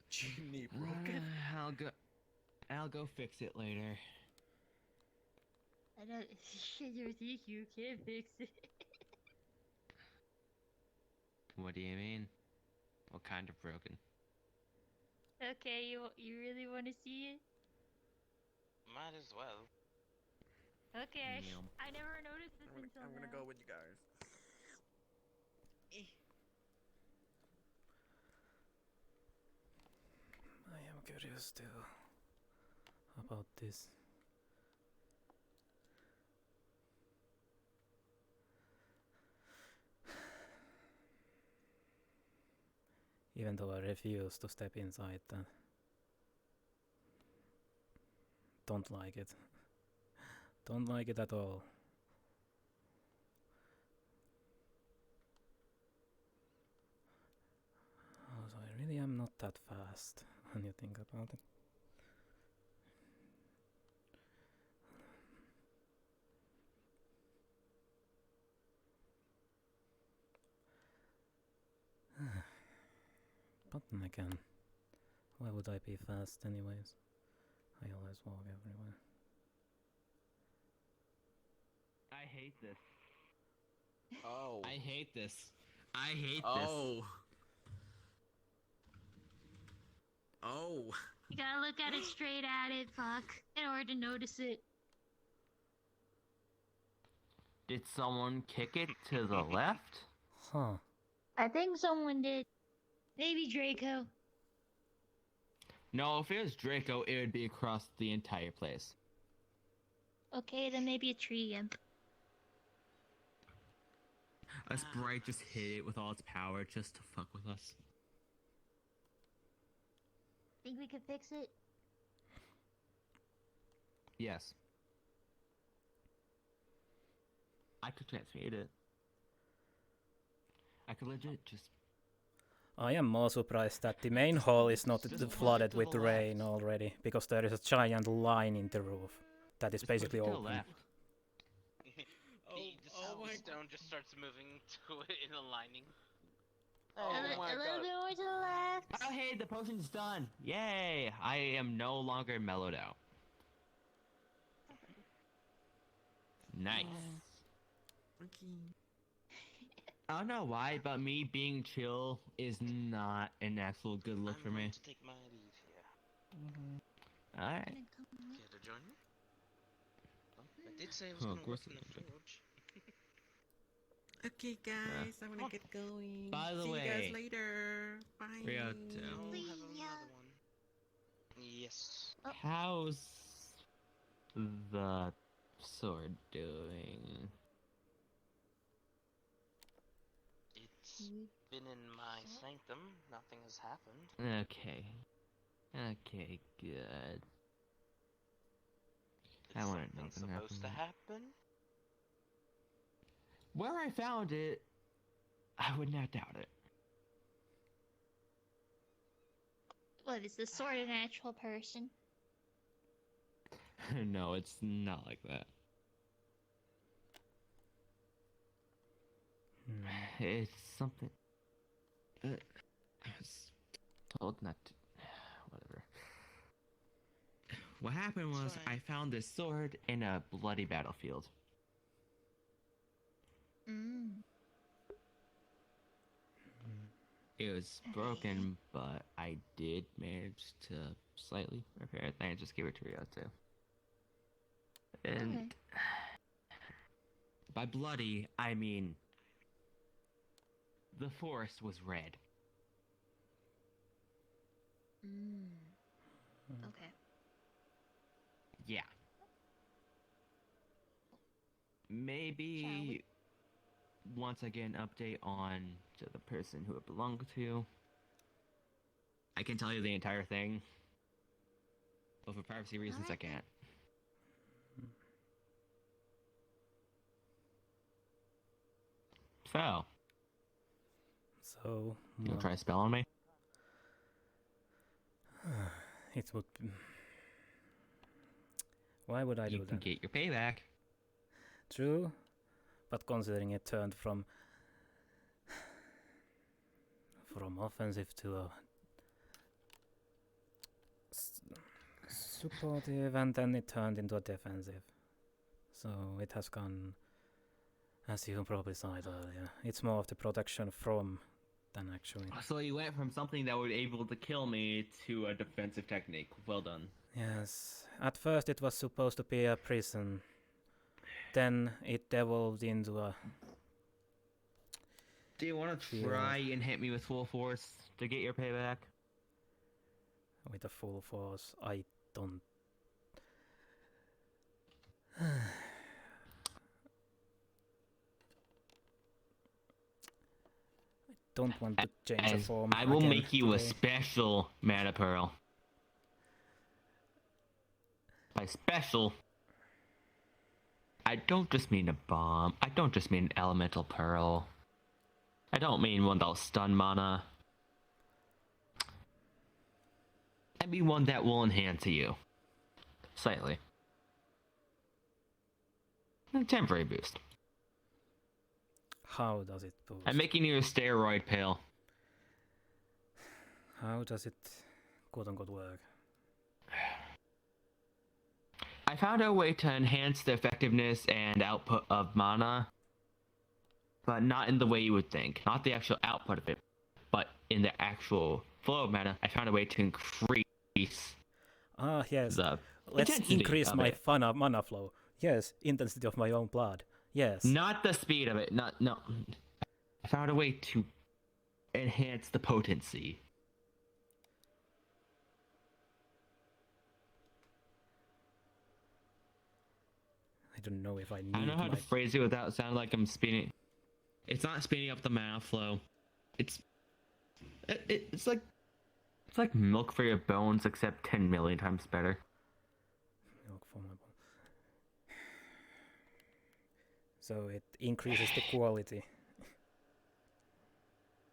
Chimney broken. I'll go fix it later. I don't. You think you can fix it? What do you mean? What kind of broken? Okay, you really want to see it? Might as well. Okay, I never noticed this until I'm gonna now. go with you guys. I am curious too about this. Even though I refuse to step inside that. Don't like it. Don't like it at all. Oh, so I really am not that fast when you think about it. But then again, why would I be fast anyways? I always walk everywhere. I hate this. Oh. I hate this. I hate this. Oh. Oh. You gotta look at it straight at it, fuck, in order to notice it. Did someone kick it to the left? Huh. I think someone did. Maybe Draco. No, if it was Draco, it would be across the entire place. Okay, then maybe a tree imp. A sprite just hit it with all its power just to fuck with us. Think we could fix it? Yes. I could transmute it. I could legit just... I am more surprised that the main hall is not flooded with rain already, because there is a giant line in the roof that is basically open. The stone just starts moving to it in a lining. A little bit more to the left. Oh hey, the potion's done! Yay! I am no longer mellowed out. Nice. Okay. I don't know why, but me being chill is not an actual good look for me. I'm going to take my leave here. Alright. Care to join me? Oh, I did say I was going to work in the forge. Okay, guys, I'm gonna get going. By the See way, you guys later. Bye. We got Have another one. Yes. how's the sword doing? been in my sanctum. Nothing has happened. Okay. Okay, good. Is I want something nothing supposed to happen? Where I found it, I would not doubt it. What, is the sword an actual person? No, it's not like that. It's something. I was told not to. Whatever. What happened was I found this sword in a bloody battlefield. It was broken, but I did manage to slightly repair it. I just gave it to Rio too. And by bloody, I mean the forest was red. Okay. Yeah. Maybe once I get an update on to the person who it belonged to, I can tell you the entire thing. But for privacy reasons, I can't. So, you wanna try a spell on me? It would be... Why would I do that? You can get your payback. True, but considering it turned from offensive to a supportive, and then it turned into a defensive. So it has gone, as you probably saw it earlier, it's more of the protection from than actually. So you went from something that would be able to kill me to a defensive technique. Well done. Yes, at first it was supposed to be a prison. Then it devolved into a... Do you want to try and hit me with full force to get your payback? With a full force, I don't... don't want to change the form. I will again make you today. a special mana pearl. By special, I don't just mean a bomb. I don't just mean an elemental pearl. I don't mean one that'll stun mana. I mean one that will enhance you. Slightly. A temporary boost. How does it boost? I'm making you a steroid pill. How does it quote-unquote work? I found a way to enhance the effectiveness and output of mana, but not in the way you would think. Not the actual output of it, but in the actual flow of mana. I found a way to increase. Ah, yes. The Let's intensity increase of my it. mana flow. Yes, intensity of my own blood. Yes. Not the speed of it. No. I found a way to enhance the potency. I don't know if I need I don't know how my... to phrase it without sounding like I'm speeding. It's not speeding up the mana flow. It's like milk for your bones, except 10 million times better. Milk for my bones. So it increases the quality.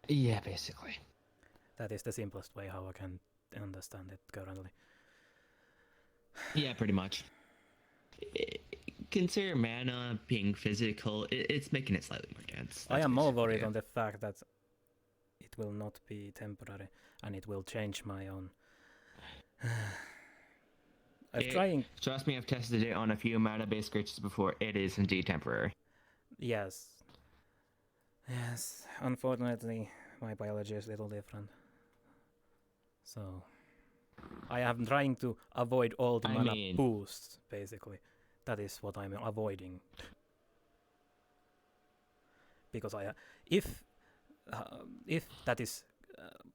Yeah, basically. That is the simplest way how I can understand it currently. Yeah, pretty much. Consider mana being physical, it's making it slightly more dense. I am more worried on the fact that it will not be temporary and it will change my own. Trust me, I've tested it on a few mana-based creatures before. It is indeed temporary. Yes. Yes. Unfortunately, my biology is a little different. So, I am trying to avoid all the mana boosts, basically. That is what I'm avoiding. Because if that is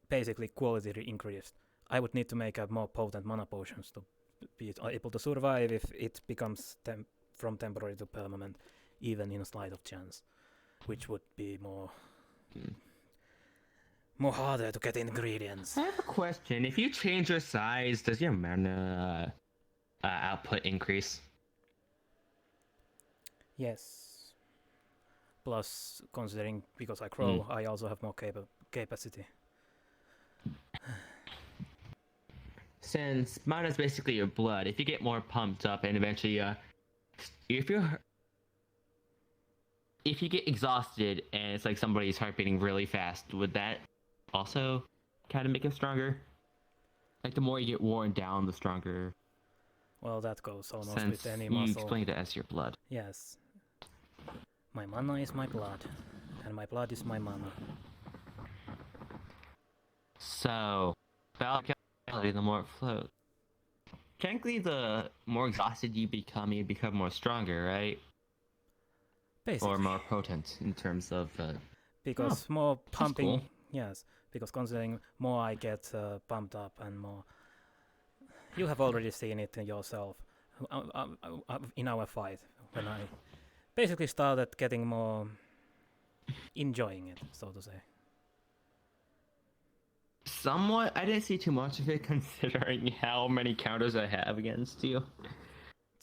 basically quality increased, I would need to make a more potent mana potions to be able to survive if it becomes from temporary to permanent, even in a slight of chance, which would be more more harder to get ingredients. I have a question. If you change your size, does your mana output increase? Yes. Plus, considering because I grow, I also have more capacity. Since mana is basically your blood, if you get more pumped up and eventually, if you get exhausted and it's like somebody's heart beating really fast, would that also kind of make it stronger? Like the more you get worn down, the stronger. Well, that goes almost Since with any you muscle. explained it as your blood. Yes. My mana is my blood, and my blood is my mana. So, the more it floats. Technically, the more exhausted you become more stronger, right? Basically. Or more potent in terms of. Because more pumping. Cool. Yes, because considering more I get pumped up and more. You have already seen it yourself in our fight when I basically started getting more enjoying it, so to say. Somewhat, I didn't see too much of it considering how many counters I have against you.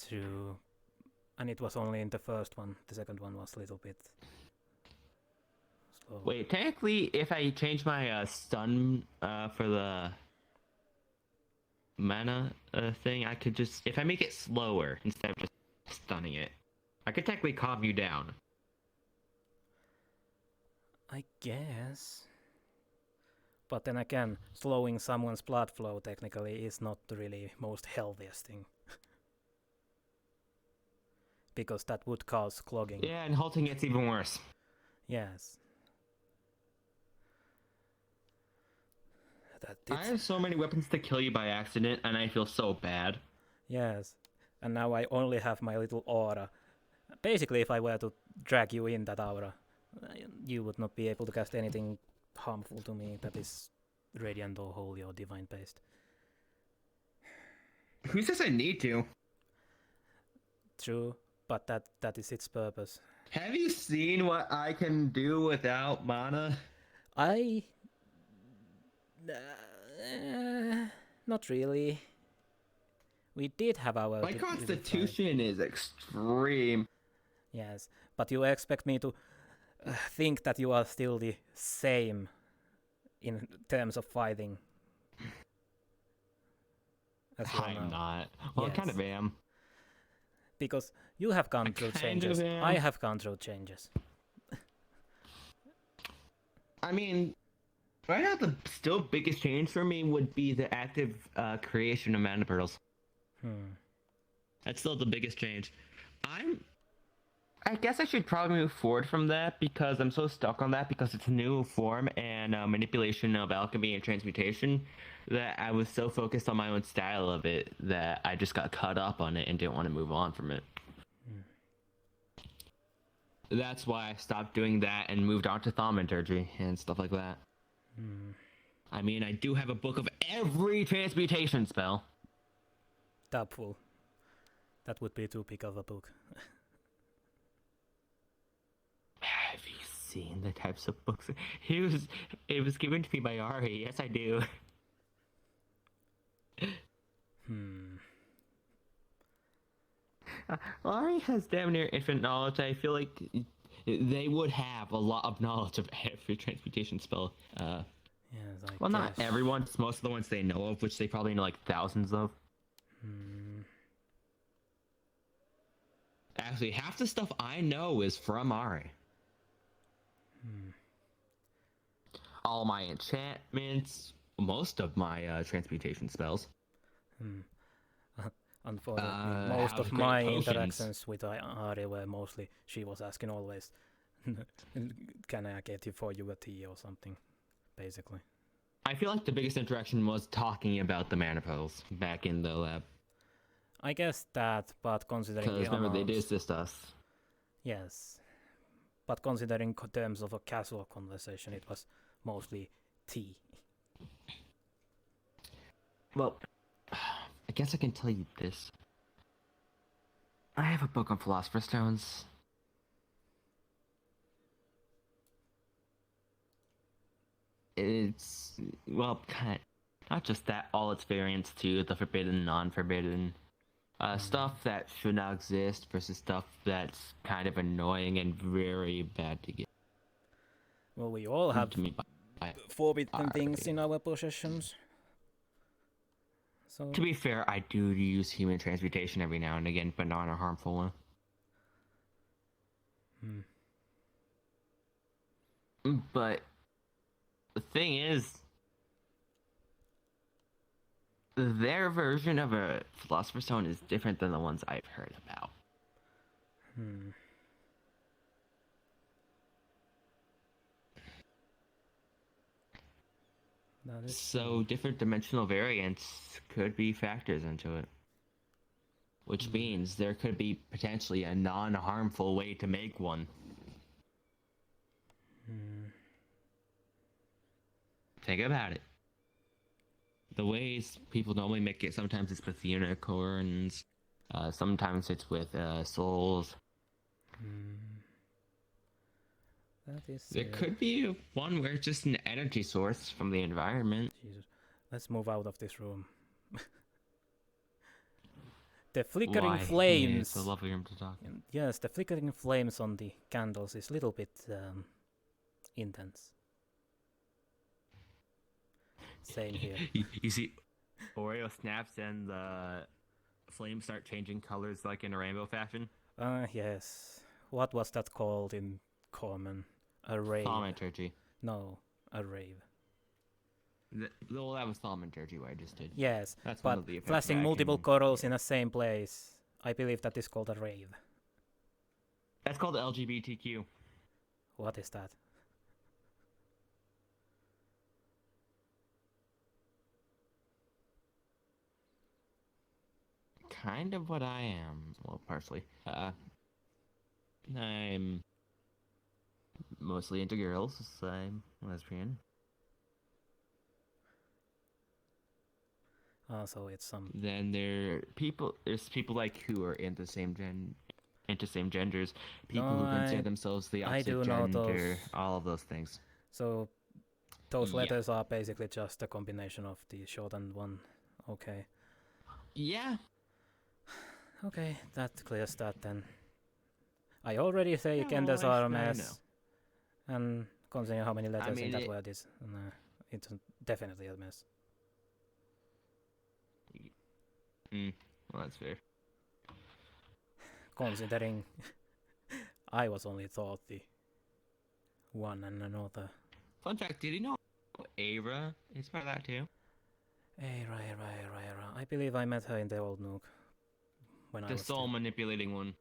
True. And it was only in the first one. The second one was a little bit slow. Wait, technically, if I change my stun for the mana thing, I could just... If I make it slower instead of just stunning it, I could technically calm you down. I guess. But then again, slowing someone's blood flow technically is not the really most healthiest thing. Because that would cause clogging. Yeah, and halting it's even worse. Yes. I have so many weapons to kill you by accident, and I feel so bad. Yes. And now I only have my little aura. Basically, if I were to drag you in that aura, you would not be able to cast anything harmful to me that is radiant or holy or divine based. Who says I need to? True, but that is its purpose. Have you seen what I can do without mana? Not really. We did have our... My constitution is extreme. Yes, but you expect me to think that you are still the same in terms of fighting. I'm not. Well, yes. I kind of am. Because you have gone through changes. I have gone through changes. I mean, right now the still biggest change for me would be the active creation of mana pearls. That's still the biggest change. I guess I should probably move forward from that because I'm so stuck on that because it's a new form and manipulation of alchemy and transmutation that I was so focused on my own style of it that I just got caught up on it and didn't want to move on from it. That's why I stopped doing that and moved on to thaumaturgy and stuff like that. I mean, I do have a book of every transmutation spell. Doubtful. That would be too big of a book. Have you seen the types of books? It was given to me by Ari. Yes, I do. Ari has damn near infinite knowledge. I feel like they would have a lot of knowledge of every transmutation spell. Yes, well, not everyone. It's most of the ones they know of, which they probably know like thousands of. Actually, half the stuff I know is from Ari. All my enchantments, most of my transmutation spells. Unfortunately, most of my interactions with Ari were mostly, she was asking always, can I get you for you a tea or something, basically. I feel like the biggest interaction was talking about the mana pearls back in the lab. I guess that, but considering the remember, amount, they dissed us. Yes. But considering terms of a casual conversation, it was mostly tea. Well, I guess I can tell you this. I have a book on Philosopher's Stones. it's well, not just that, all its variants too, the forbidden, non-forbidden, stuff that should not exist versus stuff that's kind of annoying and very bad to get. Well, we all have forbidden things in our possessions. So to be fair, I do use human transmutation every now and again, but not in a harmful one. But the thing is, their version of a Philosopher's Stone is different than the ones I've heard about. So different dimensional variants could be factors into it. Which means there could be potentially a non-harmful way to make one. Think about it. The ways people normally make it, sometimes it's with unicorns, sometimes it's with souls. There could be one where it's just an energy source from the environment. Jesus. Let's move out of this room. The flickering flames. Yeah, it's a lovely room to talk. Yes, the flickering flames on the candles is a little bit intense. Same here. You see, Oreo snaps and the flames start changing colors like in a rainbow fashion. Yes. What was that called in common? A rave. Thaumaturgy. No, a rave. Well, that was thaumaturgy what I just did. Yes, that's but flashing multiple corals in the same place, I believe that is called a rave. That's called LGBTQ. What is that? Kind of what I am. Well, partially. I'm mostly into girls. I'm lesbian. So it's some. Then there's people like who are into same genders. People who consider themselves the opposite gender. All of those things. So those letters are basically just a combination of the shortened one. Okay. Yeah. Okay, that clears that then. I already say genders are a mess. And considering how many letters in that word is, it's definitely a mess. Well, that's fair. Considering I was only taught the one and another. Fun fact, did you know Aira is part of that too? Aira. I believe I met her in the old Nook. When the soul manipulating one.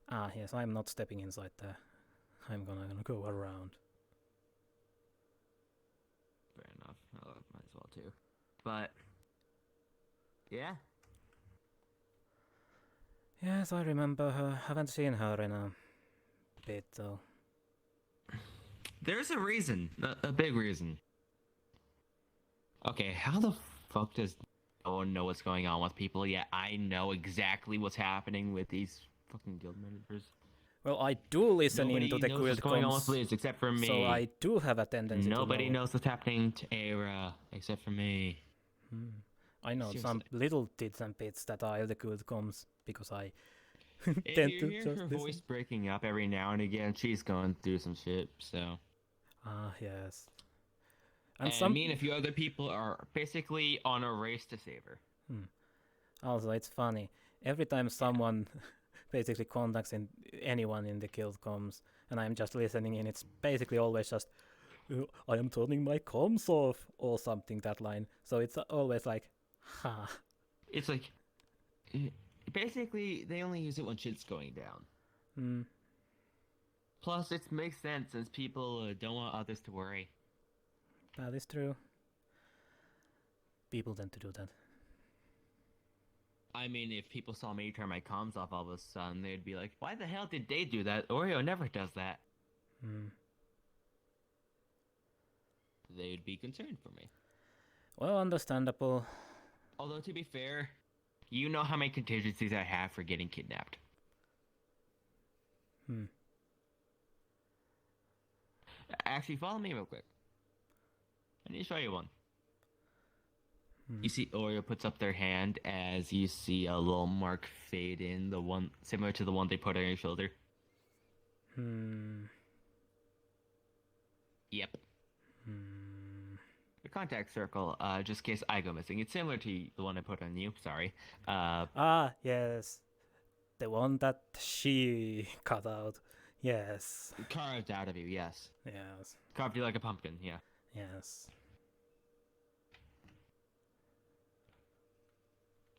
Ah, yes, I'm not stepping inside there. I'm gonna go around. Fair enough. Might as well too. But yeah. Yes, I remember her. Haven't seen her in a bit though. There's a reason. A big reason. Okay, how the fuck does no one know what's going on with people? Yet I know exactly what's happening with these fucking guild members. Well, I do listen into the guild what's going on with Liz except for me. So I do have a tendency Nobody to know. knows what's happening to Aira except for me. I know some little bits and bits that are the guild comms because I if tend you to hear just her listen. voice breaking up every now and again, she's going through some shit, so. Ah, yes. And me and a few other people are basically on a race to save her. Also, it's funny. Every time someone basically contacts anyone in the guild comms, and I'm just listening in, it's basically always just, I am turning my comms off, or something, that line. So it's always like, ha. It's like, basically, they only use it when shit's going down. Plus, it makes sense since people don't want others to worry. That is true. People tend to do that. I mean, if people saw me turn my comms off all of a sudden, they'd be like, why the hell did they do that? Oreo never does that. They'd be concerned for me. Well, understandable. Although, to be fair, you know how many contingencies I have for getting kidnapped. Hmm. Actually, follow me real quick. Let me show you one. Hmm. You see Oreo puts up their hand as you see a little mark fade in, the one similar to the one they put on your shoulder. Yep. The contact circle, just in case I go missing. It's similar to the one I put on you, sorry. Yes. The one that she cut out. Yes. Carved out of you, yes. Yes. Carved you like a pumpkin, yeah. Yes.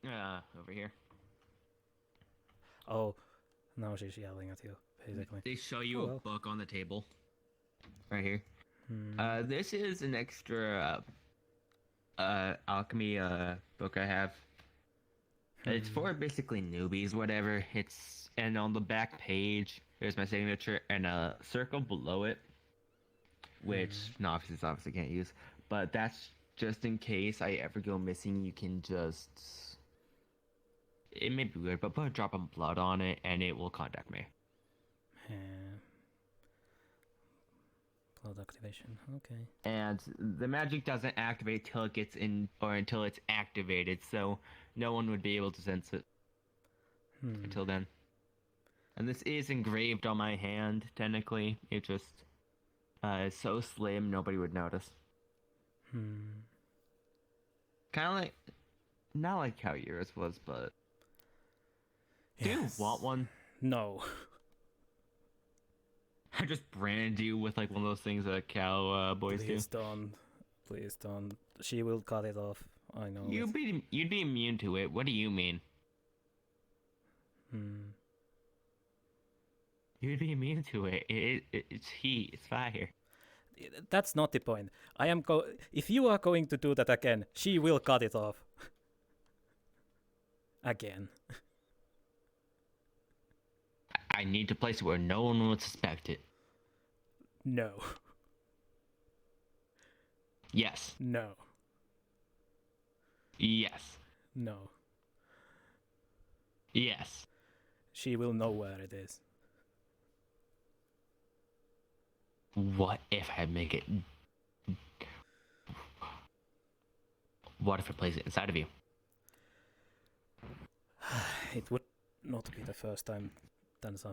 Over here. Oh, now she's yelling at you, basically. They show you a book on the table. Right here. Hmm. This is an extra alchemy book I have. It's for basically newbies, whatever. And on the back page, there's my signature and a circle below it, which novices obviously can't use. But that's just in case I ever go missing. You can just. It may be weird, but put a drop of blood on it, and it will contact me. Blood activation. Okay. And the magic doesn't activate till it gets in, or until it's activated, so no one would be able to sense it until then. And this is engraved on my hand, technically. It just is so slim, nobody would notice. Kind of like, not like how yours was, but... Do you want one? No. I just branded you with like one of those things that cow boys Please do. don't. Please don't. She will cut it off. I know. You'd be immune to it. What do you mean? You'd be immune to it. It's heat. It's fire. That's not the point. If you are going to do that again, she will cut it off. Again. I need to place it where no one would suspect it. No. Yes. No. Yes. No. Yes. She will know where it is. What if I make it... What if I place it inside of you? It would not be the first time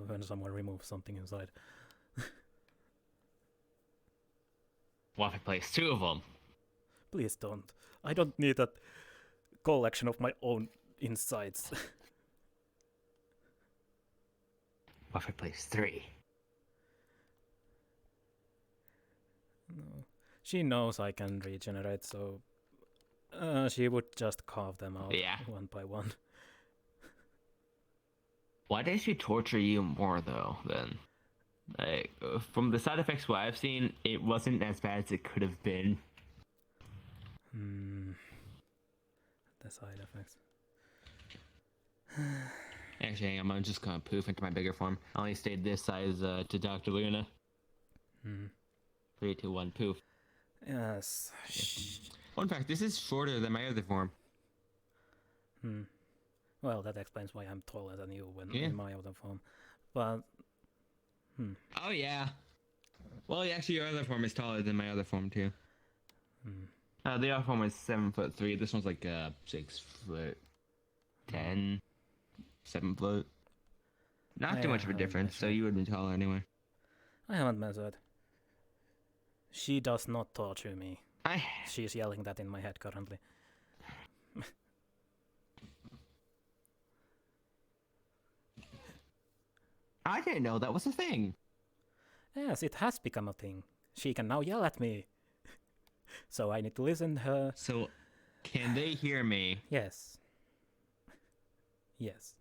when someone removes something inside. What if I place two of them? Please don't. I don't need a collection of my own insides. What if I place three? No. She knows I can regenerate, so she would just carve them out one by one. Why did she torture you more, though, then? Like, from the side effects what I've seen, it wasn't as bad as it could have been. The side effects. Actually, I'm just gonna poof into my bigger form. I only stayed this size to Dr. Luna. 3, 2, 1, poof. Yes. Fun fact, this is shorter than my other form. Well, that explains why I'm taller than you in my other form. But, Oh, yeah. Well, actually, your other form is taller than my other form, too. The other form was 7'3". This one's like 6'10", 7 foot. Not too much of a difference, so you would be taller anyway. I haven't measured. She does not torture me. She's yelling that in my head currently. I didn't know that was a thing. Yes, it has become a thing. She can now yell at me. So I need to listen to her. So, can they hear me? Yes. Yes.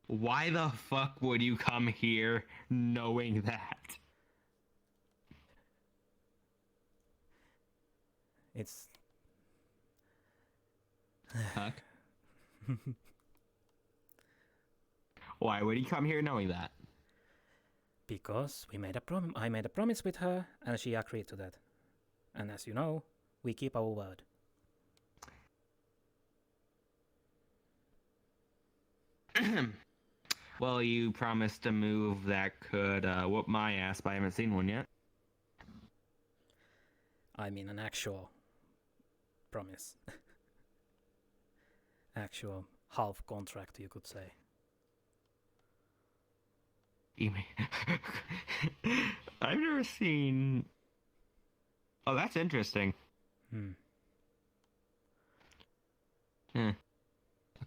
Why the fuck would you come here knowing that? It's... Fuck. Why would he come here knowing that? Because I made a promise with her, and she agreed to that. And as you know, we keep our word. Well, you promised a move that could whoop my ass, but I haven't seen one yet. I mean an actual promise. Actual half contract, you could say. I've never seen. Oh, that's interesting. A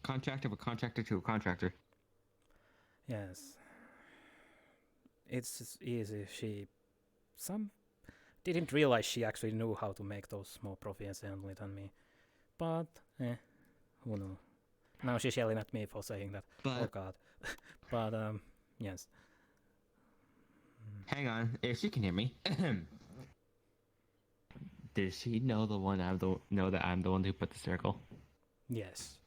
contract of a contractor to a contractor. Yes. It's easy. She didn't realize she actually knew how to make those more proficiently than me. But, who knows? Now she's yelling at me for saying that. But, oh god. But, yes. Hang on, if she can hear me. Does she know that I'm the one who put the circle? Yes.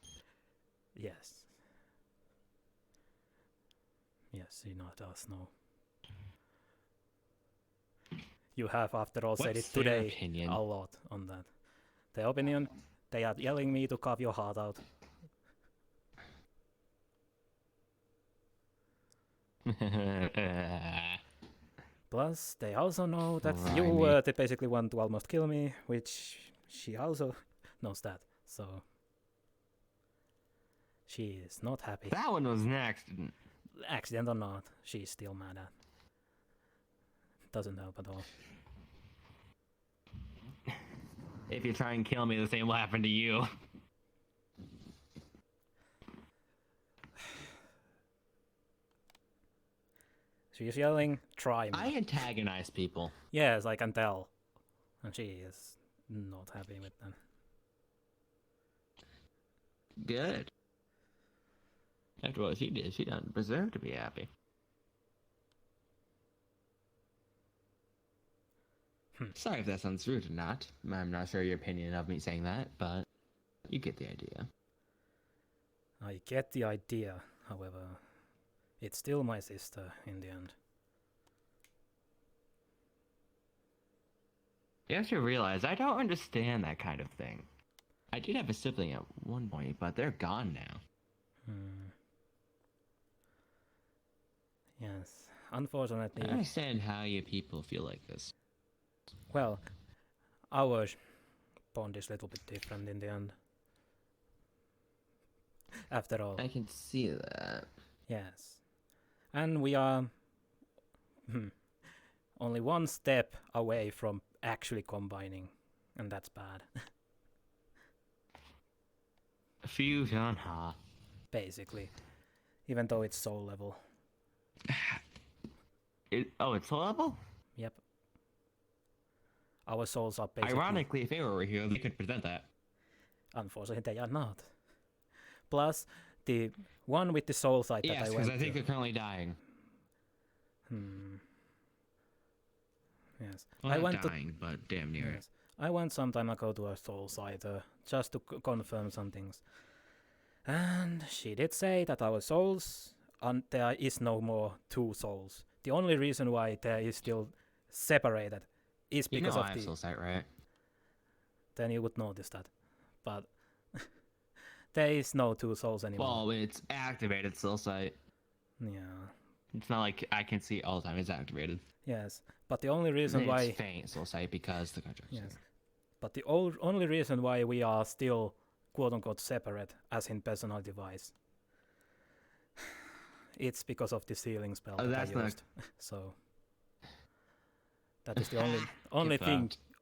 Yes. Yes, she does know. You have, after all, said it today a lot on that. Their opinion, they are yelling me to carve your heart out. Plus, they also know that you basically want to almost kill me, which she also knows that. So, she is not happy. That one was an accident. Accident or not, she's still mad at. Doesn't help at all. If you try and kill me, the same will happen to you. She's yelling, try me. I antagonize people. Yes, I can tell. And she is not happy with them. Good. After all she did, she doesn't deserve to be happy. Sorry if that sounds rude or not. I'm not sure your opinion of me saying that, but you get the idea. I get the idea, however, it's still my sister in the end. You have to realize, I don't understand that kind of thing. I did have a sibling at one point, but they're gone now. Yes, unfortunately. I understand how you people feel like this. Well, our bond is a little bit different in the end. After all. I can see that. Yes. And we are only one step away from actually combining. And that's bad. Fusion, huh? Basically. Even though it's soul level. It's soul level? Yep. Our souls are basically... Ironically, if they were here, they could present that. Unfortunately, they are not. Plus, the one with the soul side that I went to... Yes, because I think they're currently dying. Yes. Well, not dying, but damn near. Yes. I went some time ago to a soul side just to confirm some things. And she did say that our souls, there is no more two souls. The only reason why there is still separated is because of I have soul sight, right? Then you would notice that. But there is no two souls anymore. Well, it's activated soul sight. Yeah. It's not like I can see it all the time. It's activated. Yes, but the only reason why... It's faint soul sight because the contract. Yes. But the only reason why we are still quote-unquote separate, as in personality-wise, it's because of the sealing spell that I used. So that is the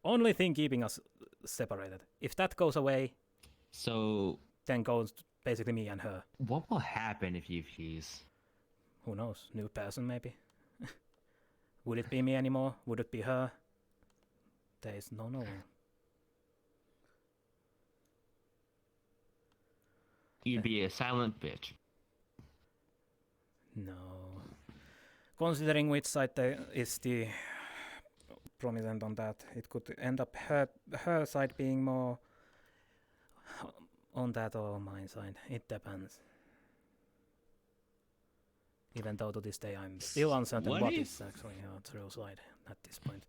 only thing keeping us separated. If that goes away, then goes basically me and her. What will happen if you fuse? Who knows? New person maybe. Would it be me anymore? Would it be her? There is no knowing. You'd be a silent bitch. No. Considering which side is the prominent on that, it could end up her side being more on that or my side. It depends. Even though to this day I'm still uncertain what is actually her true side at this point.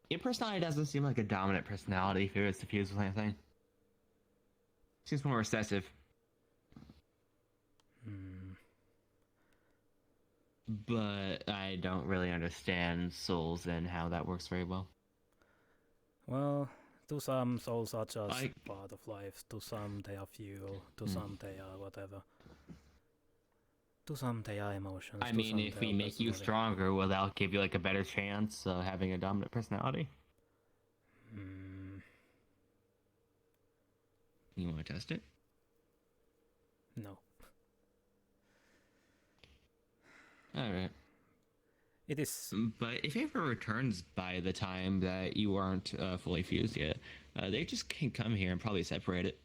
Your personality doesn't seem like a dominant personality if it was to fuse with anything. Seems more recessive. But I don't really understand souls and how that works very well. Well, to some, souls are just part of life. To some, they are fuel. To some, they are whatever. To some, they are emotions. I mean, if we make you stronger, will that give you like a better chance of having a dominant personality? You want to test it? No. Alright. It is... But if it ever returns by the time that you aren't fully fused yet, they just can come here and probably separate it.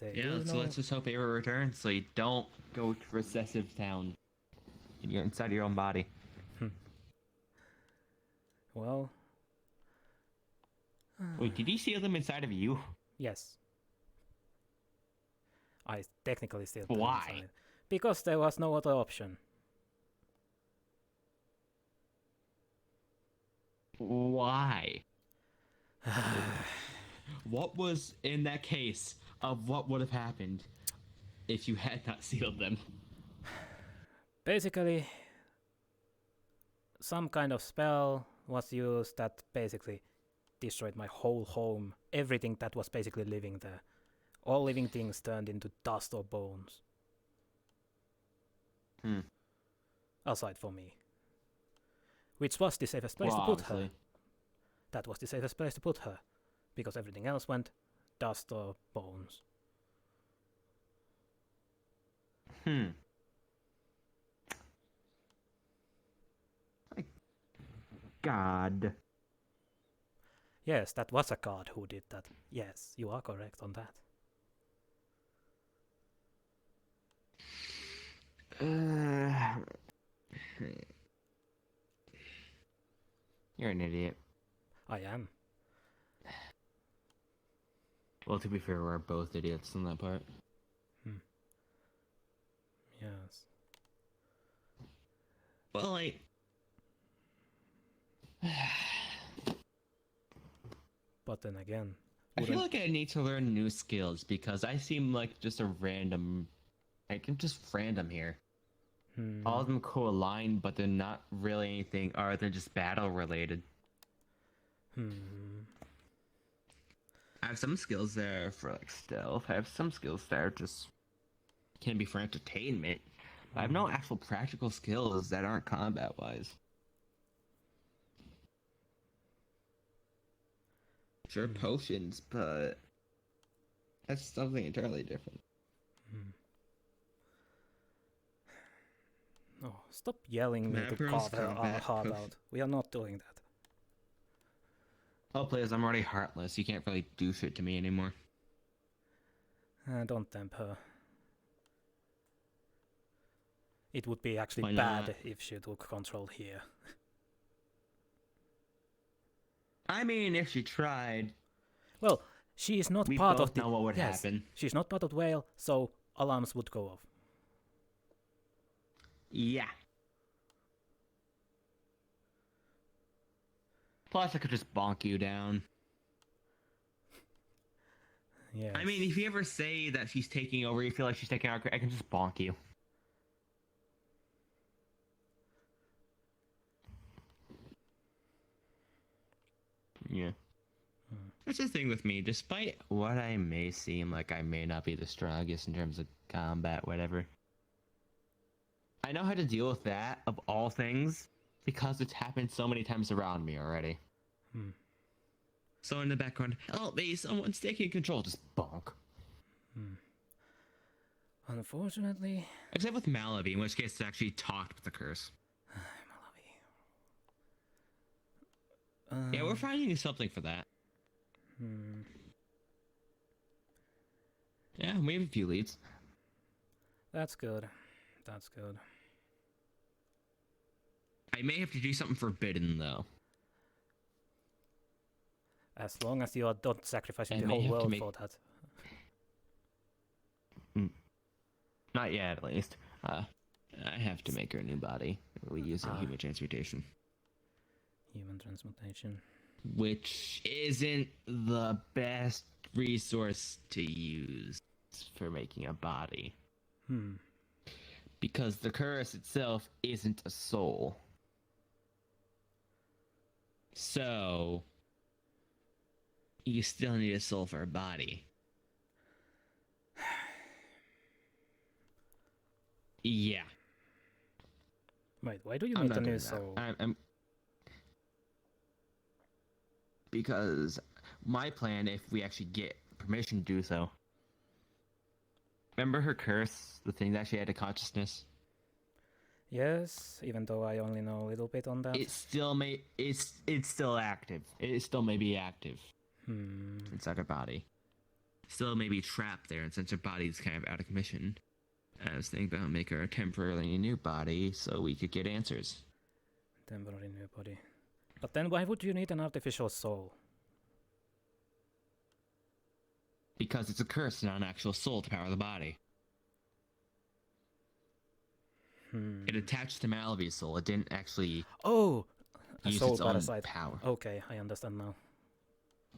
So let's just hope it ever returns so you don't go to recessive town. And you're inside your own body. Well... Wait, did you seal them inside of you? Yes. I technically still... Why? Because there was no other option. Why? What was in that case of what would have happened if you had not sealed them? Basically, some kind of spell was used that basically destroyed my whole home. Everything that was basically living there. All living things turned into dust or bones. Aside from me. Which was the safest place to put her. That was the safest place to put her. Because everything else went dust or bones. God. Yes, that was a god who did that. Yes, you are correct on that. You're an idiot. I am. Well, to be fair, we're both idiots on that part. Yes. Well, like... But then again... I feel like I need to learn new skills because I seem like just a random... Like, I'm just random here. All of them co-align, but they're not really anything other than just battle related. I have some skills there for like stealth. I have some skills there just can be for entertainment. I have no actual practical skills that aren't combat wise. Sure, potions, but that's something entirely different. No, stop yelling me to carve our heart out. We are not doing that. Oh, please, I'm already heartless. You can't really do shit to me anymore. Don't tempt her. It would be actually bad if she took control here. I mean, if she tried... Well, she is not part of the... We both know what would happen. She's not part of the whale, so alarms would go off. Yeah. Plus, I could just bonk you down. Yeah. I mean, if you ever say that she's taking over, you feel like she's taking over, I can just bonk you. Yeah. That's the thing with me. Despite what I may seem like I may not be the strongest in terms of combat, whatever. I know how to deal with that, of all things, because it's happened so many times around me already. So in the background, help me, someone's taking control, just bonk. Unfortunately... Except with Malavi, in which case it's actually talked with the curse. Yeah, we're finding something for that. Yeah, we have a few leads. That's good. That's good. I may have to do something forbidden, though. As long as you are not sacrificing the whole world for that. Not yet, at least. I have to make her a new body. We're using human transmutation. Human transmutation. Which isn't the best resource to use for making a body. Because the curse itself isn't a soul. So you still need a soul for a body. Yeah. Wait, why do you I'm need not a new doing that. soul? I'm because my plan, if we actually get permission to do so. Remember her curse, the thing that she had a consciousness? Yes, even though I only know a little bit on that. It's still active. It still may be active inside her body. Still may be trapped there, and since her body's kind of out of commission, I was thinking about making her a temporarily new body so we could get answers. Temporary new body. But then why would you need an artificial soul? Because it's a curse, not an actual soul to power the body. It attached to Malavi's soul. It didn't actually a use soul its own parasite. power. Okay, I understand now.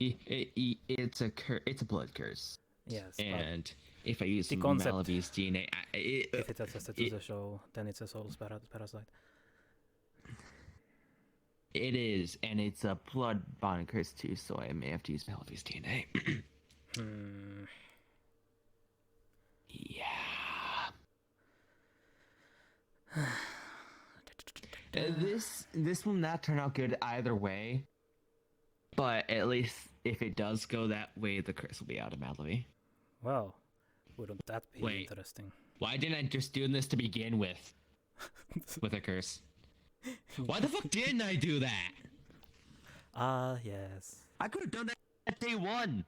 It's a blood curse. Yes, and if I use the some concept, Malavi's DNA, if it's attached to the soul, then it's a soul's parasite. It is, and it's a blood bond curse too, so I may have to use Malavi's DNA. Yeah. This will not turn out good either way, but at least if it does go that way, the curse will be out of Malavi. Well, wouldn't that be interesting? Why didn't I just do this to begin with? With a curse. Why the fuck didn't I do that? Yes. I could have done that at day one.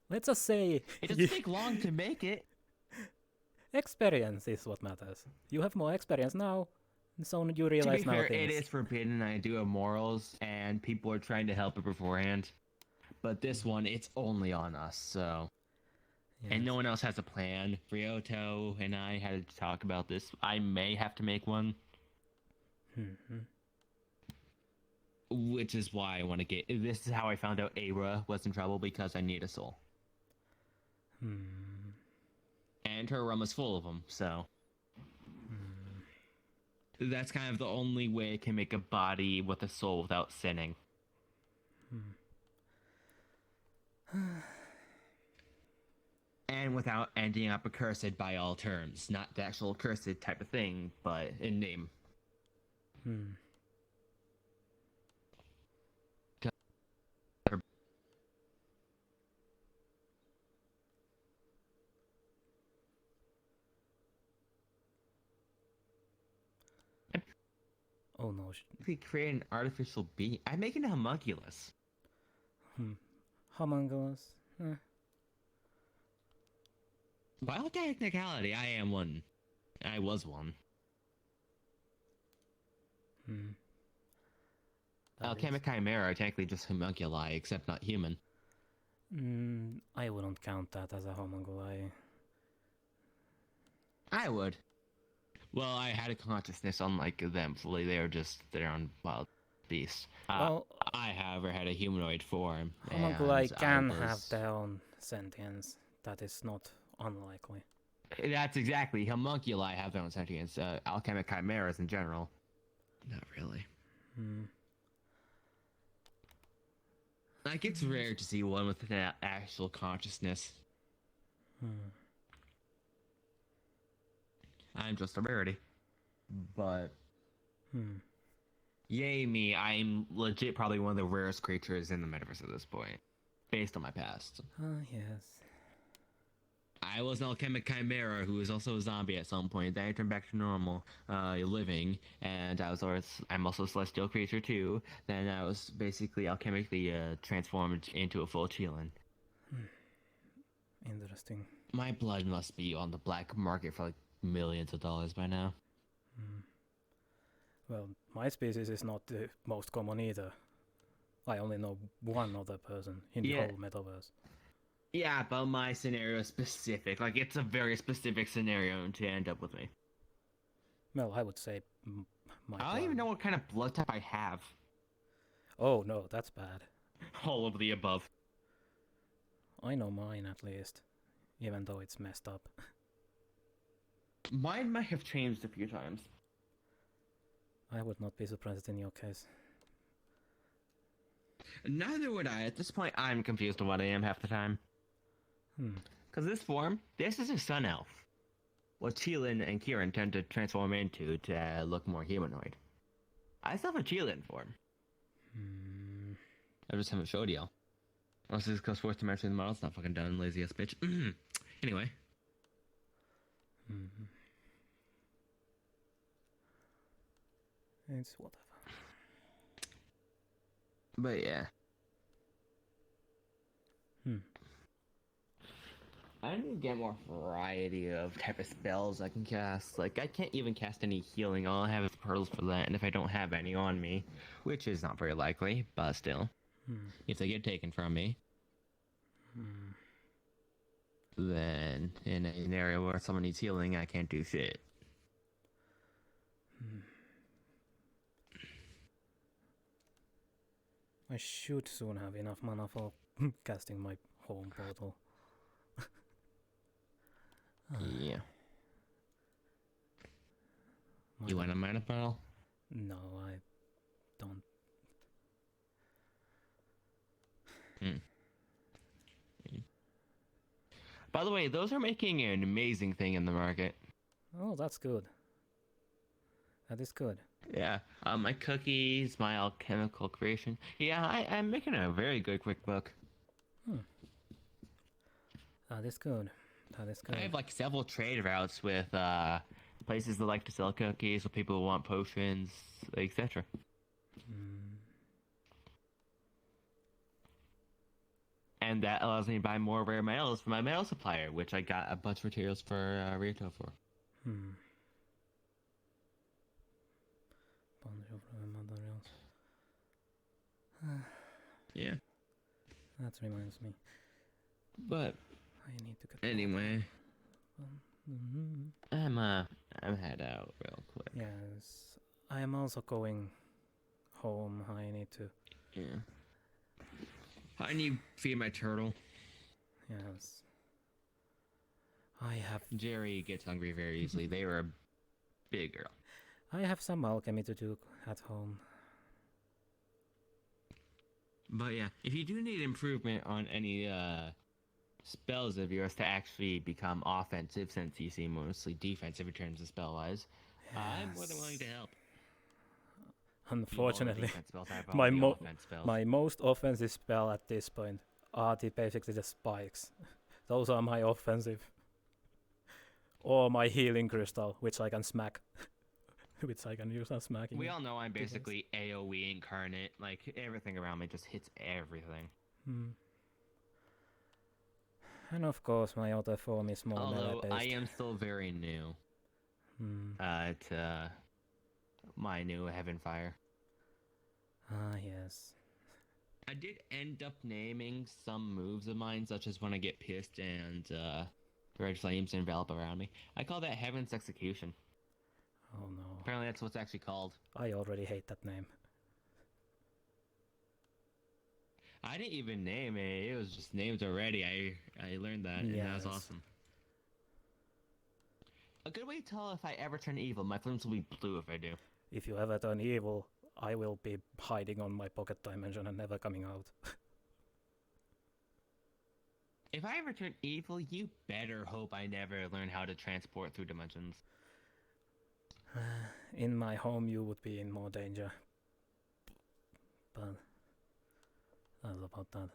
Let's just say it doesn't take long to make it. Experience is what matters. You have more experience now, so you realize to be now fair, things. It is forbidden. I do have morals, and people are trying to help it beforehand. But this one, it's only on us, so. Yes. And no one else has a plan. Ryoto and I had to talk about this. I may have to make one. Which is why I want to get. This is how I found out Aira was in trouble, because I need a soul. And her room is full of them, so. That's kind of the only way I can make a body with a soul without sinning. And without ending up accursed by all terms. Not the actual accursed type of thing, but in name. Oh no. If we create an artificial being, I'm making a homunculus. Homunculus? By all technicality, I am one. I was one. Alchemic Chimera are technically just homunculi, except not human. I wouldn't count that as a homunculi. I would. Well, I had a consciousness unlike them fully. They are just their own wild beasts. Well, I, however, had a humanoid form. Homunculi can have their own sentience. That is not unlikely. That's exactly. Homunculi have their own sentience. Alchemic chimeras in general. Not really. Like, it's rare to see one with an actual consciousness. I'm just a rarity. But... Yay me, I'm legit probably one of the rarest creatures in the metaverse at this point. Based on my past. Yes. I was an alchemic chimera who was also a zombie at some point. Then I turned back to normal, living, and I'm also a celestial creature too. Then I was basically alchemically transformed into a full Chelan. Interesting. My blood must be on the black market for like millions of dollars by now. Well, my species is not the most common either. I only know one other person in the whole metaverse. Yeah, but my scenario is specific. Like, it's a very specific scenario to end up with me. Well, I would say I don't even know what kind of blood type I have. Oh, no, that's bad. All of the above. I know mine, at least. Even though it's messed up. Mine might have changed a few times. I would not be surprised in your case. Neither would I. At this point, I'm confused on what I am half the time. Because this form, this is a sun elf. What Cheelin and Kieran tend to transform into to look more humanoid. I still have a Cheelin form. I just haven't showed y'all. Unless this goes fourth dimension, the model's not fucking done, lazy ass bitch. Anyway. It's whatever. But yeah. I need to get more variety of type of spells I can cast. Like, I can't even cast any healing. All I have is pearls for that, and if I don't have any on me, which is not very likely, but still, if they get taken from me, then in an area where someone needs healing, I can't do shit. I should soon have enough mana for casting my home portal. Yeah. You want a mana pearl? No, I don't. By the way, those are making an amazing thing in the market. Oh, that's good. That is good. Yeah, my cookies, my alchemical creation. Yeah, I'm making a very good quick book. That is good. That is good. I have like several trade routes with places that like to sell cookies, or people who want potions, etc. And that allows me to buy more rare metals from my metal supplier, which I got a bunch of materials for Rito for. Bunch of materials. Yeah. That reminds me. But I need to get anyway. I'm head out real quick. Yes. I am also going home. I need to. Yeah. I need to feed my turtle. Yes. I have. Jerry gets hungry very easily. They were a big girl. I have some alchemy to do at home. But yeah, if you do need improvement on any spells of yours to actually become offensive, since you seem mostly defensive in terms of spell-wise, I'm more than willing to help. Unfortunately, my most offensive spell at this point are basically the spikes. Those are my offensive. Or my healing crystal, which I can smack. Which I can use as smacking. We all know I'm basically AoE incarnate. Like, everything around me just hits everything. And of course, my other form is more melee-based. I am still very new to my new Heaven Fire. Ah, yes. I did end up naming some moves of mine, such as when I get pissed and red flames envelop around me. I call that Heaven's Execution. Oh no. Apparently that's what's actually called. I already hate that name. I didn't even name it. It was just named already. I learned that, and that was awesome. A good way to tell if I ever turn evil, my flames will be blue if I do. If you ever turn evil, I will be hiding on my pocket dimension and never coming out. If I ever turn evil, you better hope I never learn how to transport through dimensions. In my home, you would be in more danger. But that's about that.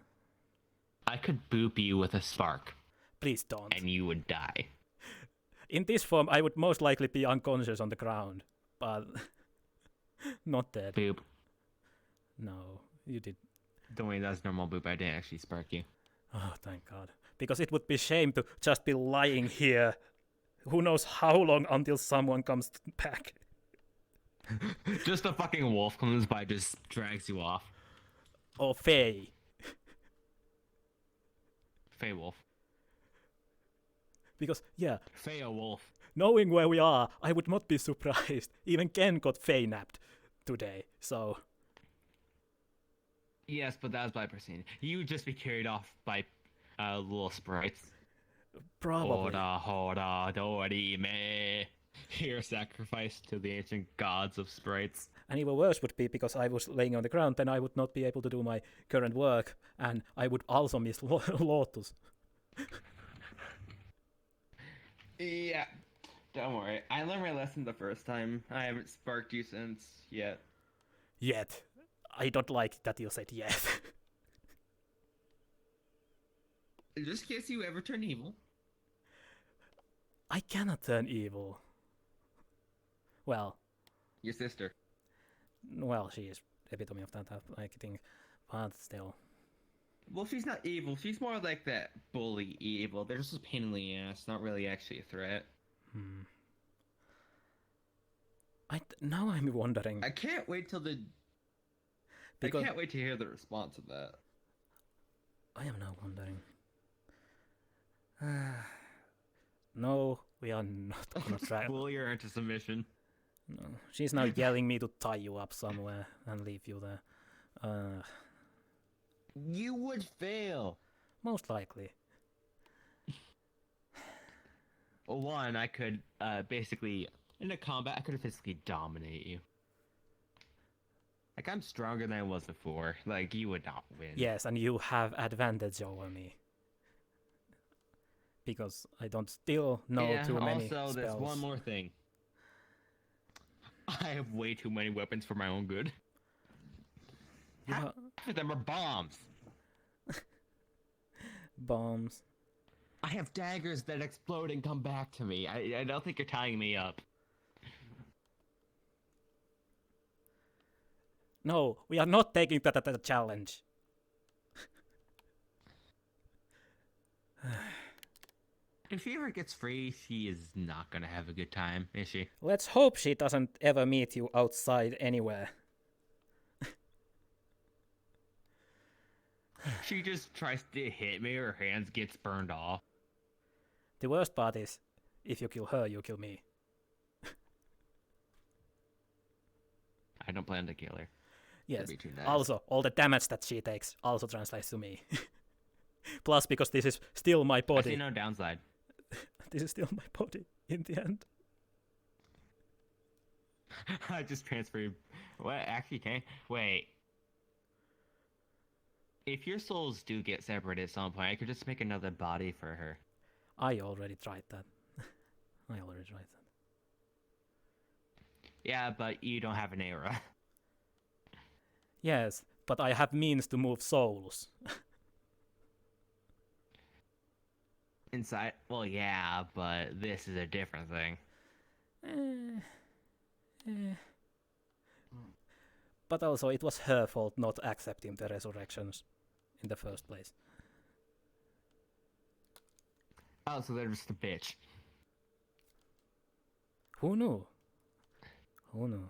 I could boop you with a spark. Please don't. And you would die. In this form, I would most likely be unconscious on the ground, but not dead. Boop. No, you did. Don't worry, that's normal boop. I didn't actually spark you. Oh, thank God. Because it would be shame to just be lying here. Who knows how long until someone comes back. Just a fucking wolf comes by, just drags you off. Or Faye. Faye wolf. Because, yeah. Faye a wolf. Knowing where we are, I would not be surprised. Even Ken got Faye napped today, so... Yes, but that was by Persine. You would just be carried off by little sprites. Probably. Hoda, hoda, dorime. You're sacrificed to the ancient gods of sprites. And even worse would be because I was laying on the ground, then I would not be able to do my current work, and I would also miss Lotus. Yeah, don't worry. I learned my lesson the first time. I haven't sparked you since yet. Yet. I don't like that you said yet. Just in case you ever turn evil. I cannot turn evil. Well. Your sister. Well, she is epitome of that, I think. But still. Well, she's not evil. She's more like that bully evil. They're just a pain in the ass, not really actually a threat. Now I'm wondering. I can't wait till the... Because... I can't wait to hear the response of that. I am now wondering. No, we are not gonna try. Bully her into submission. No, she's now yelling me to tie you up somewhere and leave you there. You would fail. Most likely. Well, one, I could basically in a combat, I could physically dominate you. Like, I'm stronger than I was before. Like, you would not win. Yes, and you have advantage over me. Because I don't still know too many spells. Also, there's one more thing. I have way too many weapons for my own good. Half of them are bombs. Bombs. I have daggers that explode and come back to me. I don't think you're tying me up. No, we are not taking that as a challenge. If she ever gets free, she is not gonna have a good time, is she? Let's hope she doesn't ever meet you outside anywhere. She just tries to hit me, her hands gets burned off. The worst part is, if you kill her, you kill me. I don't plan to kill her. Yes, Nice. Also, all the damage that she takes also translates to me. Plus, because this is still my body. I see no downside. This is still my body, in the end. I just transferred... What? Actually, can wait. If your souls do get separated at some point, I could just make another body for her. I already tried that. Yeah, but you don't have an era. Yes, but I have means to move souls. Inside? Well, yeah, but this is a different thing. But also, it was her fault not accepting the resurrections in the first place. Oh, so they're just a bitch. Who knew? Who knew?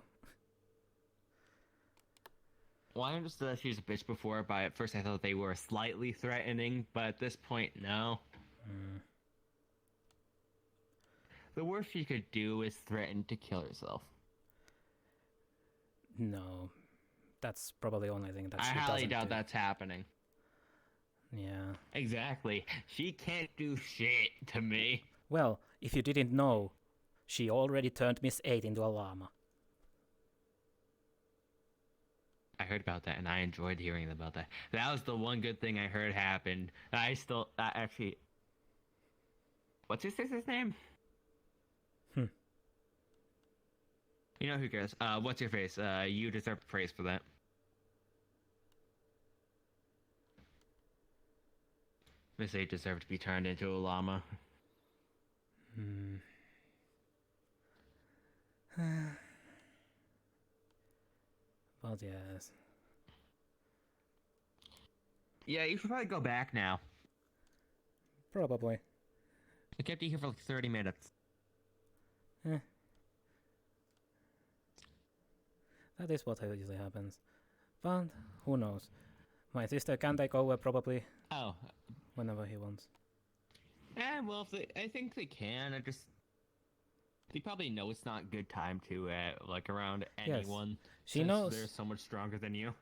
Well, I understood that she was a bitch before, but at first I thought they were slightly threatening, but at this point, no. The worst she could do is threaten to kill herself. No. That's probably the only thing that she doesn't I highly doubt do. that's happening. Yeah. Exactly. She can't do shit to me. Well, if you didn't know, she already turned Miss 8 into a llama. I heard about that, and I enjoyed hearing about that. That was the one good thing I heard happened. I still... actually... What's his sister's name? You know who cares. What's your face? You deserve praise for that. Miss 8 deserved to be turned into a llama. But yes. Yeah, you should probably go back now. Probably. I kept you here for like 30 minutes. That is what usually happens. But who knows? My sister can take over probably. Oh. Whenever he wants. Well, if they, I think they can. They probably know it's not a good time to, like, around anyone. Yes. She knows. They're so much stronger than you.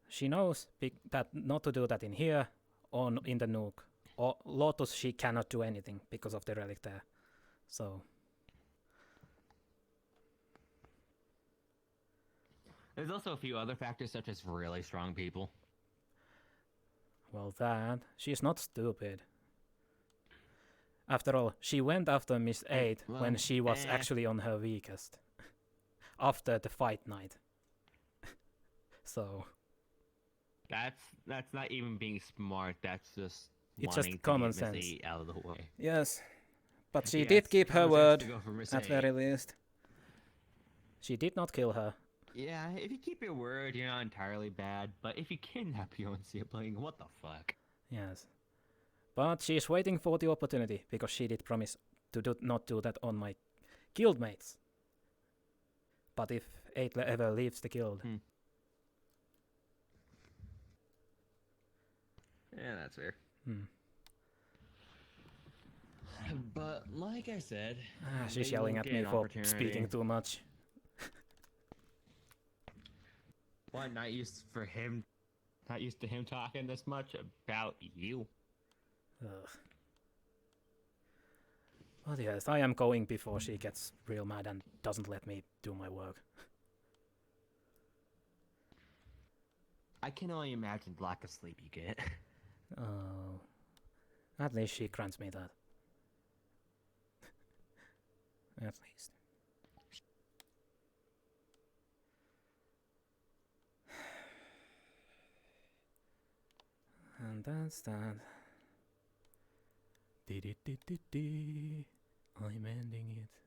She knows that not to do that in here, or in the nuke. Or Lotus, she cannot do anything because of the relic there. So. There's also a few other factors, such as really strong people. Well, she's not stupid. After all, she went after Miss 8 when she was actually on her weakest. After the fight night. So... That's not even being smart, that's just it's wanting just common to get sense. Miss 8 out of the way. Yes. But she Yeah, did it's keep her common sense word, to go for Miss at 8. very least. She did not kill her. Yeah, if you keep your word, you're not entirely bad, but if you kidnap your own sibling, what the fuck? Yes. But she's waiting for the opportunity, because she did promise to not do that on my guildmates. But if 8 ever leaves the guild... Yeah, that's fair. Hmm. But like I said, she's yelling at me for speaking too much. What? Not used to him talking this much about you. Ugh. But yes, I am going before she gets real mad and doesn't let me do my work. I can only imagine the lack of sleep you get. Oh. At least she grants me that. At least. And that's that. I'm ending it.